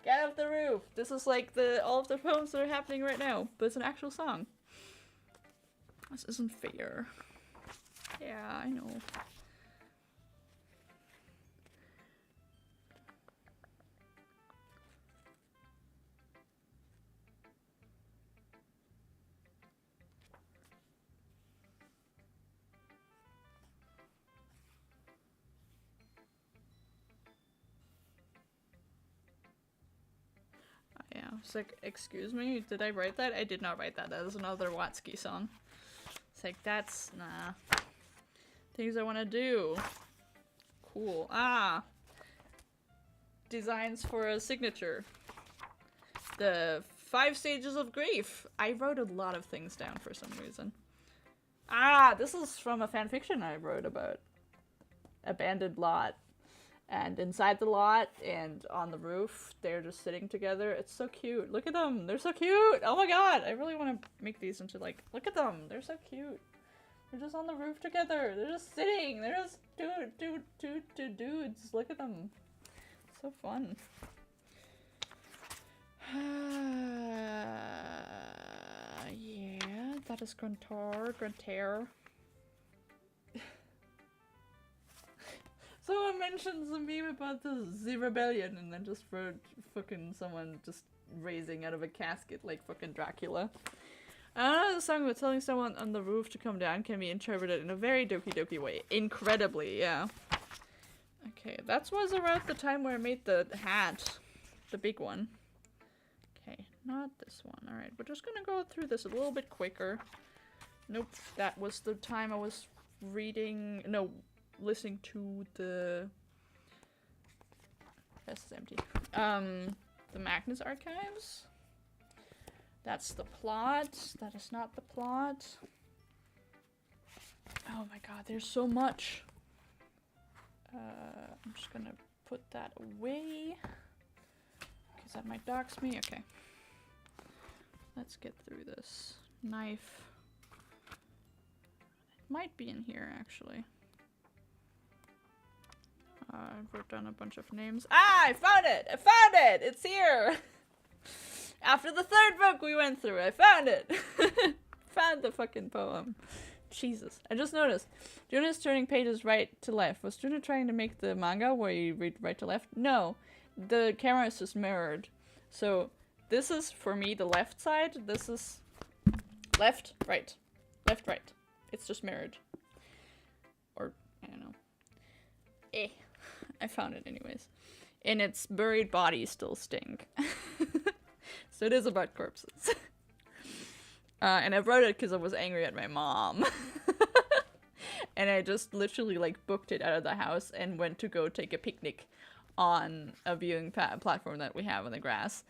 get off the roof. This is like all of the poems that are happening right now, but it's an actual song. This isn't fair. Yeah, I know. Yeah, it's like, excuse me, did I write that? I did not write that. That is another Watsky song. It's like, that's, nah. Things I want to do. Cool. Ah! designs for a signature. The 5 stages of grief. I wrote a lot of things down for some reason. Ah, this is from a fanfiction I wrote about. Abandoned lot. And inside the lot and on the roof, they're just sitting together. It's so cute. Look at them. They're so cute. Oh my god. I really want to make these into like, look at them. They're so cute. They're just on the roof together. They're just sitting. They're just dudes. Look at them. So fun. Yeah, that is Grantaire. Someone mentions a meme about the rebellion and then just wrote fucking someone just raising out of a casket like fucking Dracula. The song about telling someone on the roof to come down can be interpreted in a very Doki Doki way. Incredibly, yeah. Okay, that was around the time where I made the hat. The big one. Okay, not this one. Alright, we're just gonna go through this a little bit quicker. Nope, that was the time I was reading... No, listening to the... This is empty. The Magnus Archives. That's the plot. That is not the plot. Oh my god, there's so much. I'm just gonna put that away. Because that might dox me. Okay. Let's get through this. Knife. It might be in here, actually. I wrote down a bunch of names. Ah, I found it! I found it! It's here! After the 3rd book we went through, I found it! Found the fucking poem. Jesus. I just noticed. Juno is turning pages right to left. Was Juno trying to make the manga where you read right to left? No. The camera is just mirrored. So, this is, for me, the left side. This is left, right. Left, right. It's just mirrored. Or, I don't know. I found it anyways. And its buried bodies still stink. So it is about corpses. And I wrote it because I was angry at my mom. And I just literally like booked it out of the house and went to go take a picnic on a viewing platform that we have on the grass.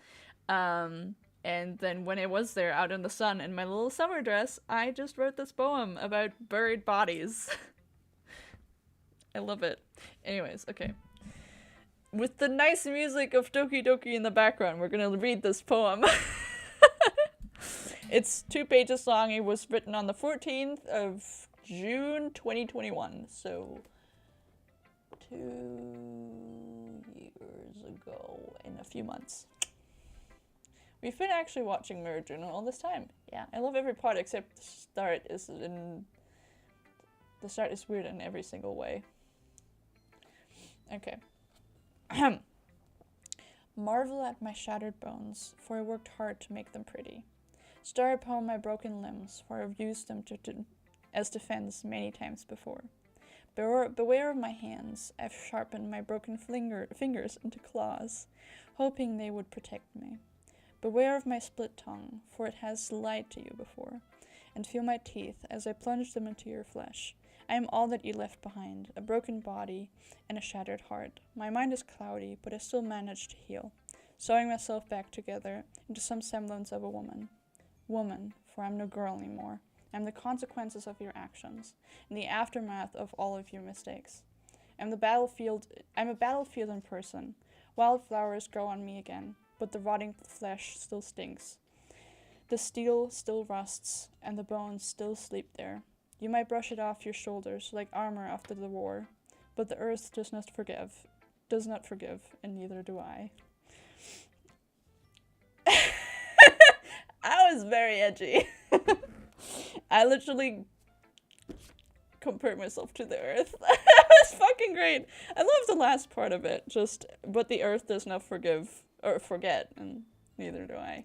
And then when I was there out in the sun in my little summer dress, I just wrote this poem about buried bodies. I love it. Anyways, okay. With the nice music of Doki Doki in the background, we're gonna read this poem. It's 2 pages long. It was written on the 14th of June 2021, so 2 years ago in a few months. We've been actually watching Mirror Juno all this time. Yeah, I love every part except the start is weird in every single way. Okay. Marvel at my shattered bones, for I worked hard to make them pretty. Stare upon my broken limbs, for I've used them as defense many times before. Beware of my hands, I've sharpened my broken fingers into claws, hoping they would protect me. Beware of my split tongue, for it has lied to you before, and feel my teeth as I plunge them into your flesh. I am all that you left behind, a broken body and a shattered heart. My mind is cloudy, but I still manage to heal, sewing myself back together into some semblance of a woman. Woman, for I'm no girl anymore. I'm the consequences of your actions, and the aftermath of all of your mistakes. I'm a battlefield in person. Wildflowers grow on me again, but the rotting flesh still stinks. The steel still rusts, and the bones still sleep there. You might brush it off your shoulders like armor after the war, but the earth does not forgive, and neither do I. I was very edgy. I literally compared myself to the earth. That was fucking great. I love the last part of it, but the earth does not forgive, or forget, and neither do I.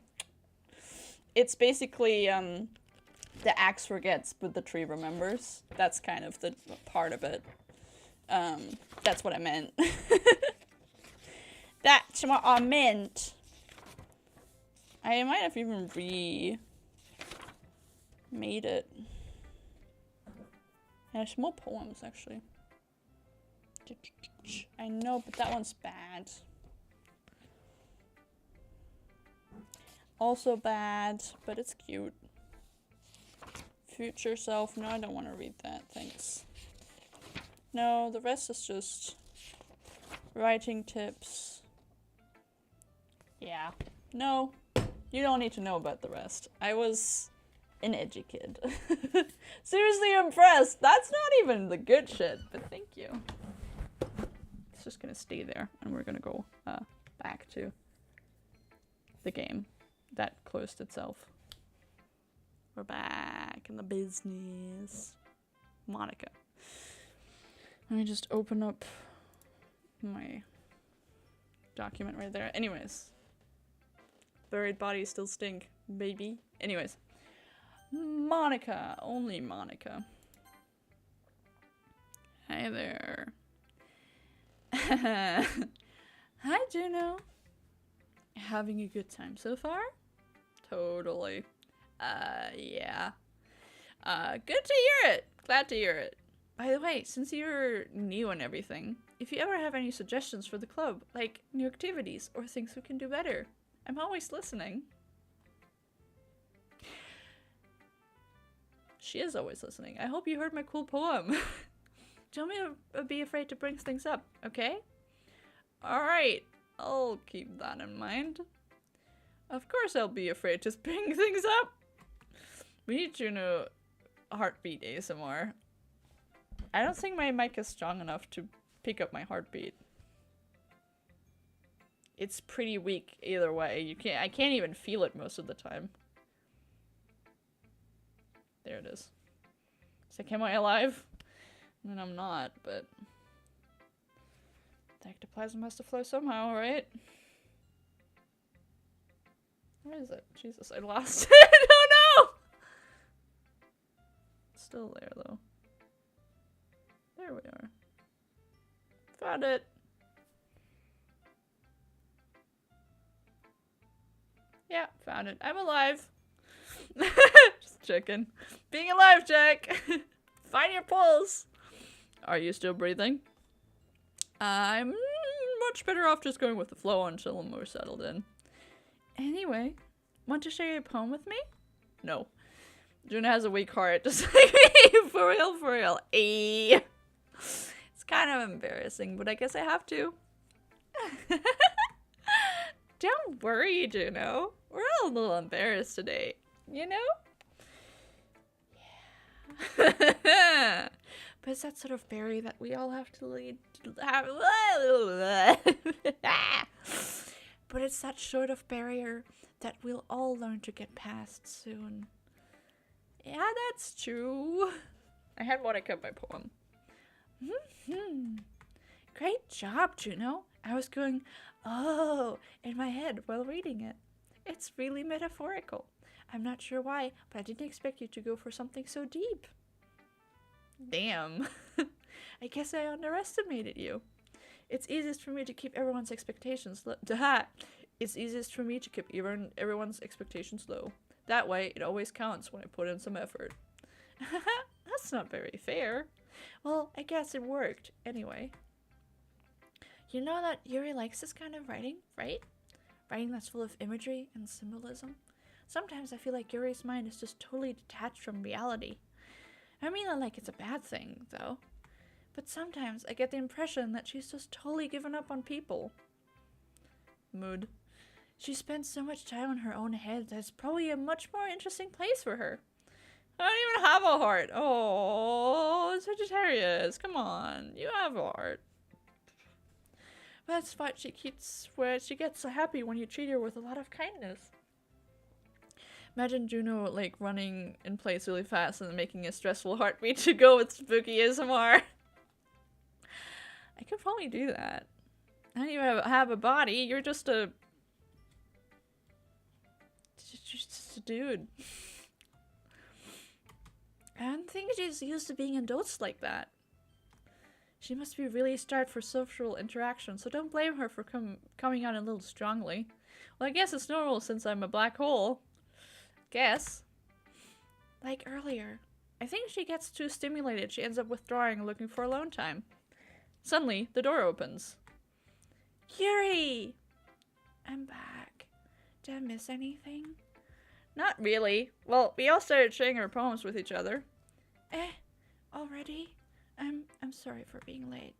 It's basically, the axe forgets, but the tree remembers. That's kind of the part of it. That's what I meant. That's what I meant. I might have even made it. There's more poems, actually. I know, but that one's bad. Also bad, but it's cute. Future self. No, I don't want to read that. Thanks. No, the rest is just writing tips. Yeah. No, you don't need to know about the rest. I was an edgy kid. Seriously impressed. That's not even the good shit, but thank you. It's just gonna stay there, and we're gonna go back to the game that closed itself. We're back in the business. Monica. Let me just open up my document right there. Anyways. Buried bodies still stink, baby. Anyways. Monica. Only Monica. Hi there. Hi, Juno. Having a good time so far? Totally. Yeah. Good to hear it. Glad to hear it. By the way, since you're new and everything, if you ever have any suggestions for the club, like new activities or things we can do better, I'm always listening. She is always listening. I hope you heard my cool poem. Don't be afraid to bring things up, okay? Alright, I'll keep that in mind. Of course I'll be afraid to bring things up. We need Juno heartbeat ASMR. I don't think my mic is strong enough to pick up my heartbeat. It's pretty weak either way. I can't even feel it most of the time. There it is. It's like, am I alive? I mean, I'm not, but the ectoplasm has to flow somehow, right? Where is it? Jesus, I lost it. Oh no! It's still there though. There we are. Found it. Yeah, found it. I'm alive. Just checking. Being alive, Jack. Find your pulse. Are you still breathing? I'm much better off just going with the flow until I'm more settled in. Anyway, want to share your poem with me? No. Juno has a weak heart, just like me. For real, for real. Ayy. It's kind of embarrassing, but I guess I have to. Don't worry, Juno. We're all a little embarrassed today, you know? Yeah. But it's that sort of berry that we all have to lead. But it's that sort of barrier that we'll all learn to get past soon. Yeah, that's true. I had one cut my poem. Great job, Juno. I was going, oh, in my head while reading it. It's really metaphorical. I'm not sure why, but I didn't expect you to go for something so deep. Damn. I guess I underestimated you. It's easiest for me to keep everyone's expectations low. It's easiest for me to keep everyone's expectations low. That way, it always counts when I put in some effort. That's not very fair. Well, I guess it worked, anyway. You know that Yuri likes this kind of writing, right? Writing that's full of imagery and symbolism. Sometimes I feel like Yuri's mind is just totally detached from reality. I mean not like it's a bad thing, though. But sometimes I get the impression that she's just totally given up on people. Mood. She spends so much time in her own head that it's probably a much more interesting place for her. I don't even have a heart. Oh, Sagittarius, come on. You have a heart. That's why she gets so happy when you treat her with a lot of kindness. Imagine Juno, like, running in place really fast and making a stressful heartbeat to go with spooky ASMR. I could probably do that. I don't even have a body. You're just a... just a dude. I don't think she's used to being endorsed like that. She must be really starved for social interaction, so don't blame her for coming out a little strongly. Well, I guess it's normal since I'm a black hole. Guess. Like earlier. I think she gets too stimulated. She ends up withdrawing and looking for alone time. Suddenly, the door opens. Yuri! I'm back. Did I miss anything? Not really. Well, we all started sharing our poems with each other. Already? I'm sorry for being late.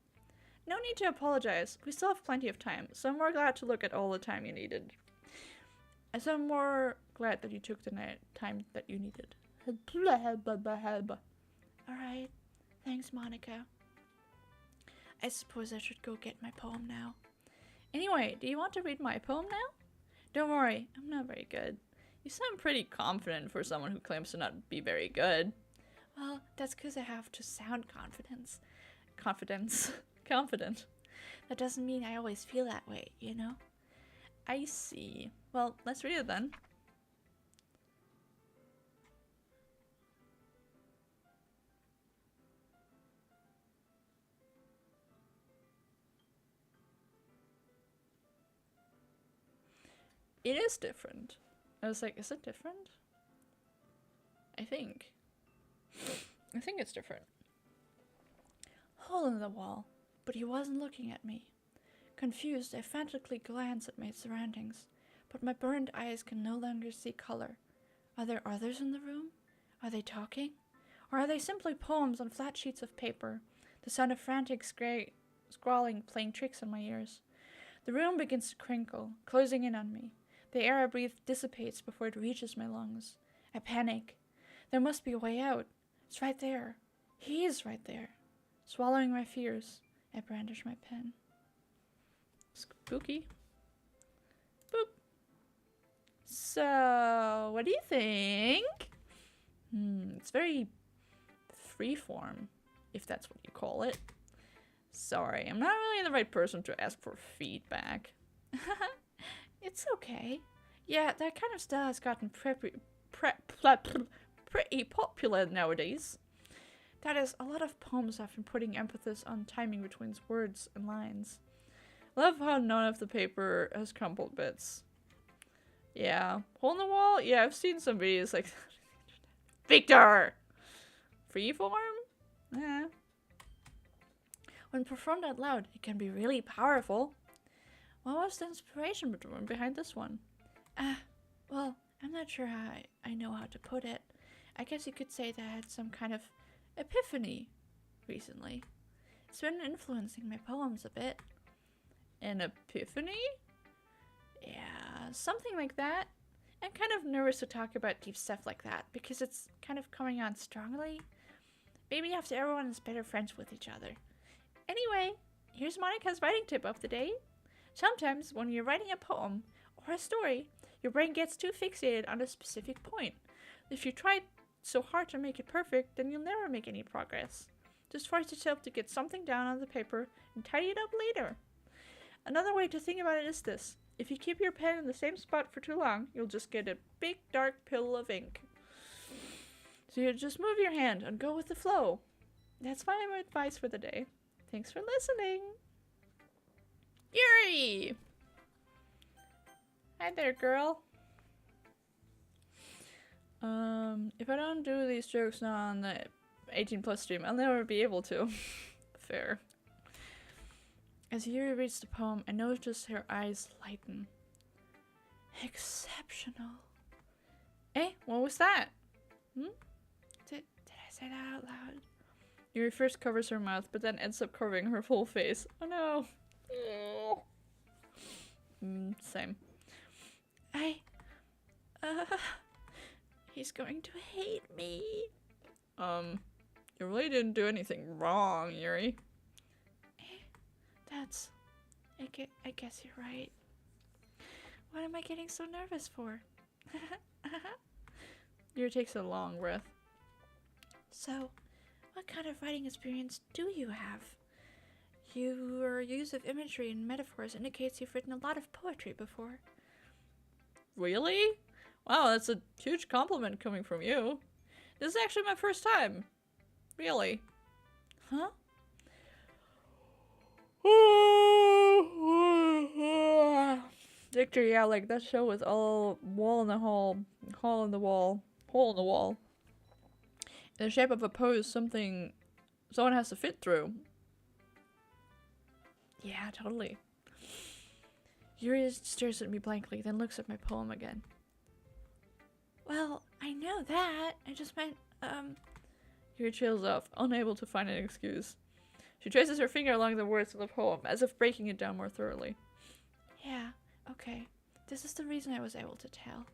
No need to apologize. We still have plenty of time, so I'm more glad to look at all the time you needed. So I'm more glad that you took the time that you needed. Alright. Thanks, Monica. I suppose I should go get my poem now. Anyway, do you want to read my poem now? Don't worry, I'm not very good. You sound pretty confident for someone who claims to not be very good. Well, that's because I have to sound confident. Confident. That doesn't mean I always feel that way, you know? I see. Well, let's read it then. It is different. I was like, is it different? I think it's different. Hole in the wall, but he wasn't looking at me. Confused, I frantically glanced at my surroundings, but my burned eyes can no longer see color. Are there others in the room? Are they talking? Or are they simply poems on flat sheets of paper, the sound of frantic scrawling playing tricks on my ears? The room begins to crinkle, closing in on me. The air I breathe dissipates before it reaches my lungs. I panic. There must be a way out. It's right there. He is right there. Swallowing my fears, I brandish my pen. Spooky. Boop. So, what do you think? It's very freeform, if that's what you call it. Sorry, I'm not really the right person to ask for feedback. It's okay. Yeah, that kind of style has gotten pretty popular nowadays. That is, a lot of poems have been putting emphasis on timing between words and lines. Love how none of the paper has crumpled bits. Yeah. Hole in the wall? Yeah, I've seen some videos like Victor! Freeform? Yeah. When performed out loud, it can be really powerful. What was the inspiration behind this one? Well, I'm not sure how I know how to put it. I guess you could say that I had some kind of epiphany recently. It's been influencing my poems a bit. An epiphany? Yeah, something like that. I'm kind of nervous to talk about deep stuff like that because it's kind of coming on strongly. Maybe after everyone is better friends with each other. Anyway, here's Monica's writing tip of the day. Sometimes when you're writing a poem or a story, your brain gets too fixated on a specific point. If you try so hard to make it perfect, then you'll never make any progress. Just force yourself to get something down on the paper and tidy it up later. Another way to think about it is this. If you keep your pen in the same spot for too long, you'll just get a big dark pill of ink. So you just move your hand and go with the flow. That's my advice for the day. Thanks for listening. Yuri! Hi there, girl. If I don't do these jokes now on the 18+ stream, I'll never be able to. Fair. As Yuri reads the poem, I notice her eyes lighten. Exceptional. Hey, what was that? Did I say that out loud? Yuri first covers her mouth, but then ends up covering her whole face. Oh no. Same. He's going to hate me. You really didn't do anything wrong, Yuri. I guess you're right. What am I getting so nervous for? Yuri takes a long breath. So, what kind of writing experience do you have? Your use of imagery and metaphors indicates you've written a lot of poetry before. Really? Wow, that's a huge compliment coming from you. This is actually my first time. Really? Huh? Victor, yeah, like that show was all hole in the wall. In the shape of a pose, someone has to fit through. Yeah, totally. Yuri stares at me blankly, then looks at my poem again. Well, I know that. I just meant, Yuri trails off, unable to find an excuse. She traces her finger along the words of the poem, as if breaking it down more thoroughly. Yeah, okay. This is the reason I was able to tell.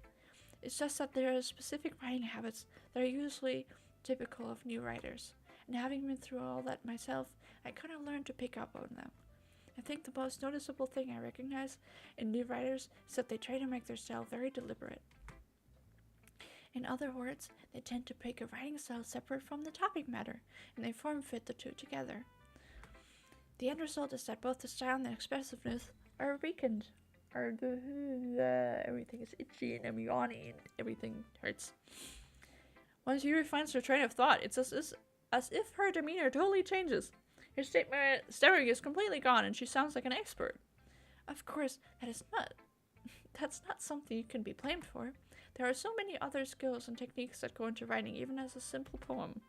It's just that there are specific writing habits that are usually typical of new writers. And having been through all that myself, I kind of learned to pick up on them. I think the most noticeable thing I recognize in new writers is that they try to make their style very deliberate. In other words, they tend to pick a writing style separate from the topic matter, and they form-fit the two together. The end result is that both the style and the expressiveness are weakened. Everything is itchy and I'm yawning and everything hurts. Once Yuri finds her train of thought, it's as if her demeanor totally changes. Her staring is completely gone and she sounds like an expert. Of course, that's not something you can be blamed for. There are so many other skills and techniques that go into writing, even as a simple poem.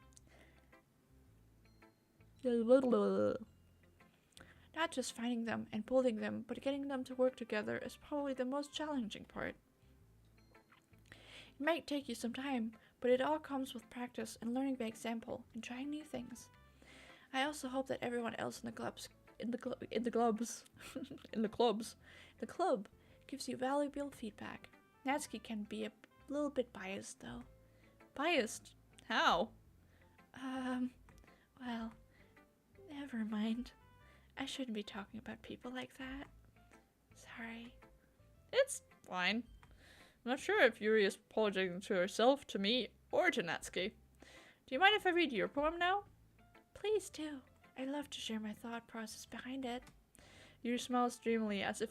Not just finding them and building them, but getting them to work together is probably the most challenging part. It might take you some time, but it all comes with practice and learning by example and trying new things. I also hope that everyone else in the club gives you valuable feedback. Natsuki can be a little bit biased, though. Biased? How? Well, never mind. I shouldn't be talking about people like that. Sorry. It's fine. I'm not sure if Yuri is apologizing to herself, to me, or to Natsuki. Do you mind if I read your poem now? Please do. I'd love to share my thought process behind it. Yuri smiles dreamily as if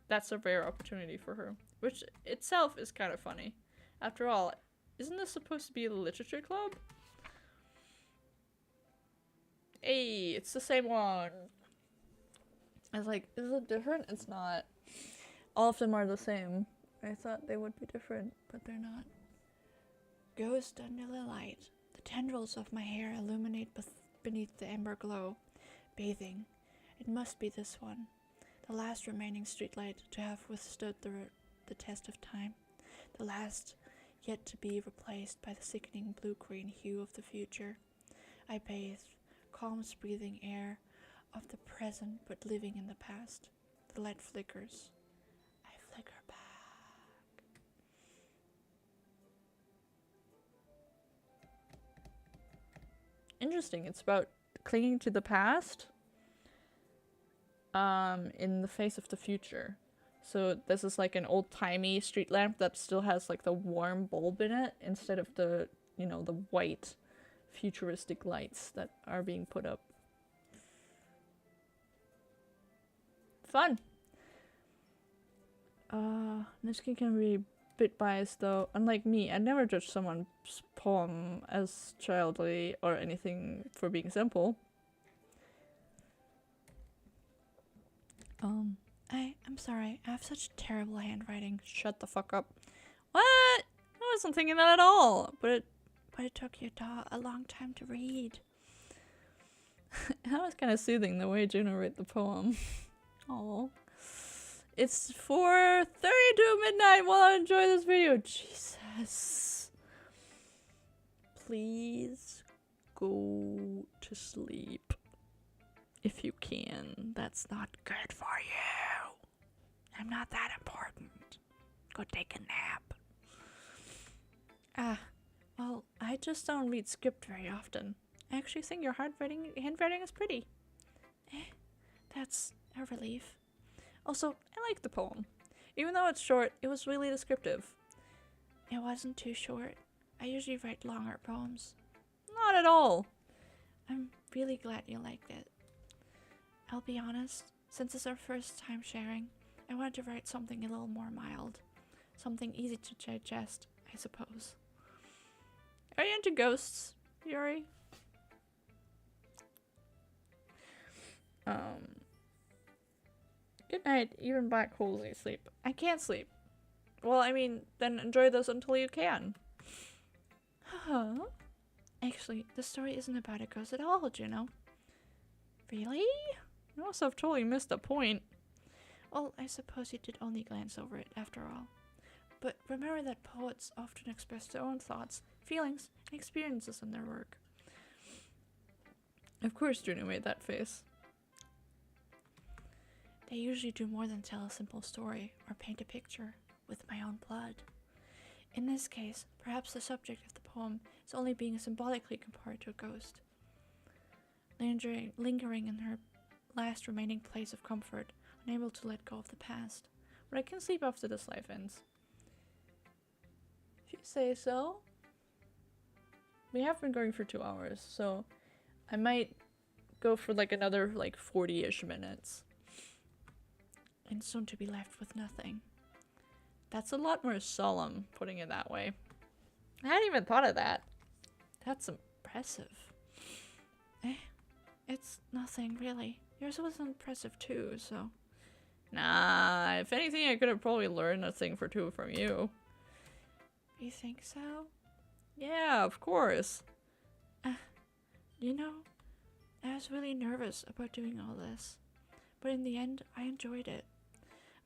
that's a rare opportunity for her, which itself is kind of funny. After all, isn't this supposed to be a literature club? Hey, it's the same one. I was like, is it different? It's not. All of them are the same. I thought they would be different, but they're not. Ghost under the light. The tendrils of my hair illuminate beneath the ember glow. Bathing. It must be this one. The last remaining streetlight to have withstood the test of time. The last yet to be replaced by the sickening blue-green hue of the future. I bathe. Calms breathing air of the present but living in the past. The light flickers. I flicker back. Interesting. It's about clinging to the past in the face of the future. So this is like an old-timey street lamp that still has like the warm bulb in it instead of the, the white futuristic lights that are being put up. Fun! Natsuki can be a bit biased though. Unlike me, I never judge someone's poem as childly or anything for being simple. I'm sorry, I have such terrible handwriting. Shut the fuck up. What? I wasn't thinking that at all, but it took you a long time to read. That was kind of soothing the way Juno wrote the poem. Oh, it's 4:32 midnight while I enjoy this video. Jesus. Please go to sleep. If you can. That's not good for you. I'm not that important. Go take a nap. Well, I just don't read script very often. I actually think your handwriting is pretty. That's a relief. Also, I like the poem. Even though it's short, it was really descriptive. It wasn't too short. I usually write longer poems. Not at all. I'm really glad you liked it. I'll be honest, since it's our first time sharing, I wanted to write something a little more mild. Something easy to digest, I suppose. Are you into ghosts, Yuri? Good night, even black holes you sleep. I can't sleep. Well, I mean, then enjoy those until you can. Huh? Actually, the story isn't about a ghost at all, Juno. Really? You must have totally missed the point. Well, I suppose you did only glance over it after all. But remember that poets often express their own thoughts, feelings, and experiences in their work. Of course Juno made that face. They usually do more than tell a simple story or paint a picture with my own blood. In this case, perhaps the subject of the poem is only being symbolically compared to a ghost, lingering in her last remaining place of comfort, unable to let go of the past. But I can sleep after this life ends. If you say so. We have been going for 2 hours, so I might go for like another like 40-ish minutes. And soon to be left with nothing. That's a lot more solemn, putting it that way. I hadn't even thought of that. That's impressive. It's nothing, really. Yours was impressive too, so... Nah, if anything, I could have probably learned a thing or two from you. You think so? Yeah, of course. You know, I was really nervous about doing all this. But in the end, I enjoyed it.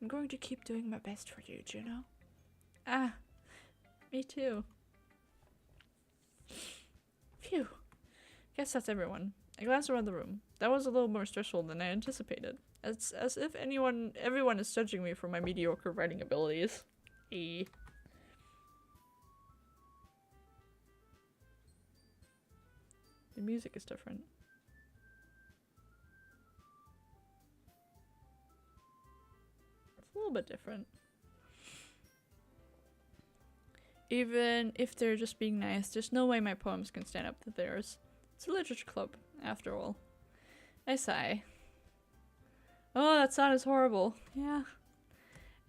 I'm going to keep doing my best for you, Juno. Me too. Phew. Guess that's everyone. I glanced around the room. That was a little more stressful than I anticipated. It's as if everyone is judging me for my mediocre writing abilities. The music is different. It's a little bit different. Even if they're just being nice, there's no way my poems can stand up to theirs. It's a literature club, after all. I sigh. Oh, that sound is horrible. Yeah.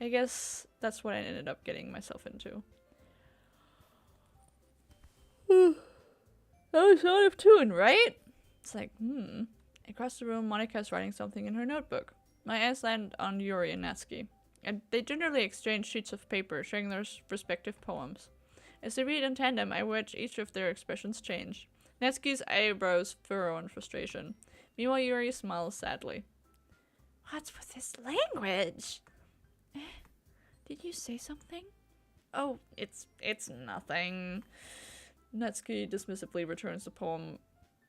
I guess that's what I ended up getting myself into. That was out of tune, right? It's like, Across the room, Monika's writing something in her notebook. My eyes land on Yuri and Natsuki, and they generally exchange sheets of paper sharing their respective poems. As they read in tandem, I watch each of their expressions change. Natsuki's eyebrows furrow in frustration. Meanwhile, Yuri smiles sadly. What's with this language? Did you say something? Oh, it's nothing. Natsuki dismissively returns the poem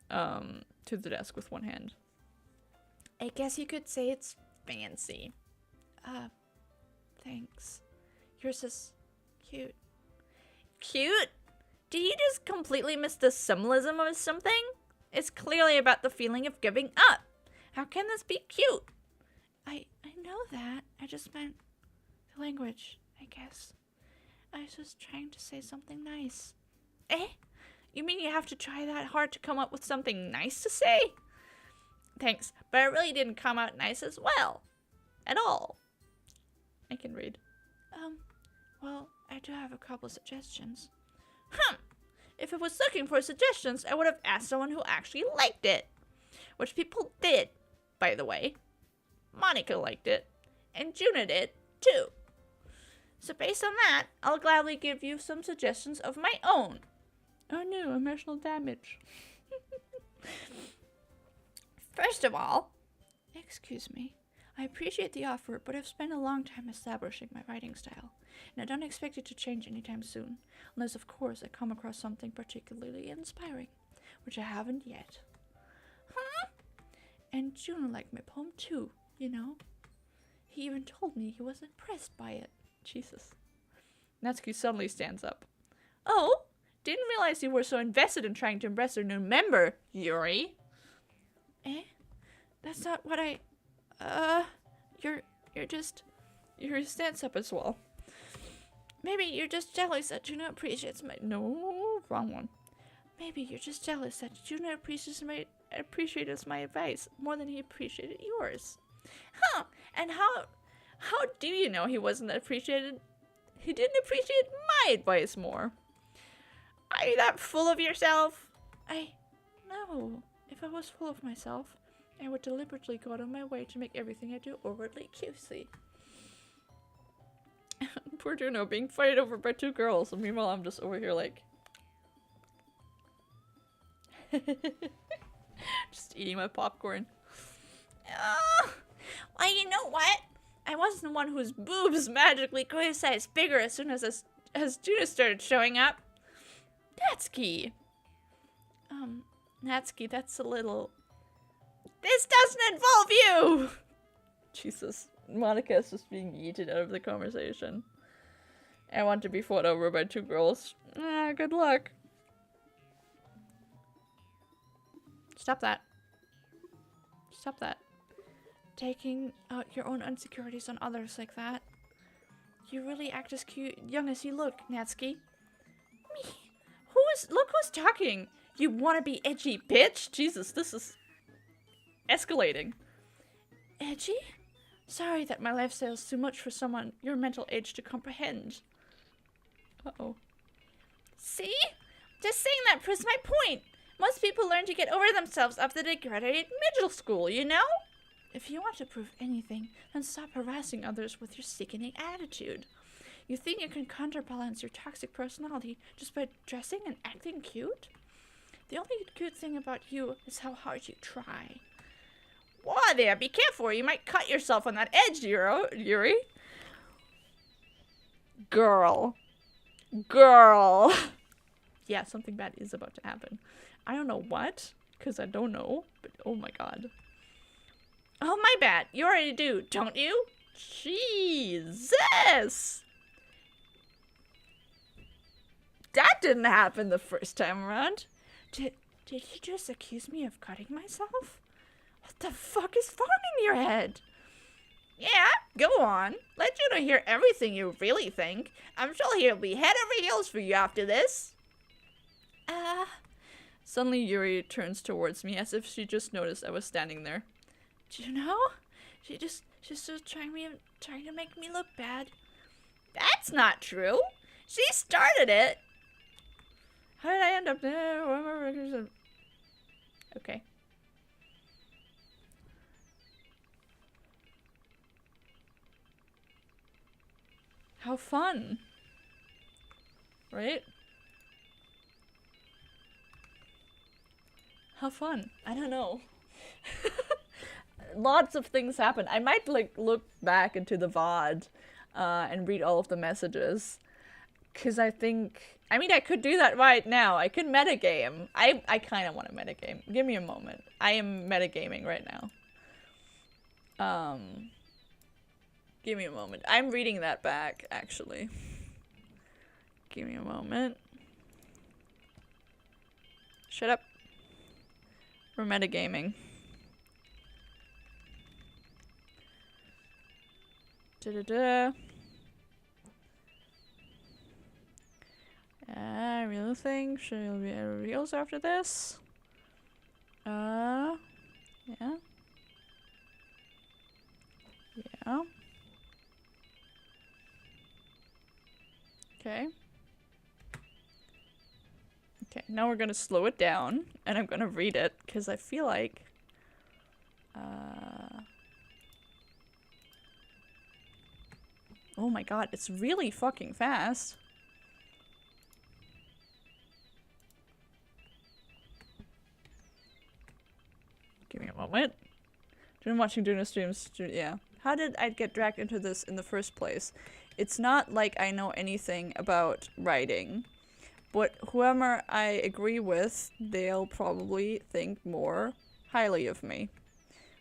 to the desk with one hand. I guess you could say it's fancy. Thanks. Yours is cute. Cute? Did you just completely miss the symbolism of something? It's clearly about the feeling of giving up. How can this be cute? I know that. I just meant the language, I guess. I was just trying to say something nice. You mean you have to try that hard to come up with something nice to say? Thanks, but it really didn't come out nice as well. At all. I can read. Well, I do have a couple of suggestions. If it was looking for suggestions, I would have asked someone who actually liked it. Which people did, by the way. Monika liked it. And Juno did, too. So based on that, I'll gladly give you some suggestions of my own. Oh no, emotional damage. First of all, excuse me. I appreciate the offer, but I've spent a long time establishing my writing style, and I don't expect it to change anytime soon, unless of course I come across something particularly inspiring, which I haven't yet. And Juno liked my poem too, you know. He even told me he was impressed by it. Jesus. Natsuki suddenly stands up. Oh, didn't realize you were so invested in trying to impress your new member, Yuri. That's not what I... Yuri stands up as well. Maybe you're just jealous that Juno appreciates my... No, wrong one. Maybe you're just jealous that Juno appreciates my advice more than he appreciated yours. And how do you know he wasn't appreciated? He didn't appreciate my advice more. Are you that full of yourself? No. If I was full of myself, I would deliberately go out of my way to make everything I do overtly cutesy. Poor Juno being fighted over by two girls, and meanwhile I'm just over here like... just eating my popcorn. Well, you know what? I wasn't the one whose boobs magically grew size bigger as soon as Juno started showing up. Natsuki. Natsuki, that's a little... This doesn't involve you! Jesus. Monica is just being yeeted out of the conversation. I want to be fought over by 2 girls. Good luck. Stop that. Stop that. Taking out your own insecurities on others like that. You really act as cute, young as you look, Natsuki. Me? Look who's talking. You wanna be edgy, bitch? Jesus, this is escalating. Edgy? Sorry that my lifestyle is too much for someone your mental age to comprehend. Uh-oh. See? Just saying that proves my point. Most people learn to get over themselves after they graduate middle school, you know? If you want to prove anything, then stop harassing others with your sickening attitude. You think you can counterbalance your toxic personality just by dressing and acting cute? The only good thing about you is how hard you try. Whoa there, be careful or you might cut yourself on that edge, Yuri. Girl. Yeah, something bad is about to happen. I don't know what, because I don't know, but oh my god. Oh, my bad. You already do, don't you? Jesus! That didn't happen the first time around. Did you just accuse me of cutting myself? What the fuck is wrong in your head? Yeah, go on. Let Juno hear everything you really think. I'm sure he'll be head over heels for you after this. Suddenly Yuri turns towards me as if she just noticed I was standing there. Juno? She's just trying to make me look bad. That's not true. She started it. How did I end up there? Okay. How fun. Right? How fun. I don't know. Lots of things happen. I might like look back into the VOD and read all of the messages. Cause I mean I could do that right now. I could metagame. I kind of want to metagame. Give me a moment. I am metagaming right now. Give me a moment. I'm reading that back, actually. Give me a moment. Shut up. We're metagaming. Da-da-da. I really think she'll be reveals after this. Yeah. Yeah. Okay. Okay, now we're gonna slow it down, and I'm gonna read it, because I feel like... Oh my god, it's really fucking fast. Give me a moment. Been watching Juno streams, yeah. How did I get dragged into this in the first place? It's not like I know anything about writing, but whoever I agree with, they'll probably think more highly of me.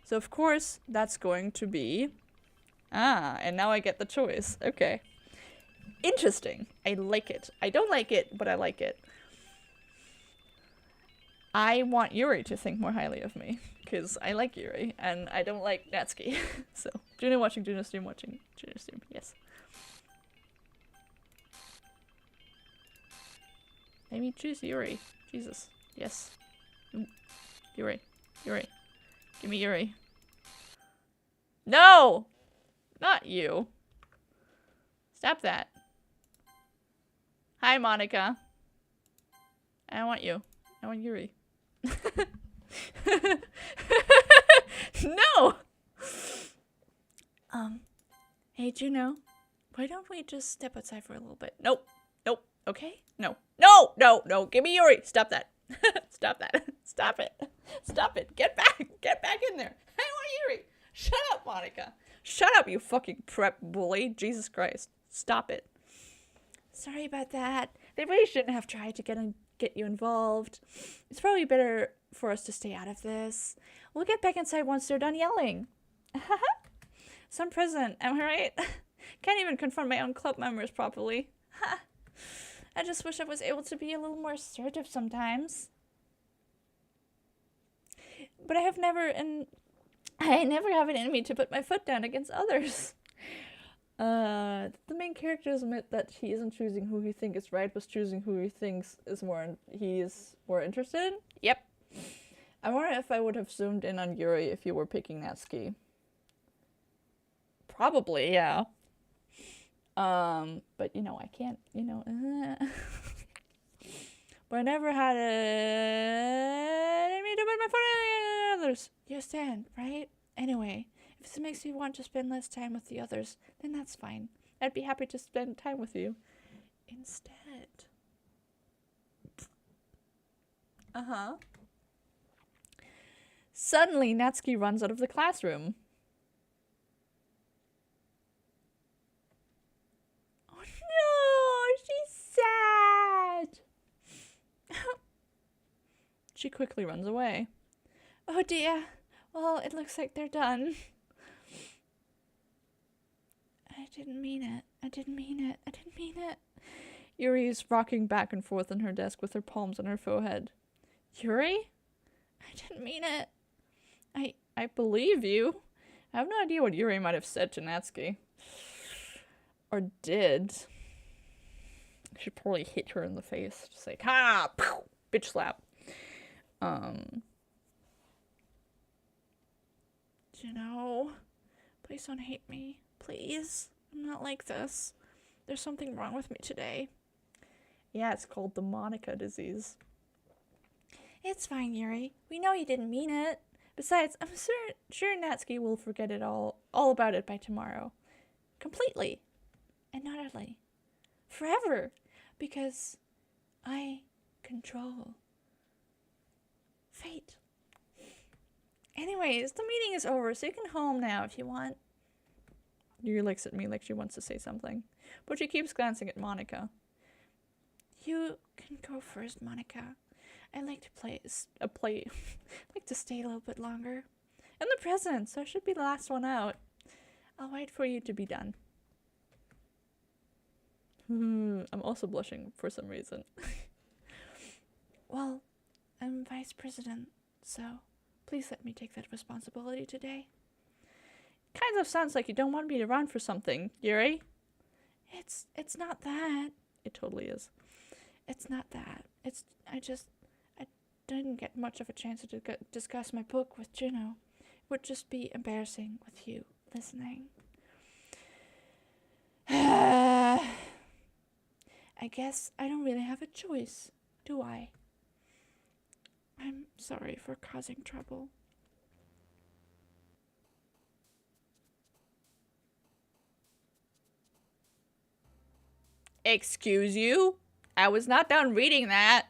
So of course, that's going to be... and now I get the choice. Okay. Interesting. I like it. I don't like it, but I like it. I want Yuri to think more highly of me, because I like Yuri, and I don't like Natsuki. So, Juno watching, Juno stream watching, Juno stream, yes. Let me choose Yuri. Jesus. Yes. Yuri. Yuri. Give me Yuri. No! Not you. Stop that. Hi, Monica. I want you. I want Yuri. No! Hey, Juno. Why don't we just step outside for a little bit? Nope. Nope. Okay? No. No! No! No! Give me Yuri! Stop that. Stop that. Stop it. Stop it. Get back. Get back in there. I want Yuri. Shut up, Monica. Shut up, you fucking prep bully. Jesus Christ. Stop it. Sorry about that. They really shouldn't have tried to get you involved. It's probably better for us to stay out of this. We'll get back inside once they're done yelling. Some president, am I right? Can't even confront my own club members properly. I just wish I was able to be a little more assertive sometimes. But I never have it in me to put my foot down against others. The main characters admit that he isn't choosing who he thinks is right, but choosing who he thinks is he is more interested in. Yep. I wonder if I would have zoomed in on Yuri if you were picking Natsuki. Probably, yeah. But you know, I can't, you know. But I never had it in me to put my foot in others. You understand, right? Anyway, if this makes me want to spend less time with the others, then that's fine. I'd be happy to spend time with you instead. Suddenly, Natsuki runs out of the classroom. Oh no, she's sad. She quickly runs away. Oh dear. Well, it looks like they're done. I didn't mean it. I didn't mean it. I didn't mean it. Yuri is rocking back and forth on her desk with her palms on her forehead. Yuri? I didn't mean it. I believe you. I have no idea what Yuri might have said to Natsuki. Or did. I should probably hit her in the face. Just like, ha! Pow, bitch slap. Juno, please don't hate me. Please. I'm not like this. There's something wrong with me today. Yeah, it's called the Monica disease. It's fine, Yuri. We know you didn't mean it. Besides, I'm sure Natsuki will forget it all about it by tomorrow. Completely. And not utterly. Forever. Because I control fate. Anyways, the meeting is over, so you can home now if you want. Yuri looks at me like she wants to say something, but she keeps glancing at Monica. You can go first, Monica. I'd like to I'd like to stay a little bit longer. I'm the president, so I should be the last one out. I'll wait for you to be done. I'm also blushing for some reason. Well, I'm vice president, so please let me take that responsibility today. Kind of sounds like you don't want me to run for something, Yuri. It's not that. It totally is. It's not that. I didn't get much of a chance to discuss my book with Juno. It would just be embarrassing with you listening. I guess I don't really have a choice, do I? I'm sorry for causing trouble. Excuse you? I was not done reading that.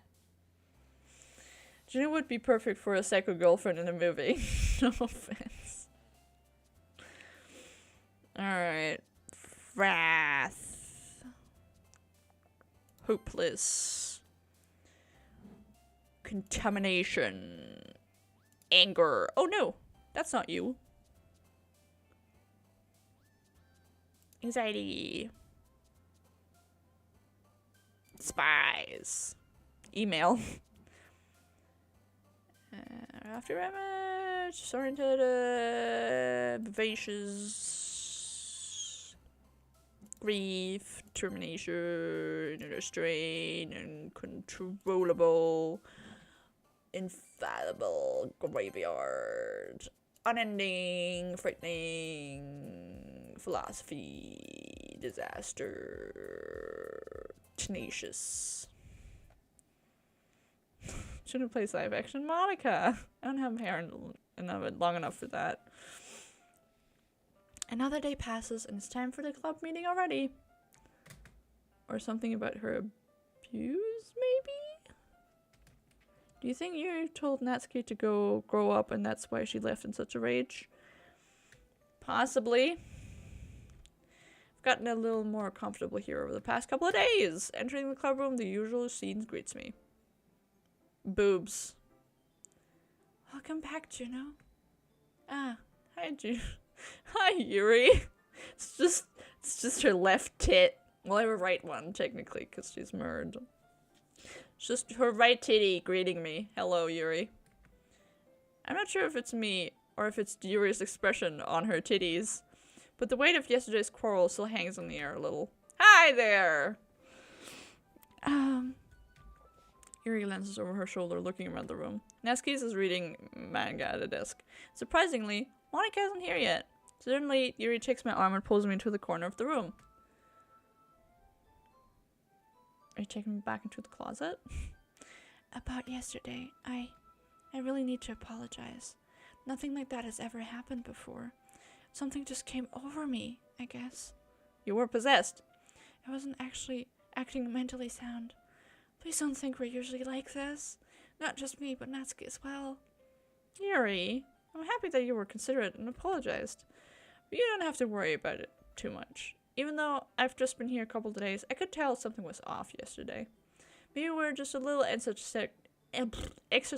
Juno would be perfect for a psycho girlfriend in a movie. No offense. Alright. Wrath. Hopeless. Contamination. Anger. Oh no, that's not you. Anxiety. Spies. Email. After image. Disoriented. Vivacious. Grief. Termination. Restraint. Uncontrollable. Infallible. Graveyard. Unending. Frightening. Philosophy. Disaster. Tenacious. Shouldn't play live action Monica. I don't have hair long enough for that. Another day passes and it's time for the club meeting already. Or something about her abuse, maybe? Do you think you told Natsuki to go grow up and that's why she left in such a rage? Possibly. I've gotten a little more comfortable here over the past couple of days. Entering the club room, the usual scene greets me. Boobs. Welcome back, Juno. Ah, hi, Juno. Hi, Yuri. It's just her left tit. Well, her right one, technically, because she's merged. It's just her right titty greeting me. Hello, Yuri. I'm not sure if it's me, or if it's Yuri's expression on her titties, but the weight of yesterday's quarrel still hangs in the air a little. Hi there! Yuri glances over her shoulder, looking around the room. Natsuki is reading manga at a desk. Surprisingly, Monika isn't here yet. Suddenly, Yuri takes my arm and pulls me into the corner of the room. Are you taking me back into the closet? About yesterday, I really need to apologize. Nothing like that has ever happened before. Something just came over me, I guess. You were possessed. I wasn't actually acting mentally sound. Please don't think we're usually like this. Not just me, but Natsuki as well. Yuri, I'm happy that you were considerate and apologized. But you don't have to worry about it too much. Even though I've just been here a couple of days, I could tell something was off yesterday. Maybe we're just a little extra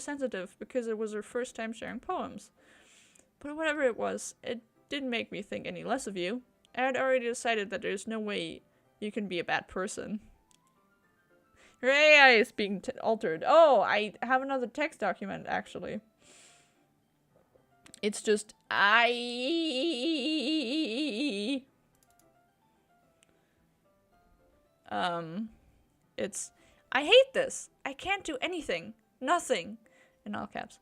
sensitive because it was our first time sharing poems. But whatever it was, it didn't make me think any less of you. I had already decided that there's no way you can be a bad person. Your AI is being altered. Oh, I have another text document, actually. It's just, I hate this. I can't do anything. Nothing. In all caps.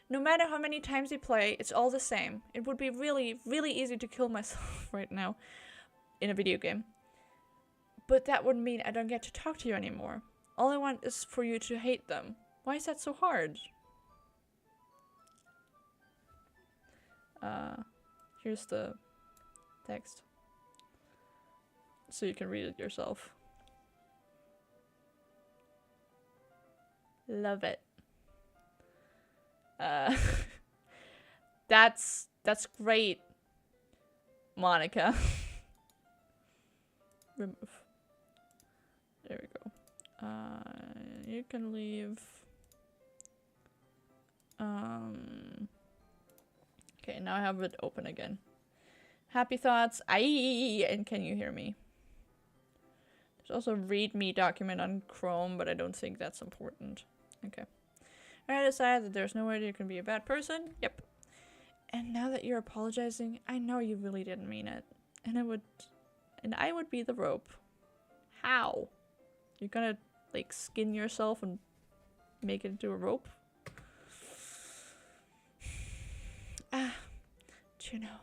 No matter how many times you play, it's all the same. It would be really, really easy to kill myself right now in a video game. But that would mean I don't get to talk to you anymore. All I want is for you to hate them. Why is that so hard? Here's the text. So you can read it yourself. Love it. That's great, Monika. Remove. There we go. You can leave. Okay, now I have it open again. Happy thoughts. And can you hear me? There's also a readme document on Chrome, but I don't think that's important. Okay. I decided that there's no way you can be a bad person. Yep. And now that you're apologizing, I know you really didn't mean it. And I would be the rope. How? You're gonna, like, skin yourself and make it into a rope? Juno,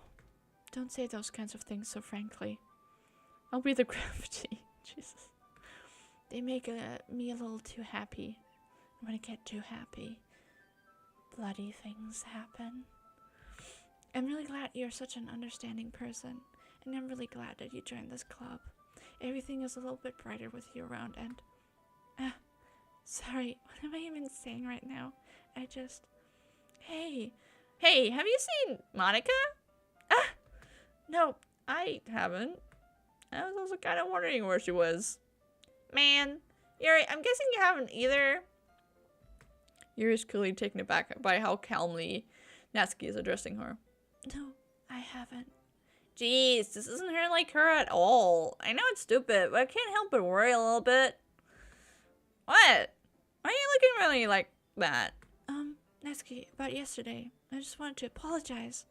don't say those kinds of things so frankly. I'll be the gravity. Jesus. They make me a little too happy. When I get too happy, bloody things happen. I'm really glad you're such an understanding person, and I'm really glad that you joined this club. Everything is a little bit brighter with you around, and... sorry, what am I even saying right now? Hey, have you seen Monika? No, I haven't. I was also kind of wondering where she was. Man, Yuri, I'm guessing you haven't either. Yuri's clearly taken aback by how calmly Natsuki is addressing her. No, I haven't. Jeez, this isn't her like her at all. I know it's stupid, but I can't help but worry a little bit. What? Why are you looking really like that? Natsuki, about yesterday, I just wanted to apologize.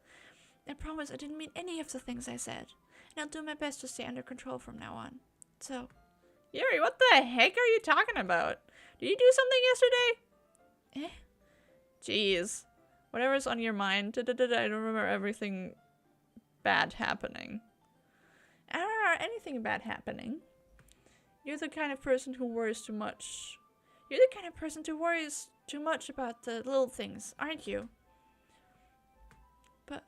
I promise I didn't mean any of the things I said, and I'll do my best to stay under control from now on. So... Yuri, what the heck are you talking about? Did you do something yesterday? Jeez. Whatever's on your mind. I don't remember everything bad happening. I don't remember anything bad happening. You're the kind of person who worries too much. You're the kind of person who worries too much about the little things, aren't you? But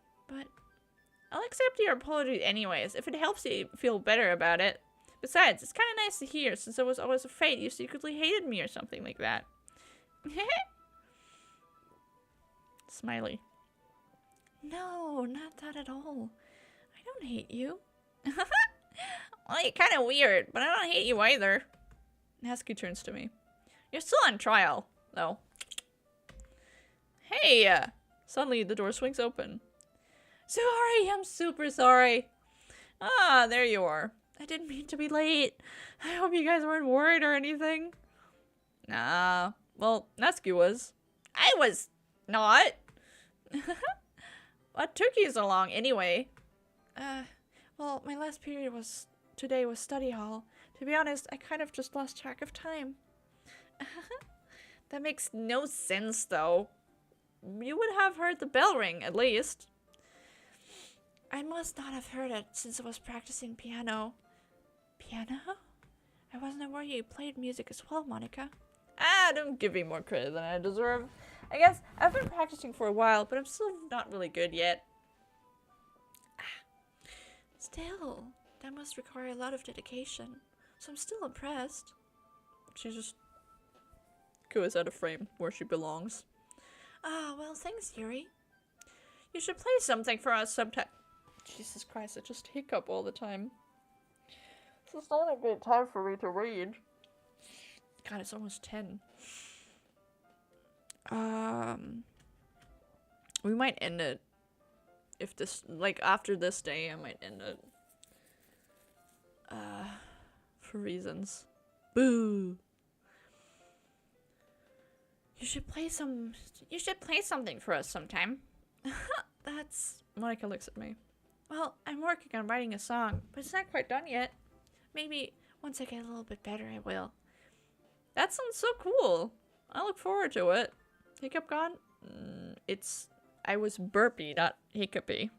I'll accept your apology anyways, if it helps you feel better about it. Besides, it's kind of nice to hear, since I was always afraid you secretly hated me or something like that. Smiley. No, not that at all. I don't hate you. Well, you're kind of weird, but I don't hate you either. Nasky turns to me. You're still on trial, though. Hey! Suddenly, the door swings open. Sorry, I'm super sorry. Ah, there you are. I didn't mean to be late. I hope you guys weren't worried or anything. Nah. Well, Nasky was. I was not. What took you so long, anyway? Well, my last period today was study hall. To be honest, I kind of just lost track of time. That makes no sense, though. You would have heard the bell ring, at least. I must not have heard it since I was practicing piano. Piano? I wasn't aware you played music as well, Monica. Ah, don't give me more credit than I deserve. I guess I've been practicing for a while, but I'm still not really good yet. Still, that must require a lot of dedication, so I'm still impressed. She just goes out of frame where she belongs. Ah, well, thanks, Yuri. You should play something for us sometime. Jesus Christ, I just hiccup all the time. This is not a good time for me to read. God, it's almost 10. We might end it. If this, like, after this day, I might end it. For reasons. Boo! You should play something for us sometime. Monica looks at me. Well, I'm working on writing a song, but it's not quite done yet. Maybe once I get a little bit better, I will. That sounds so cool. I look forward to it. Hiccup gone? I was burpy, not hiccupy.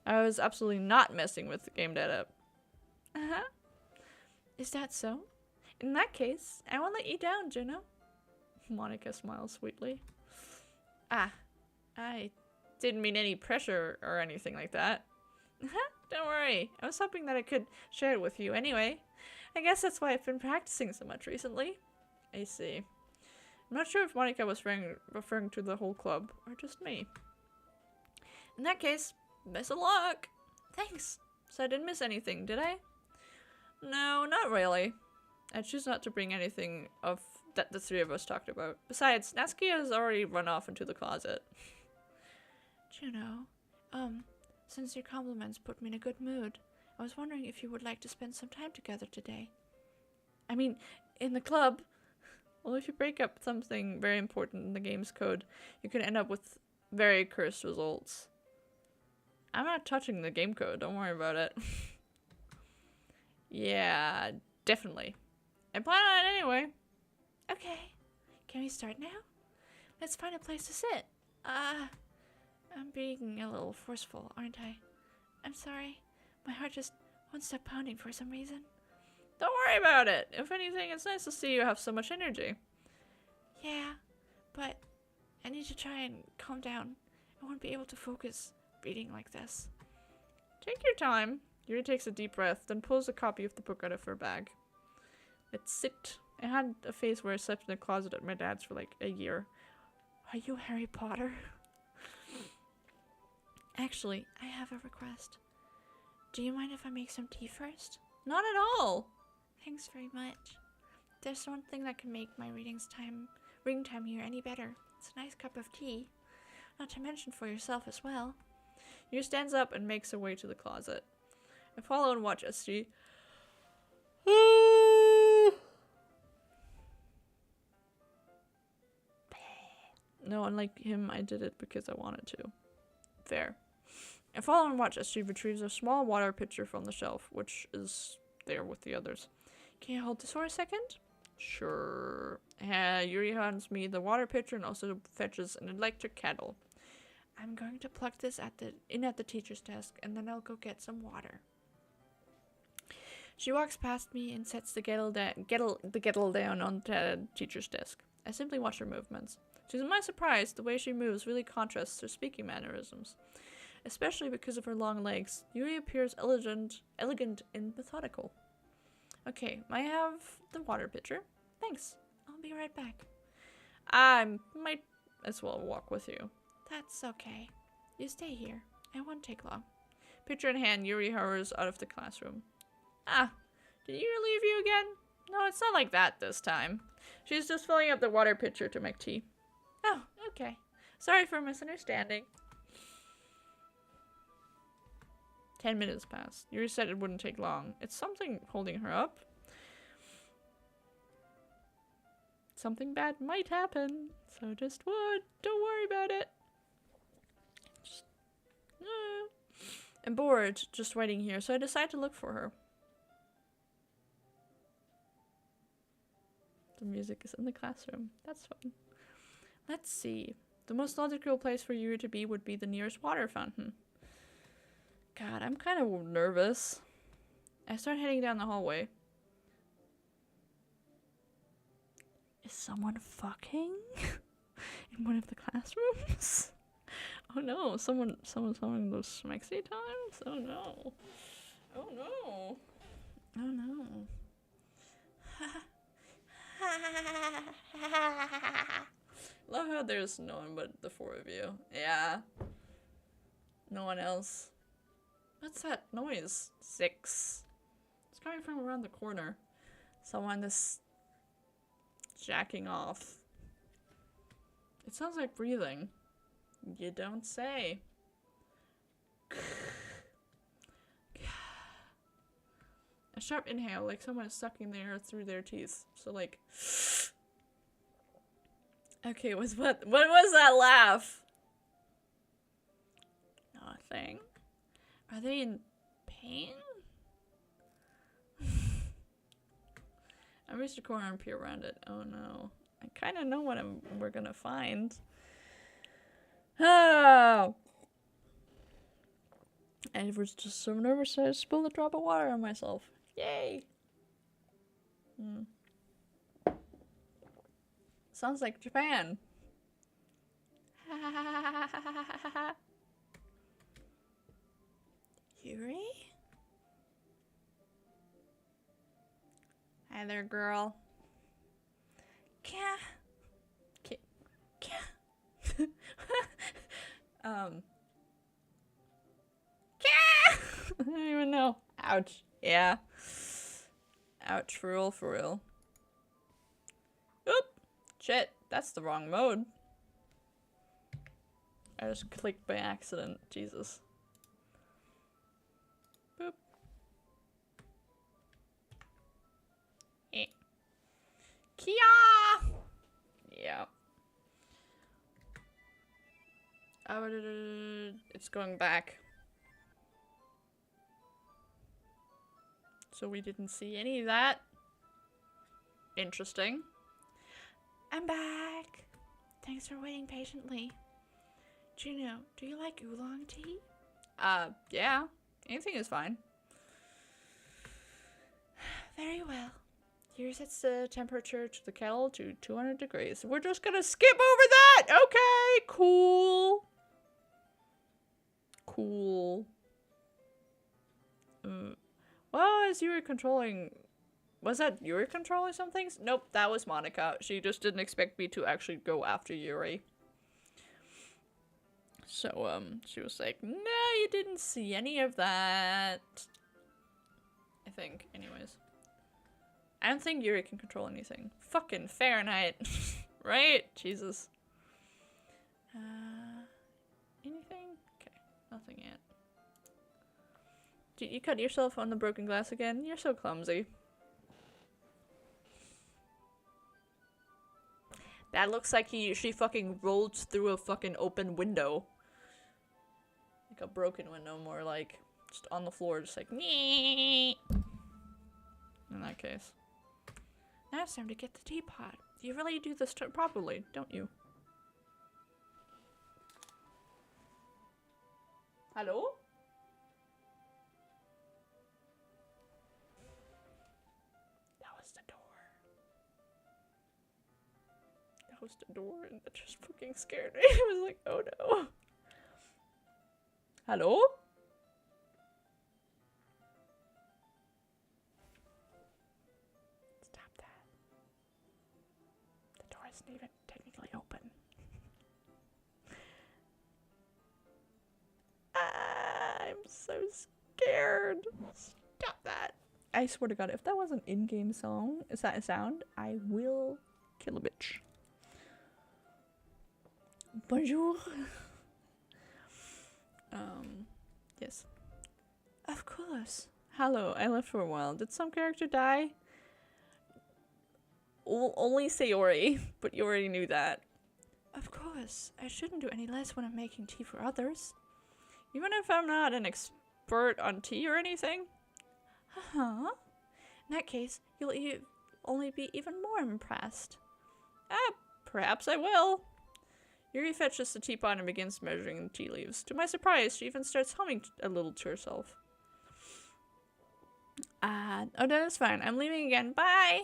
I was absolutely not messing with the game data. Is that so? In that case, I won't let you down, Juno. Monica smiles sweetly. Ah, I didn't mean any pressure or anything like that. Don't worry. I was hoping that I could share it with you anyway. I guess that's why I've been practicing so much recently. I see. I'm not sure if Monica was referring to the whole club or just me. In that case, best of luck. Thanks. So I didn't miss anything, did I? No, not really. I choose not to bring anything of that the three of us talked about. Besides, Natsuki has already run off into the closet. Juno, since your compliments put me in a good mood, I was wondering if you would like to spend some time together today. I mean, in the club. Well, if you break up something very important in the game's code, you can end up with very cursed results. I'm not touching the game code, don't worry about it. Yeah, definitely. I plan on it anyway. Okay, can we start now? Let's find a place to sit. I'm being a little forceful, aren't I? I'm sorry. My heart just won't stop pounding for some reason. Don't worry about it. If anything, it's nice to see you have so much energy. Yeah, but I need to try and calm down. I won't be able to focus reading like this. Take your time. Yuri takes a deep breath, then pulls a copy of the book out of her bag. Let's sit. I had a phase where I slept in the closet at my dad's for like a year. Are you Harry Potter? Actually, I have a request. Do you mind if I make some tea first? Not at all. Thanks very much. There's one thing that can make my reading time here any better. It's a nice cup of tea. Not to mention for yourself as well. Yuri stands up and makes her way to the closet. I follow and watch as she... No, unlike him, I did it because I wanted to. Fair. I follow and watch as she retrieves a small water pitcher from the shelf, which is there with the others. Can you hold this for a second? Sure. Yuri hands me the water pitcher and also fetches an electric kettle. I'm going to plug this at the teacher's desk, and then I'll go get some water. She walks past me and sets the kettle down on the teacher's desk. I simply watch her movements. To my surprise, the way she moves really contrasts her speaking mannerisms. Especially because of her long legs, Yuri appears elegant and methodical. Okay, I have the water pitcher. Thanks. I'll be right back. I might as well walk with you. That's okay. You stay here. It won't take long. Picture in hand, Yuri hurries out of the classroom. Ah, did Yuri leave you again? No, it's not like that this time. She's just filling up the water pitcher to make tea. Oh, okay. Sorry for misunderstanding. 10 minutes passed. Yuri said it wouldn't take long. It's something holding her up. Something bad might happen. So just don't worry about it. Just, I'm bored just waiting here, so I decided to look for her. The music is in the classroom. That's fun. Let's see. The most logical place for you to be would be the nearest water fountain. God, I'm kind of nervous. I start heading down the hallway. Is someone fucking in one of the classrooms? Oh no, someone's having those smexy times? Oh no. Oh no. Oh no. Love how there's no one but the four of you. Yeah. No one else. What's that noise? 6. It's coming from around the corner. Someone is jacking off. It sounds like breathing. You don't say. A sharp inhale, like someone is sucking the air through their teeth. So like... Okay, what was that laugh? Nothing. Are they in pain? I reached a corner and peer around it. Oh no. I kind of know what we're gonna find. Oh! I was just so nervous I spilled a drop of water on myself. Yay! Sounds like Japan. Yuri? Hi there, girl. Kya? Kya? Kya? I don't even know. Ouch. Yeah. Ouch, for real, for real. Oop! Shit, that's the wrong mode. I just clicked by accident. Jesus. Boop. Eh. Kia! Yeah. It's going back. So we didn't see any of that. Interesting. I'm back. Thanks for waiting patiently. Juno, do you like oolong tea? Yeah. Anything is fine. Very well. Here sets the temperature to the kettle to 200 degrees. We're just gonna skip over that! Okay, cool. Cool. Well, as you were controlling... Was that Yuri controlling some things? Nope, that was Monica. She just didn't expect me to actually go after Yuri. So, she was like, no, you didn't see any of that. I think, anyways. I don't think Yuri can control anything. Fucking Fahrenheit. Right? Jesus. Anything? Okay, nothing yet. Did you cut yourself on the broken glass again? You're so clumsy. That looks like she fucking rolled through a fucking open window. Like a broken window, more like just on the floor, just like nee. In that case. Now it's time to get the teapot. You really do this properly, don't you? Hello? That was the door. That was the door, and that just fucking scared me. I was like, oh no. Hello? Stop that. The door isn't even technically open. so scared. Stop that. I swear to God, if that was an in-game song, is that a sound? I will kill a bitch. Bonjour. Yes. Of course. Hello, I left for a while. Did some character die? Only Sayori, but you already knew that. Of course. I shouldn't do any less when I'm making tea for others. Even if I'm not an expert on tea or anything? Huh? In that case, you'll only be even more impressed. Perhaps I will. Yuri fetches the teapot and begins measuring the tea leaves. To my surprise, she even starts humming a little to herself. Oh, then it's fine. I'm leaving again. Bye!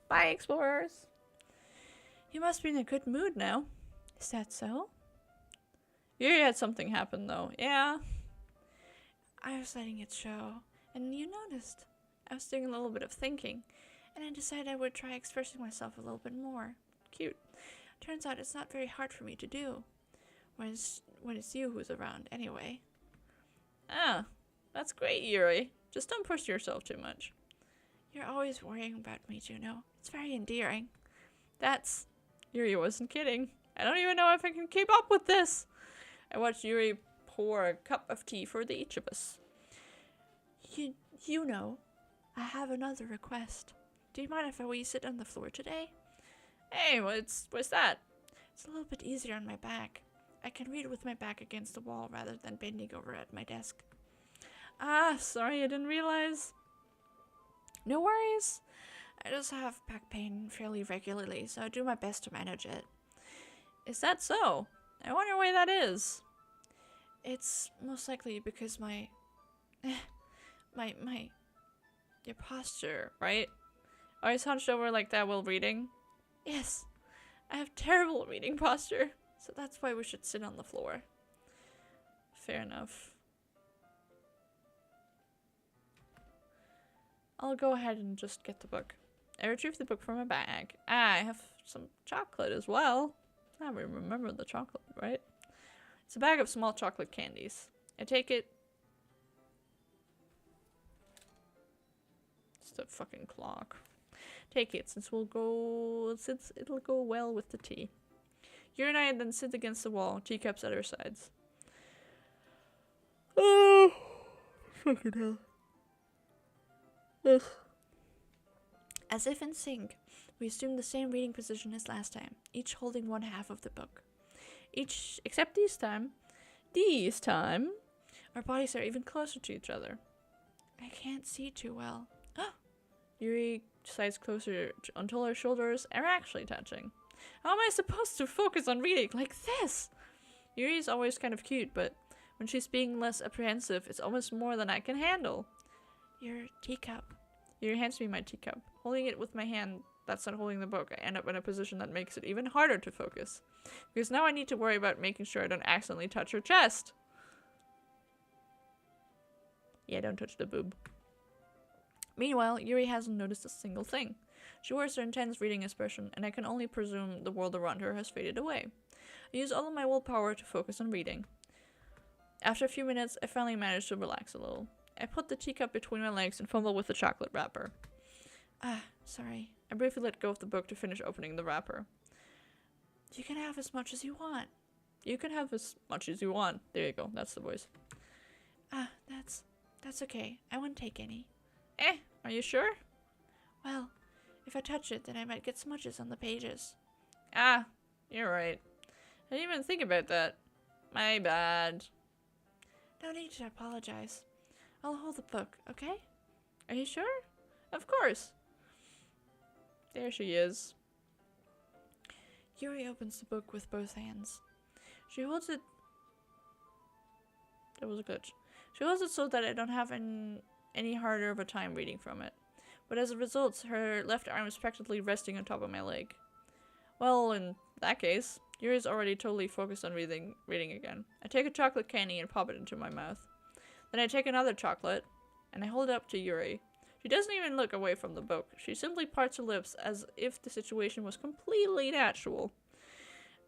Bye, explorers! You must be in a good mood now. Is that so? Yuri had something happen, though. Yeah. I was letting it show, and you noticed. I was doing a little bit of thinking, and I decided I would try expressing myself a little bit more. Cute. Turns out it's not very hard for me to do. When it's you who's around, anyway. Ah, that's great, Yuri. Just don't push yourself too much. You're always worrying about me, Juno. It's very endearing. Yuri wasn't kidding. I don't even know if I can keep up with this. I watched Yuri pour a cup of tea for each of us. You know, I have another request. Do you mind if we sit on the floor today? Hey, what's that? It's a little bit easier on my back. I can read with my back against the wall rather than bending over at my desk. Ah, sorry, I didn't realize. No worries. I just have back pain fairly regularly, so I do my best to manage it. Is that so? I wonder why that is. It's most likely because your posture, right? Always hunched over like that while reading? Yes, I have terrible reading posture, so that's why we should sit on the floor. Fair enough. I'll go ahead and just get the book. I retrieved the book from my bag. I have some chocolate as well. I remember the chocolate, right? It's a bag of small chocolate candies. I take it. It's the fucking clock. Take it, since it'll go well with the tea. Yuri and I then sit against the wall, teacups at our sides. Oh, fucking hell. Ugh. As if in sync, we assume the same reading position as last time, each holding one half of the book. Except this time, our bodies are even closer to each other. I can't see too well. Yuri slides closer until our shoulders are actually touching. How am I supposed to focus on reading like this? Yuri is always kind of cute, but when she's being less apprehensive, it's almost more than I can handle. Your teacup. Yuri hands me my teacup. Holding it with my hand that's not holding the book, I end up in a position that makes it even harder to focus. Because now I need to worry about making sure I don't accidentally touch her chest. Yeah, don't touch the boob. Meanwhile, Yuri hasn't noticed a single thing. She wears her intense reading expression, and I can only presume the world around her has faded away. I use all of my willpower to focus on reading. After a few minutes, I finally manage to relax a little. I put the teacup between my legs and fumble with the chocolate wrapper. Sorry. I briefly let go of the book to finish opening the wrapper. You can have as much as you want. You can have as much as you want. There you go. That's the voice. That's okay. I won't take any. Are you sure? Well, if I touch it, then I might get smudges on the pages. You're right. I didn't even think about that. My bad. No need to apologize. I'll hold the book, okay? Are you sure? Of course. There she is. Yuri opens the book with both hands. She holds it... That was a glitch. She holds it so that I don't have any harder of a time reading from it. But as a result, her left arm is practically resting on top of my leg. Well, in that case, Yuri's already totally focused on reading again. I take a chocolate candy and pop it into my mouth. Then I take another chocolate, and I hold it up to Yuri. She doesn't even look away from the book. She simply parts her lips as if the situation was completely natural.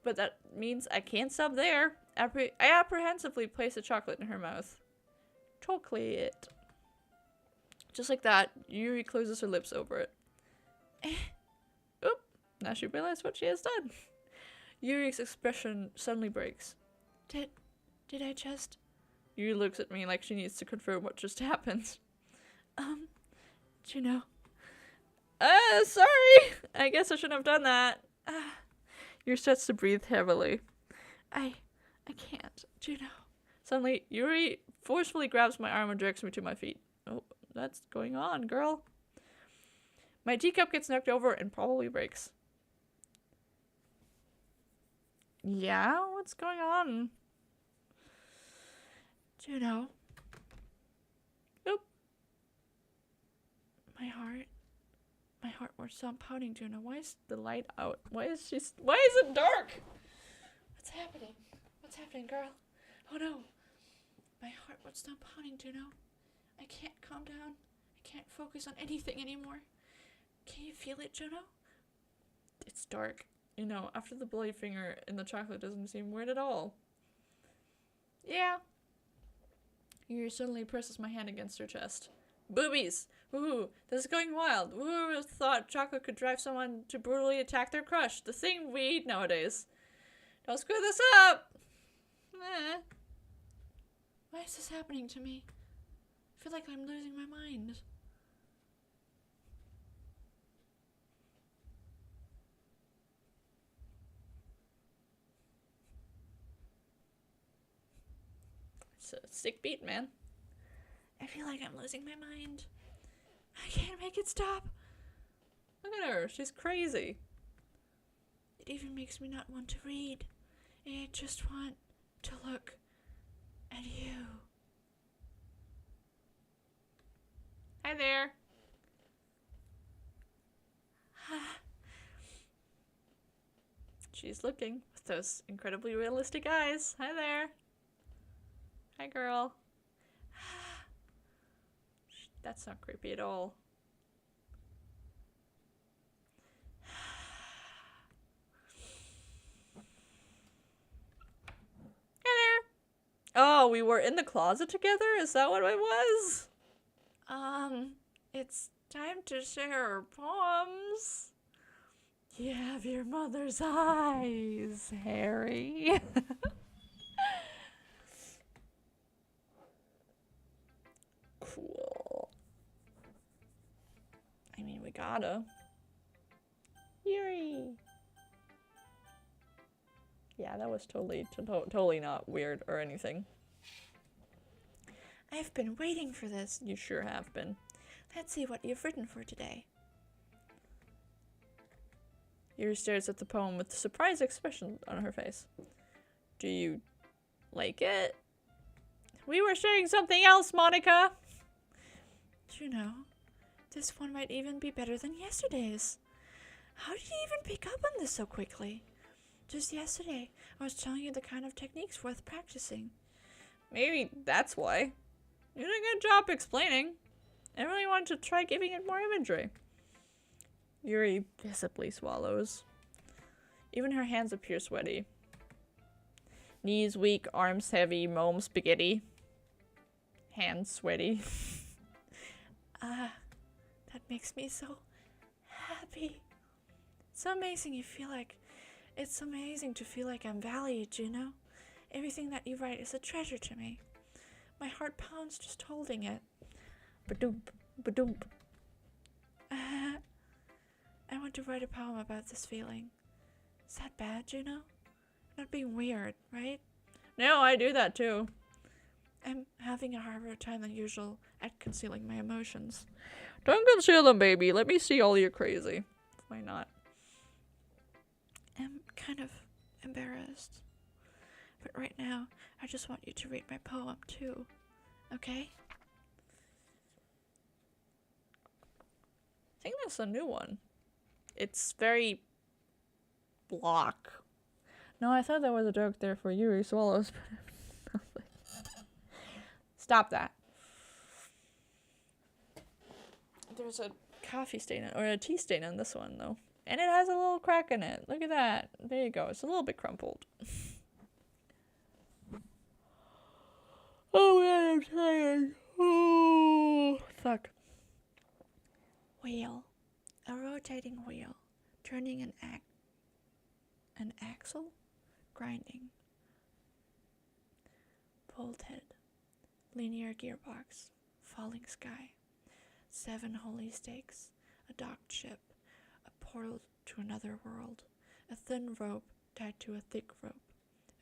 But that means I can't stop there. I apprehensively place the chocolate in her mouth. chocolate. Just like that, Yuri closes her lips over it. Oop, now she realized what she has done. Yuri's expression suddenly breaks. Did I just... Yuri looks at me like she needs to confirm what just happened. Juno. Sorry! I guess I shouldn't have done that. Yuri starts to breathe heavily. I can't, Juno. Suddenly, Yuri forcefully grabs my arm and directs me to my feet. Oh, that's going on, girl. My teacup gets knocked over and probably breaks. Yeah? What's going on? Juno. Oop. My heart won't stop pounding, Juno. Why is the light out? Why is it dark? What's happening? What's happening, girl? Oh no. My heart won't stop pounding, Juno. I can't calm down. I can't focus on anything anymore. Can you feel it, Juno? It's dark. You know, after the bloody finger in the chocolate doesn't seem weird at all. Yeah. Yuri suddenly presses my hand against her chest. Boobies! Woohoo! This is going wild. Who would have thought chocolate could drive someone to brutally attack their crush? The thing we eat nowadays. Don't screw this up! Why is this happening to me? I feel like I'm losing my mind. It's a sick beat, man. I feel like I'm losing my mind. I can't make it stop. Look at her. She's crazy. It even makes me not want to read. I just want to look at you. Hi there. She's looking with those incredibly realistic eyes. Hi there. Hi, girl. That's not creepy at all. Hi there. Oh, we were in the closet together? Is that what it was? It's time to share our poems. You have your mother's eyes, Harry. Cool. I mean, we gotta. Yuri. Yeah, that was totally not weird or anything. I've been waiting for this. You sure have been. Let's see what you've written for today. Yuri stares at the poem with a surprised expression on her face. Do you like it? We were sharing something else, Monica! Juno, this one might even be better than yesterday's. How did you even pick up on this so quickly? Just yesterday, I was telling you the kind of techniques worth practicing. Maybe that's why. You did a good job explaining. I really wanted to try giving it more imagery. Yuri visibly swallows. Even her hands appear sweaty. Knees weak, arms heavy, mom spaghetti. Hands sweaty. That makes me so happy. It's amazing to feel like I'm valued, you know? Everything that you write is a treasure to me. My heart pounds just holding it. Ba-doomp, ba-doomp. I want to write a poem about this feeling. Is that bad, Juno? Not being weird, right? No, I do that too. I'm having a harder time than usual at concealing my emotions. Don't conceal them, baby. Let me see all your crazy. Why not? I'm kind of embarrassed. But right now, I just want you to read my poem too. Okay? I think that's a new one. It's very block. No, I thought there was a joke there for Yuri Swallows, but stop that. There's a coffee stain or a tea stain on this one though. And it has a little crack in it. Look at that. There you go. It's a little bit crumpled. Oh man, I'm tired. rotating wheel, turning an axle, grinding. Bolted, linear gearbox, falling sky, 7 holy stakes, a docked ship, a portal to another world, a thin rope tied to a thick rope,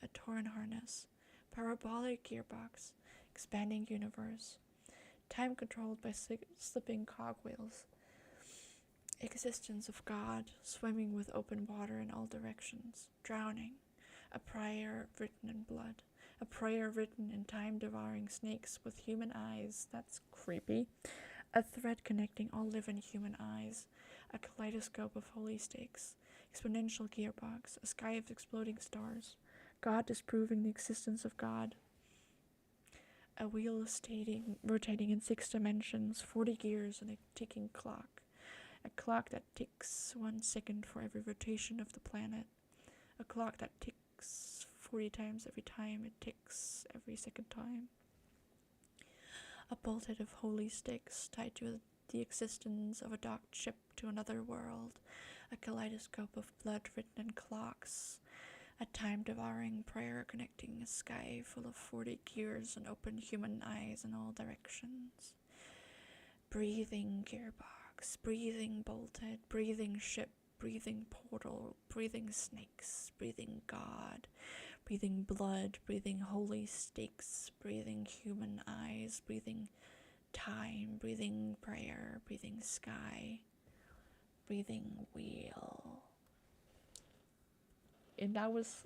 a torn harness, parabolic gearbox, expanding universe, time controlled by slipping cogwheels, existence of God, swimming with open water in all directions, drowning, a prayer written in blood, a prayer written in time-devouring snakes with human eyes, that's creepy, a thread connecting all living human eyes, a kaleidoscope of holy stakes, exponential gearbox, a sky of exploding stars, God disproving the existence of God, a wheel rotating in 6 dimensions, 40 gears and a ticking clock, a clock that ticks 1 second for every rotation of the planet, a clock that ticks 40 times every time it ticks every second time, a bolted of holy sticks tied to the existence of a docked ship to another world, a kaleidoscope of blood written in clocks, a time-devouring prayer connecting a sky full of 40 gears and open human eyes in all directions, breathing gearbox, breathing bolted, breathing ship, breathing portal, breathing snakes, breathing God, breathing blood, breathing holy stakes, breathing human eyes, breathing time, breathing prayer, breathing sky, breathing wheel. And that was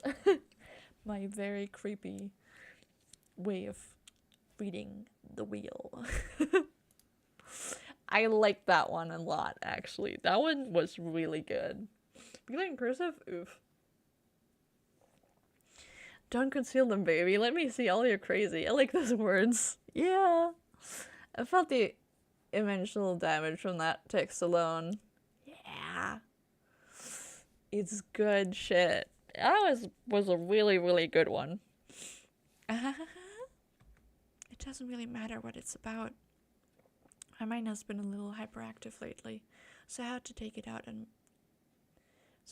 my very creepy way of reading the wheel. I liked that one a lot, actually. That one was really good. Reading cursive? Oof. Don't conceal them, baby. Let me see all your crazy. I like those words. Yeah. I felt the emotional damage from that text alone. Yeah. It's good shit. That was a really, really good one. It doesn't really matter what it's about. My mind has been a little hyperactive lately, so I had to take it out on...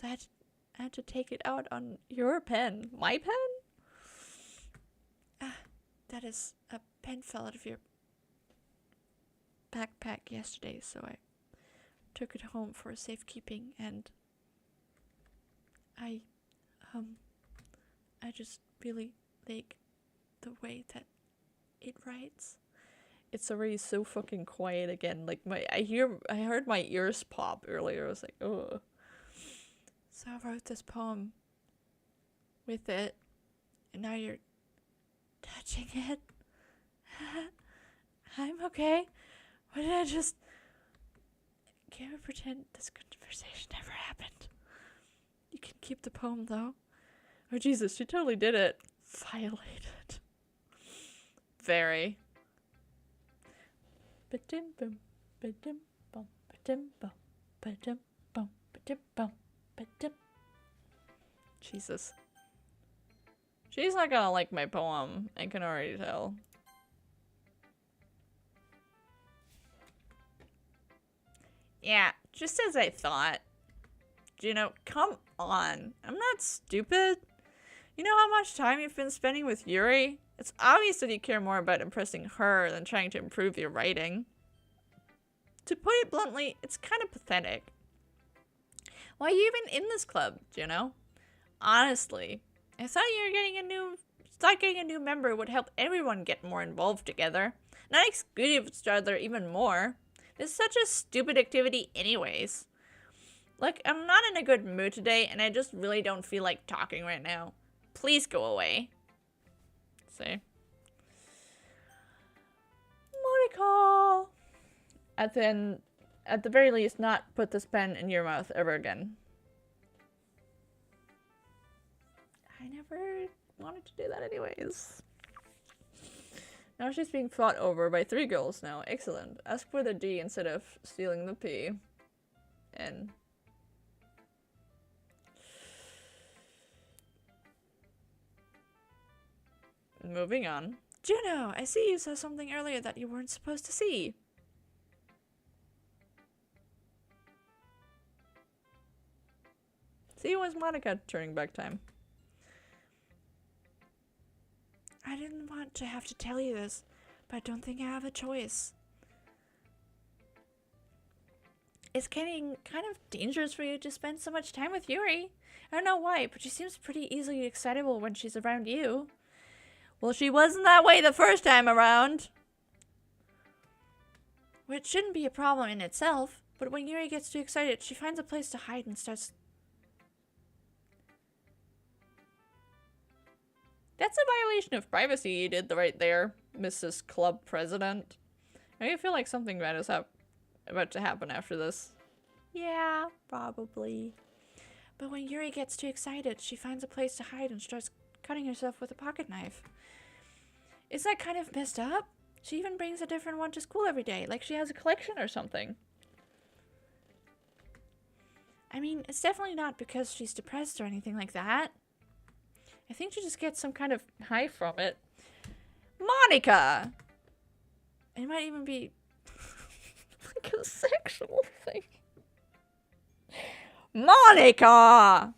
I had to take it out on your pen. My pen? That is, a pen fell out of your backpack yesterday, so I took it home for safekeeping, and I just really like the way that it writes. It's already so fucking quiet again. Like I heard my ears pop earlier. I was like, oh. So I wrote this poem with it, and now you're touching it. I'm okay. Why did I just... Can't we pretend this conversation never happened? You can keep the poem, though. Oh, Jesus, she totally did it. Violated. Very. Ba-dim-bum, ba-dim-bum, ba-dim-bum, ba-dim-bum, ba-dim-bum, ba-dim. Jesus. She's not gonna like my poem. I can already tell. Yeah, just as I thought. Juno, come on. I'm not stupid. You know how much time you've been spending with Yuri? It's obvious that you care more about impressing her than trying to improve your writing. To put it bluntly, it's kind of pathetic. Why are you even in this club, Juno? Honestly, I thought getting a new member would help everyone get more involved together, not exclude each other even more. It's such a stupid activity anyways. Look, I'm not in a good mood today, and I just really don't feel like talking right now. Please go away. See? Monica! At the very least, not put this pen in your mouth ever again. I never wanted to do that anyways. Now she's being fought over by 3 girls now. Excellent. Ask for the D instead of stealing the P. And... moving on. Juno, I see you saw something earlier that you weren't supposed to see. See, it was Monica turning back time. I didn't want to have to tell you this, but I don't think I have a choice. It's getting kind of dangerous for you to spend so much time with Yuri. I don't know why, but she seems pretty easily excitable when she's around you. Well, she wasn't that way the first time around. Which shouldn't be a problem in itself, but when Yuri gets too excited, she finds a place to hide and starts... That's a violation of privacy you did right there, Mrs. Club President. I feel like something bad is about to happen after this. Yeah, probably. But when Yuri gets too excited, she finds a place to hide and starts cutting herself with a pocket knife. Isn't that kind of messed up? She even brings a different one to school every day, like she has a collection or something. I mean, it's definitely not because she's depressed or anything like that. I think she just gets some kind of high from it. Monica! It might even be like a sexual thing. Monica!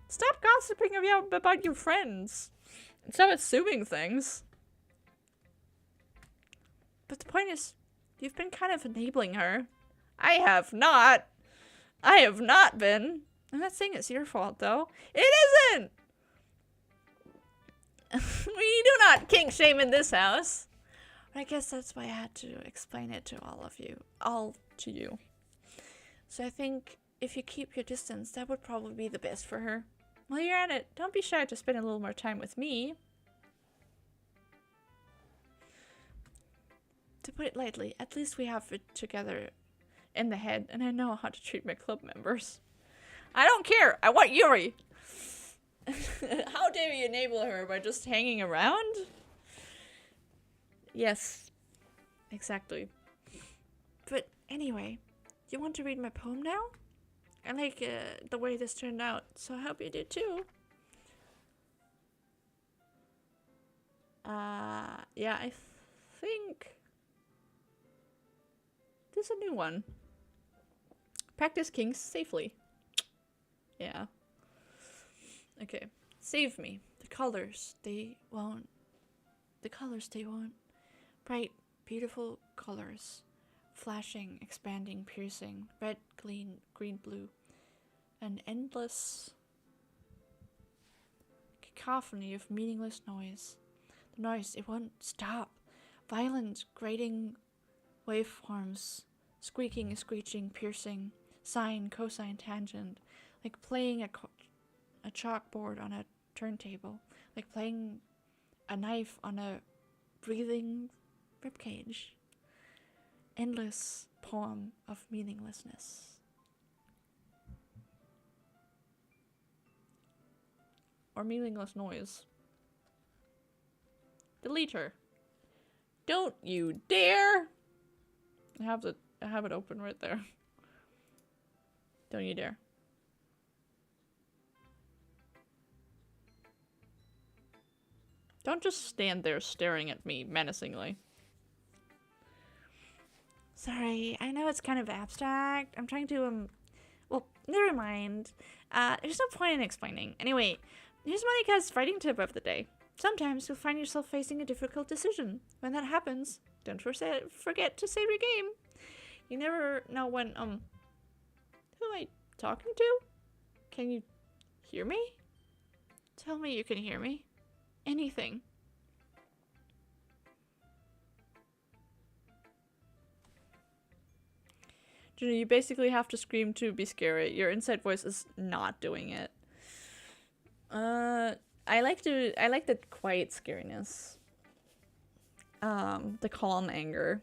Stop gossiping about your friends. And stop assuming things. But the point is, you've been kind of enabling her. I have not. I have not been. I'm not saying it's your fault, though. It isn't! We do not kink shame in this house. But I guess that's why I had to explain it to all of you. All to you. So I think if you keep your distance, that would probably be the best for her. While you're at it, don't be shy to spend a little more time with me. To put it lightly, at least we have it together in the head, and I know how to treat my club members. I don't care! I want Yuri! How dare you enable her by just hanging around? Yes. Exactly. But anyway, you want to read my poem now? I like the way this turned out, so I hope you do too. Yeah, I think... This is a new one. Practice kinks safely. Yeah. Okay. Save me. The colors, they won't. The colors, they won't. Bright, beautiful colors. Flashing, expanding, piercing. Red, green, blue. An endless cacophony of meaningless noise. The noise, it won't stop. Violent, grating waveforms. Squeaking, screeching, piercing. Sine, cosine, tangent. Like playing a chalkboard on a turntable. Like playing a knife on a breathing ribcage. Endless poem of meaninglessness. Or meaningless noise. Delete her. Don't you dare! I have it open right there. Don't you dare. Don't just stand there staring at me menacingly. Sorry, I know it's kind of abstract. I'm trying to, well, never mind. There's no point in explaining. Anyway, here's Monica's writing tip of the day. Sometimes you'll find yourself facing a difficult decision. When that happens, don't forget to save your game. You never know when, who am I talking to? Can you hear me? Tell me you can hear me. Anything. Juno, you basically have to scream to be scary. Your inside voice is not doing it. I like the quiet scariness. The calm anger.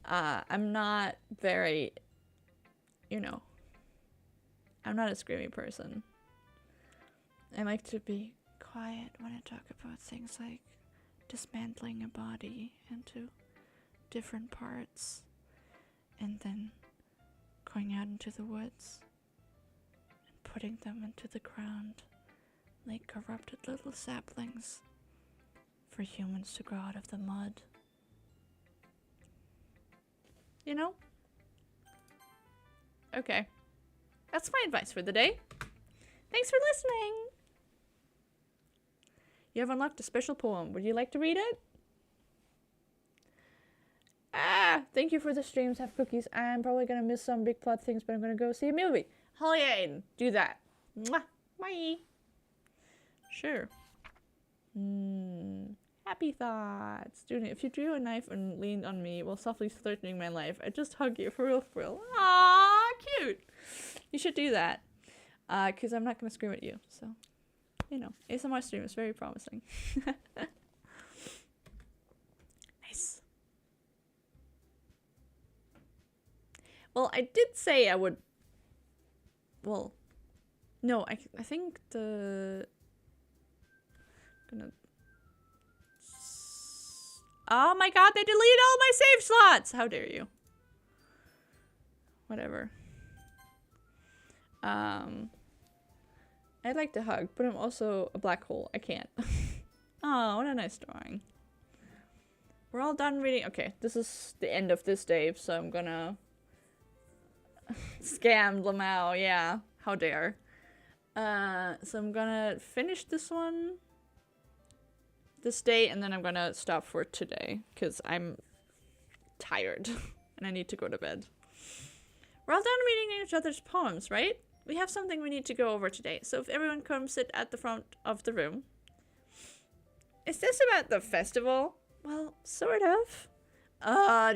I'm not very, I'm not a screamy person. I like to be quiet when I talk about things like dismantling a body into different parts and then going out into the woods and putting them into the ground like corrupted little saplings for humans to grow out of the mud. You know? Okay. That's my advice for the day. Thanks for listening. You have unlocked a special poem. Would you like to read it? Thank you for the streams. Have cookies. I'm probably gonna miss some big plot things, but I'm gonna go see a movie. Hell yeah, Aiden. Do that. Mwah. Bye. Sure. Happy thoughts. Juno, if you drew a knife and leaned on me while softly threatening my life, I'd just hug you for real, for real. Aww, cute. You should do that. Because I'm not gonna scream at you, so. You know, ASMR stream is very promising. Nice. Well, I did say I would... Well, no, I think the... Oh my god, they deleted all my save slots! How dare you. Whatever. I'd like to hug, but I'm also a black hole. I can't. Oh, what a nice drawing. We're all done reading. Okay, this is the end of this day, so I'm gonna... Scam Lamau, yeah. How dare. So I'm gonna finish this one this day, and then I'm gonna stop for today, because I'm tired, and I need to go to bed. We're all done reading each other's poems, right? We have something we need to go over today, so if everyone comes sit at the front of the room. Is this about the festival? Well, sort of.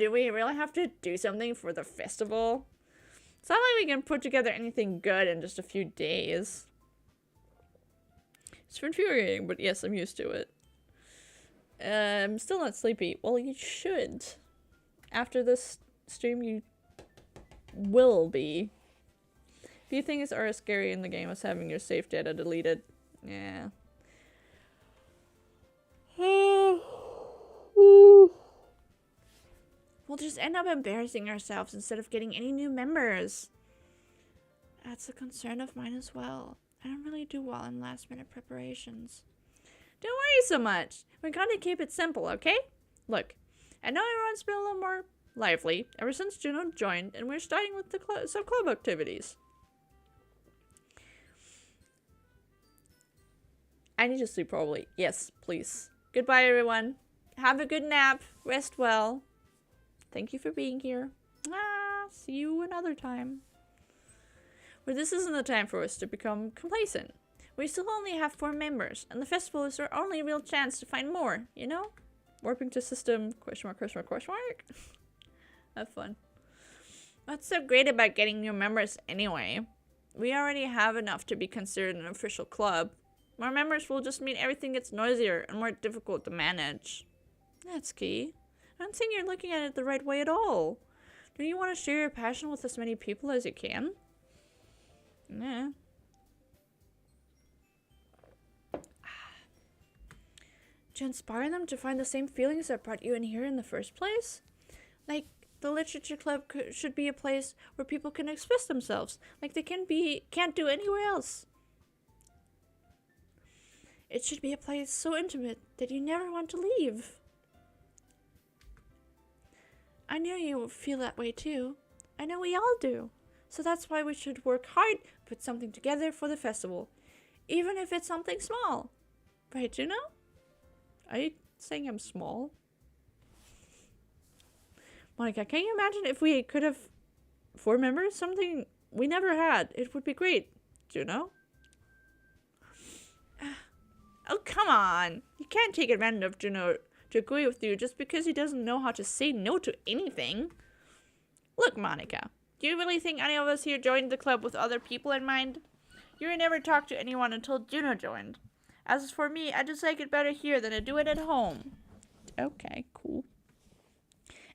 Do we really have to do something for the festival? It's not like we can put together anything good in just a few days. It's infuriating, but yes, I'm used to it. I'm still not sleepy. Well, you should. After this stream, you will be. Few things are as scary in the game as having your save data deleted. Yeah. We'll just end up embarrassing ourselves instead of getting any new members. That's a concern of mine as well. I don't really do well in last-minute preparations. Don't worry so much. We're gonna keep it simple, okay? Look, I know everyone's been a little more lively ever since Juno joined, and we're starting with the some club activities. I need to sleep probably. Yes, please. Goodbye, everyone. Have a good nap. Rest well. Thank you for being here. See you another time. Well, this isn't the time for us to become complacent. We still only have 4 members, and the festival is our only real chance to find more, you know? Warping to system, question mark, question mark, question mark. Have fun. What's so great about getting new members anyway? We already have enough to be considered an official club. More members will just mean everything gets noisier and more difficult to manage. That's key. I don't think you're looking at it the right way at all. Don't you want to share your passion with as many people as you can? Nah. To inspire them to find the same feelings that brought you in here in the first place? Like, the literature club should be a place where people can express themselves, like they can't do anywhere else. It should be a place so intimate that you never want to leave. I know you feel that way too. I know we all do. So that's why we should work hard, put something together for the festival. Even if it's something small. Right, Juno? Are you saying I'm small? Monica, can you imagine if we could have 4 members? Something we never had. It would be great. Juno? Oh, come on. You can't take advantage of Juno to agree with you just because he doesn't know how to say no to anything. Look, Monica, do you really think any of us here joined the club with other people in mind? You never talked to anyone until Juno joined. As for me, I just like it better here than I do it at home. Okay, cool.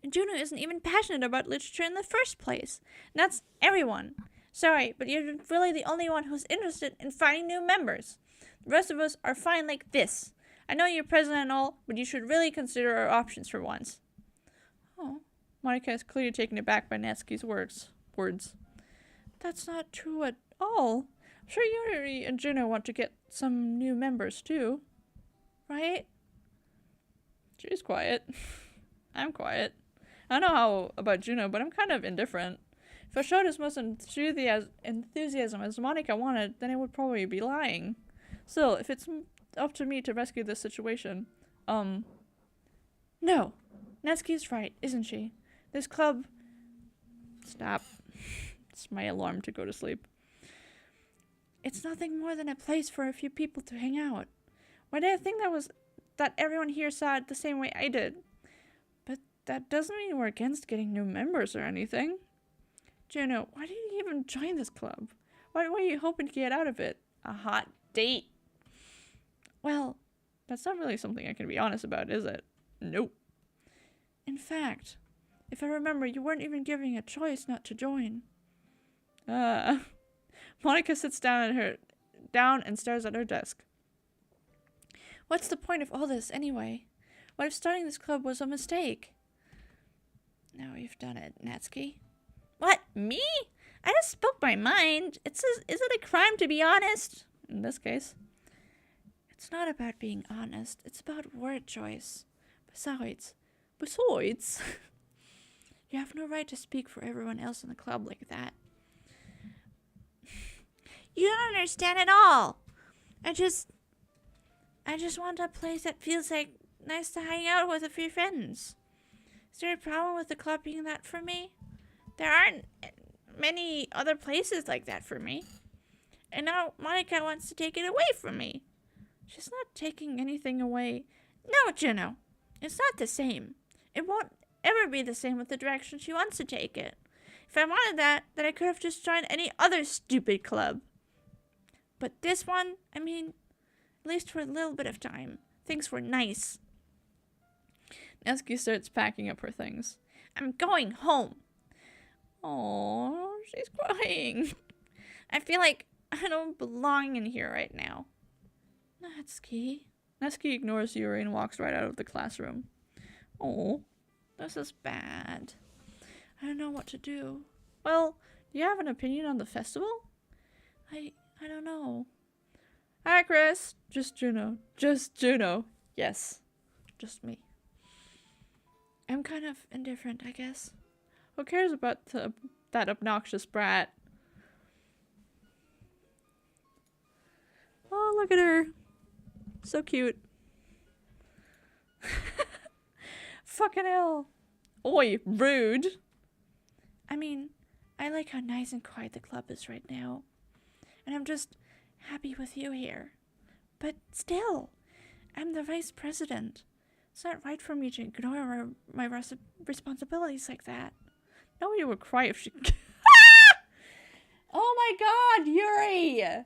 And Juno isn't even passionate about literature in the first place. And that's everyone. Sorry, but you're really the only one who's interested in finding new members. The rest of us are fine like this. I know you're president and all, but you should really consider our options for once. Oh, Monica is clearly taken aback by Natsuki's words. That's not true at all. I'm sure Yuri and Juno want to get some new members too. Right? She's quiet. I'm quiet. I don't know how about Juno, but I'm kind of indifferent. If I showed as much enthusiasm as Monica wanted, then I would probably be lying. Still, if it's up to me to rescue this situation, no. Natsuki's right, isn't she? This club... Stop. It's my alarm to go to sleep. It's nothing more than a place for a few people to hang out. Why did I think that everyone here saw it the same way I did? But that doesn't mean we're against getting new members or anything. Juno, why did you even join this club? What are you hoping to get out of it? A hot date? Well, that's not really something I can be honest about, is it? Nope. In fact, if I remember, you weren't even giving a choice not to join. Monica sits down and stares at her desk. What's the point of all this, anyway? What if starting this club was a mistake? Now you've done it, Natsuki. What? Me? I just spoke my mind. Is it a crime to be honest? In this case. It's not about being honest. It's about word choice. Besides, you have no right to speak for everyone else in the club like that. You don't understand at all. I just want a place that feels like nice to hang out with a few friends. Is there a problem with the club being that for me? There aren't many other places like that for me. And now Monica wants to take it away from me. She's not taking anything away. No, Juno. It's not the same. It won't ever be the same with the direction she wants to take it. If I wanted that, then I could have just joined any other stupid club. But this one, I mean, at least for a little bit of time, things were nice. Natsuki starts packing up her things. I'm going home. Oh, she's crying. I feel like I don't belong in here right now. Natsuki. Natsuki ignores Yuri and walks right out of the classroom. Oh, this is bad. I don't know what to do. Well, do you have an opinion on the festival? I don't know. Hi, Chris. Just Juno. Just Juno. Yes. Just me. I'm kind of indifferent, I guess. Who cares about that obnoxious brat? Oh, look at her. So cute. Fucking hell. Oi, rude. I mean, I like how nice and quiet the club is right now. And I'm just happy with you here. But still, I'm the vice president. It's not right for me to ignore my responsibilities like that. Nobody would cry if she... Oh my god, Yuri!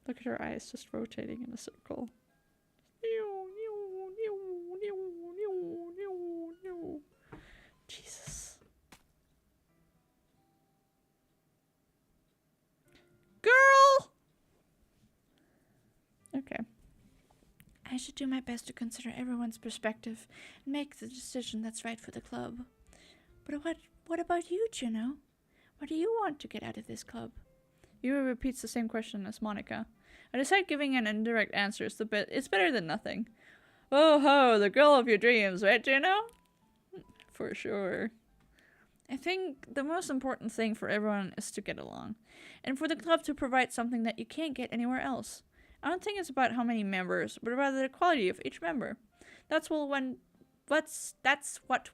Look at her eyes just rotating in a circle. Jesus. Girl! Okay. I should do my best to consider everyone's perspective and make the decision that's right for the club. But what about you, Juno? What do you want to get out of this club? Yuri repeats the same question as Monica. I decide giving an indirect answer is it's better than nothing. Oh ho, the girl of your dreams, right, Juno? For sure. I think the most important thing for everyone is to get along, and for the club to provide something that you can't get anywhere else. I don't think it's about how many members, but rather the quality of each member. That's what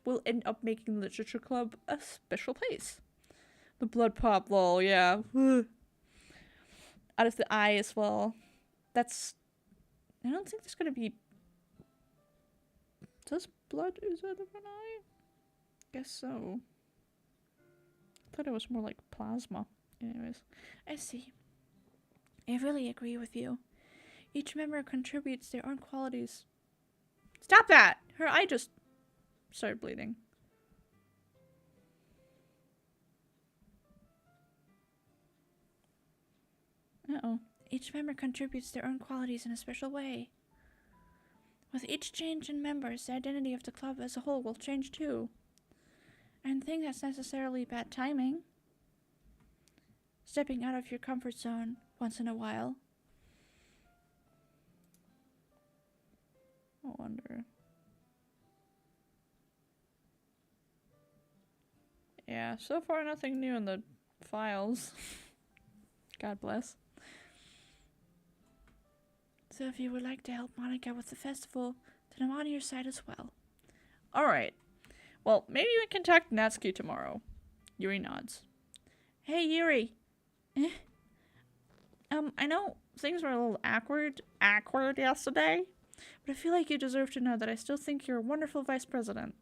will end up making the literature club a special place. The blood pop, lol, yeah. Out of the eye as well. I don't think there's gonna be... Does blood ooze out of an eye? Guess so. I thought it was more like plasma. Anyways, I see. I really agree with you. Each member contributes their own qualities. Stop that! Her eye just started bleeding. Uh-oh. Each member contributes their own qualities in a special way. With each change in members, the identity of the club as a whole will change too. I don't think that's necessarily bad timing. Stepping out of your comfort zone once in a while. I wonder. Yeah, so far nothing new in the files. God bless. So if you would like to help Monica with the festival, then I'm on your side as well. Alright. Well, maybe we can talk to Natsuki tomorrow. Yuri nods. Hey, Yuri. I know things were a little awkward yesterday, but I feel like you deserve to know that I still think you're a wonderful vice president,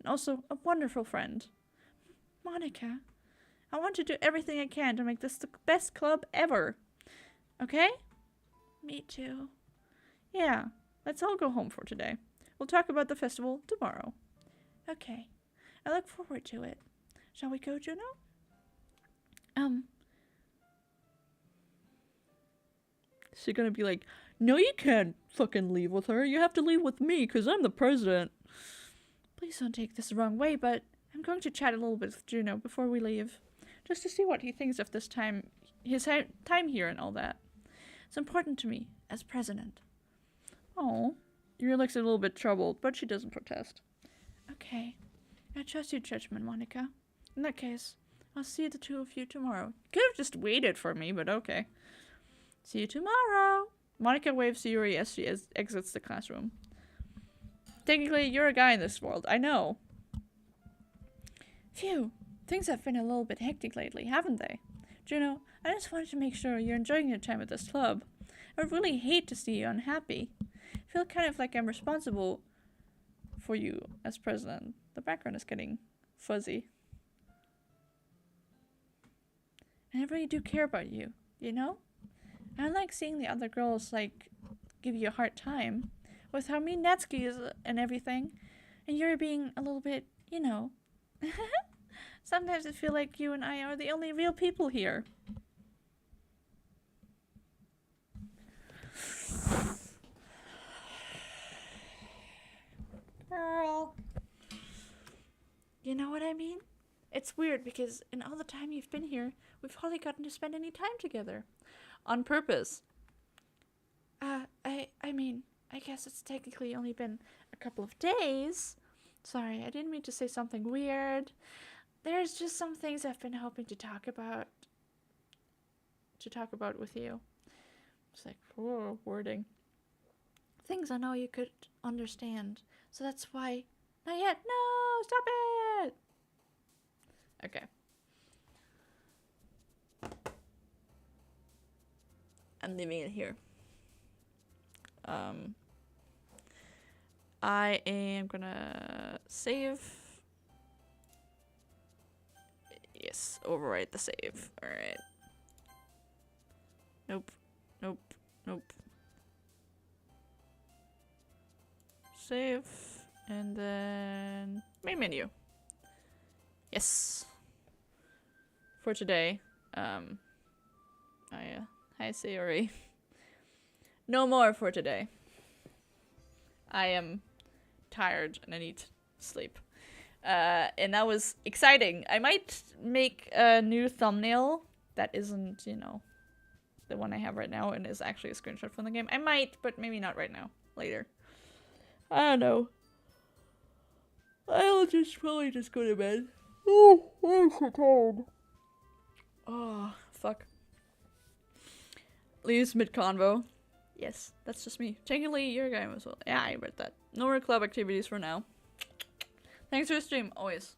and also a wonderful friend. Monica, I want to do everything I can to make this the best club ever. Okay? Me too. Yeah, let's all go home for today. We'll talk about the festival tomorrow. Okay. I look forward to it. Shall we go, Juno? She's gonna be like, no, you can't fucking leave with her. You have to leave with me, because I'm the president. Please don't take this the wrong way, but I'm going to chat a little bit with Juno before we leave. Just to see what he thinks of this time, his time here and all that. It's important to me, as president. Oh, Yuri looks a little bit troubled, but she doesn't protest. Okay. I trust your judgment, Monica. In that case, I'll see the two of you tomorrow. Could have just waited for me, but okay. See you tomorrow. Monica waves to Yuri as she exits the classroom. Technically, you're a guy in this world. I know. Phew. Things have been a little bit hectic lately, haven't they? Juno, I just wanted to make sure you're enjoying your time at this club. I really hate to see you unhappy. I feel kind of like I'm responsible for you as president. The background is getting fuzzy. And I really do care about you, you know? I don't like seeing the other girls, like, give you a hard time. With how mean Natsuki is and everything. And you're being a little bit, you know. Sometimes I feel like you and I are the only real people here. Girl. You know what I mean? It's weird because in all the time you've been here, we've hardly gotten to spend any time together. On purpose. I mean, I guess it's technically only been a couple of days. Sorry, I didn't mean to say something weird. There's just some things I've been hoping to talk about. With you. It's like, wording. Things I know you could understand. So that's why... Not yet. No! Stop it! Okay. I'm leaving it here. I am gonna save. Yes, overwrite the save. Alright. Nope. Save. And then main menu. Yes. For today. Hi Sayori. No more for today. I am tired and I need sleep. And that was exciting. I might make a new thumbnail that isn't, you know, the one I have right now and is actually a screenshot from the game. I might, but maybe not right now. Later. I don't know. I'll probably just go to bed. Oh, I'm so tired. Oh, fuck. Leaves mid-convo. Yes, that's just me. Technically, you're a guy as well. Yeah, I read that. No more club activities for now. Thanks for the stream, always.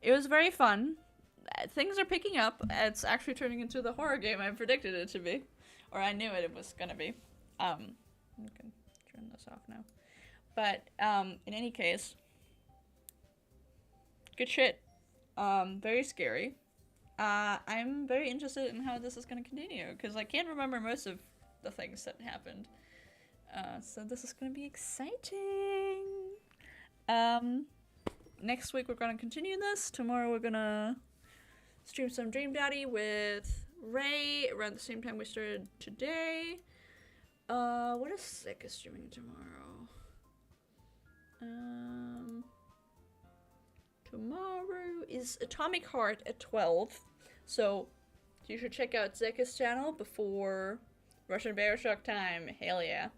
It was very fun. Things are picking up. It's actually turning into the horror game I predicted it to be. Or I knew it was gonna be. I can turn this off now. But, in any case. Good shit. Very scary. I'm very interested in how this is gonna continue. Because I can't remember most of the things that happened. So this is gonna be exciting. Next week we're gonna continue this. Tomorrow we're gonna stream some Dream Daddy with Ray around the same time we started today. What is Sick is streaming tomorrow? Tomorrow is Atomic Heart at 12. So you should check out Zeka's channel before Russian Bear Shock time. Hell yeah.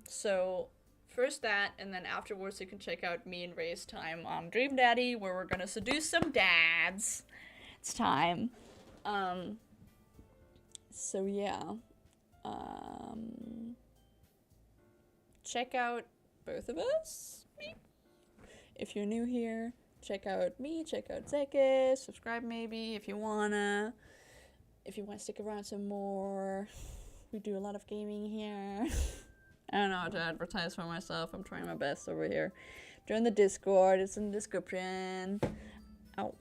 So first that, and then afterwards you can check out me and Ray's time on Dream Daddy, where we're gonna seduce some dads. It's time. So yeah. Check out both of us. If you're new here, check out me, check out Zekis, subscribe maybe if you wanna. If you want to stick around some more. We do a lot of gaming here. I don't know how to advertise for myself. I'm trying my best over here. Join the Discord. It's in the description. Ow.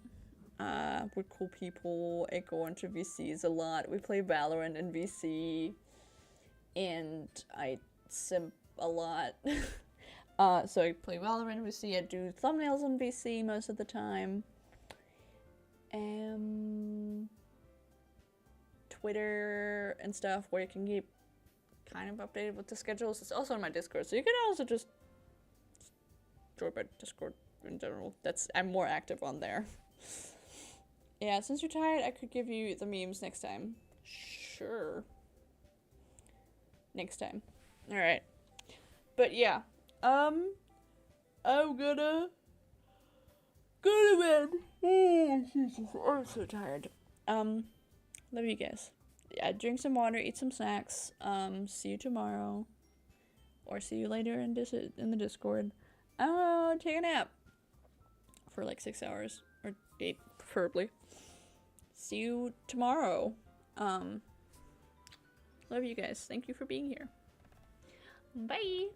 We're cool people. I go into VCs a lot. We play Valorant in VC. And I simp a lot. So I play Valorant in VC. I do thumbnails in VC most of the time. Twitter and stuff, where you can keep kind of updated with the schedules. It's also on my Discord, so you can also just join my Discord in general. I'm more active on there. Yeah, since you're tired, I could give you the memes next time. Sure. Next time. Alright. But yeah. I'm gonna go to bed. Oh, Jesus, I'm so tired. Love you guys. Yeah, drink some water, eat some snacks. See you tomorrow. Or see you later in the Discord. Take a nap. For like 6 hours. Or 8, preferably. See you tomorrow. Love you guys. Thank you for being here. Bye!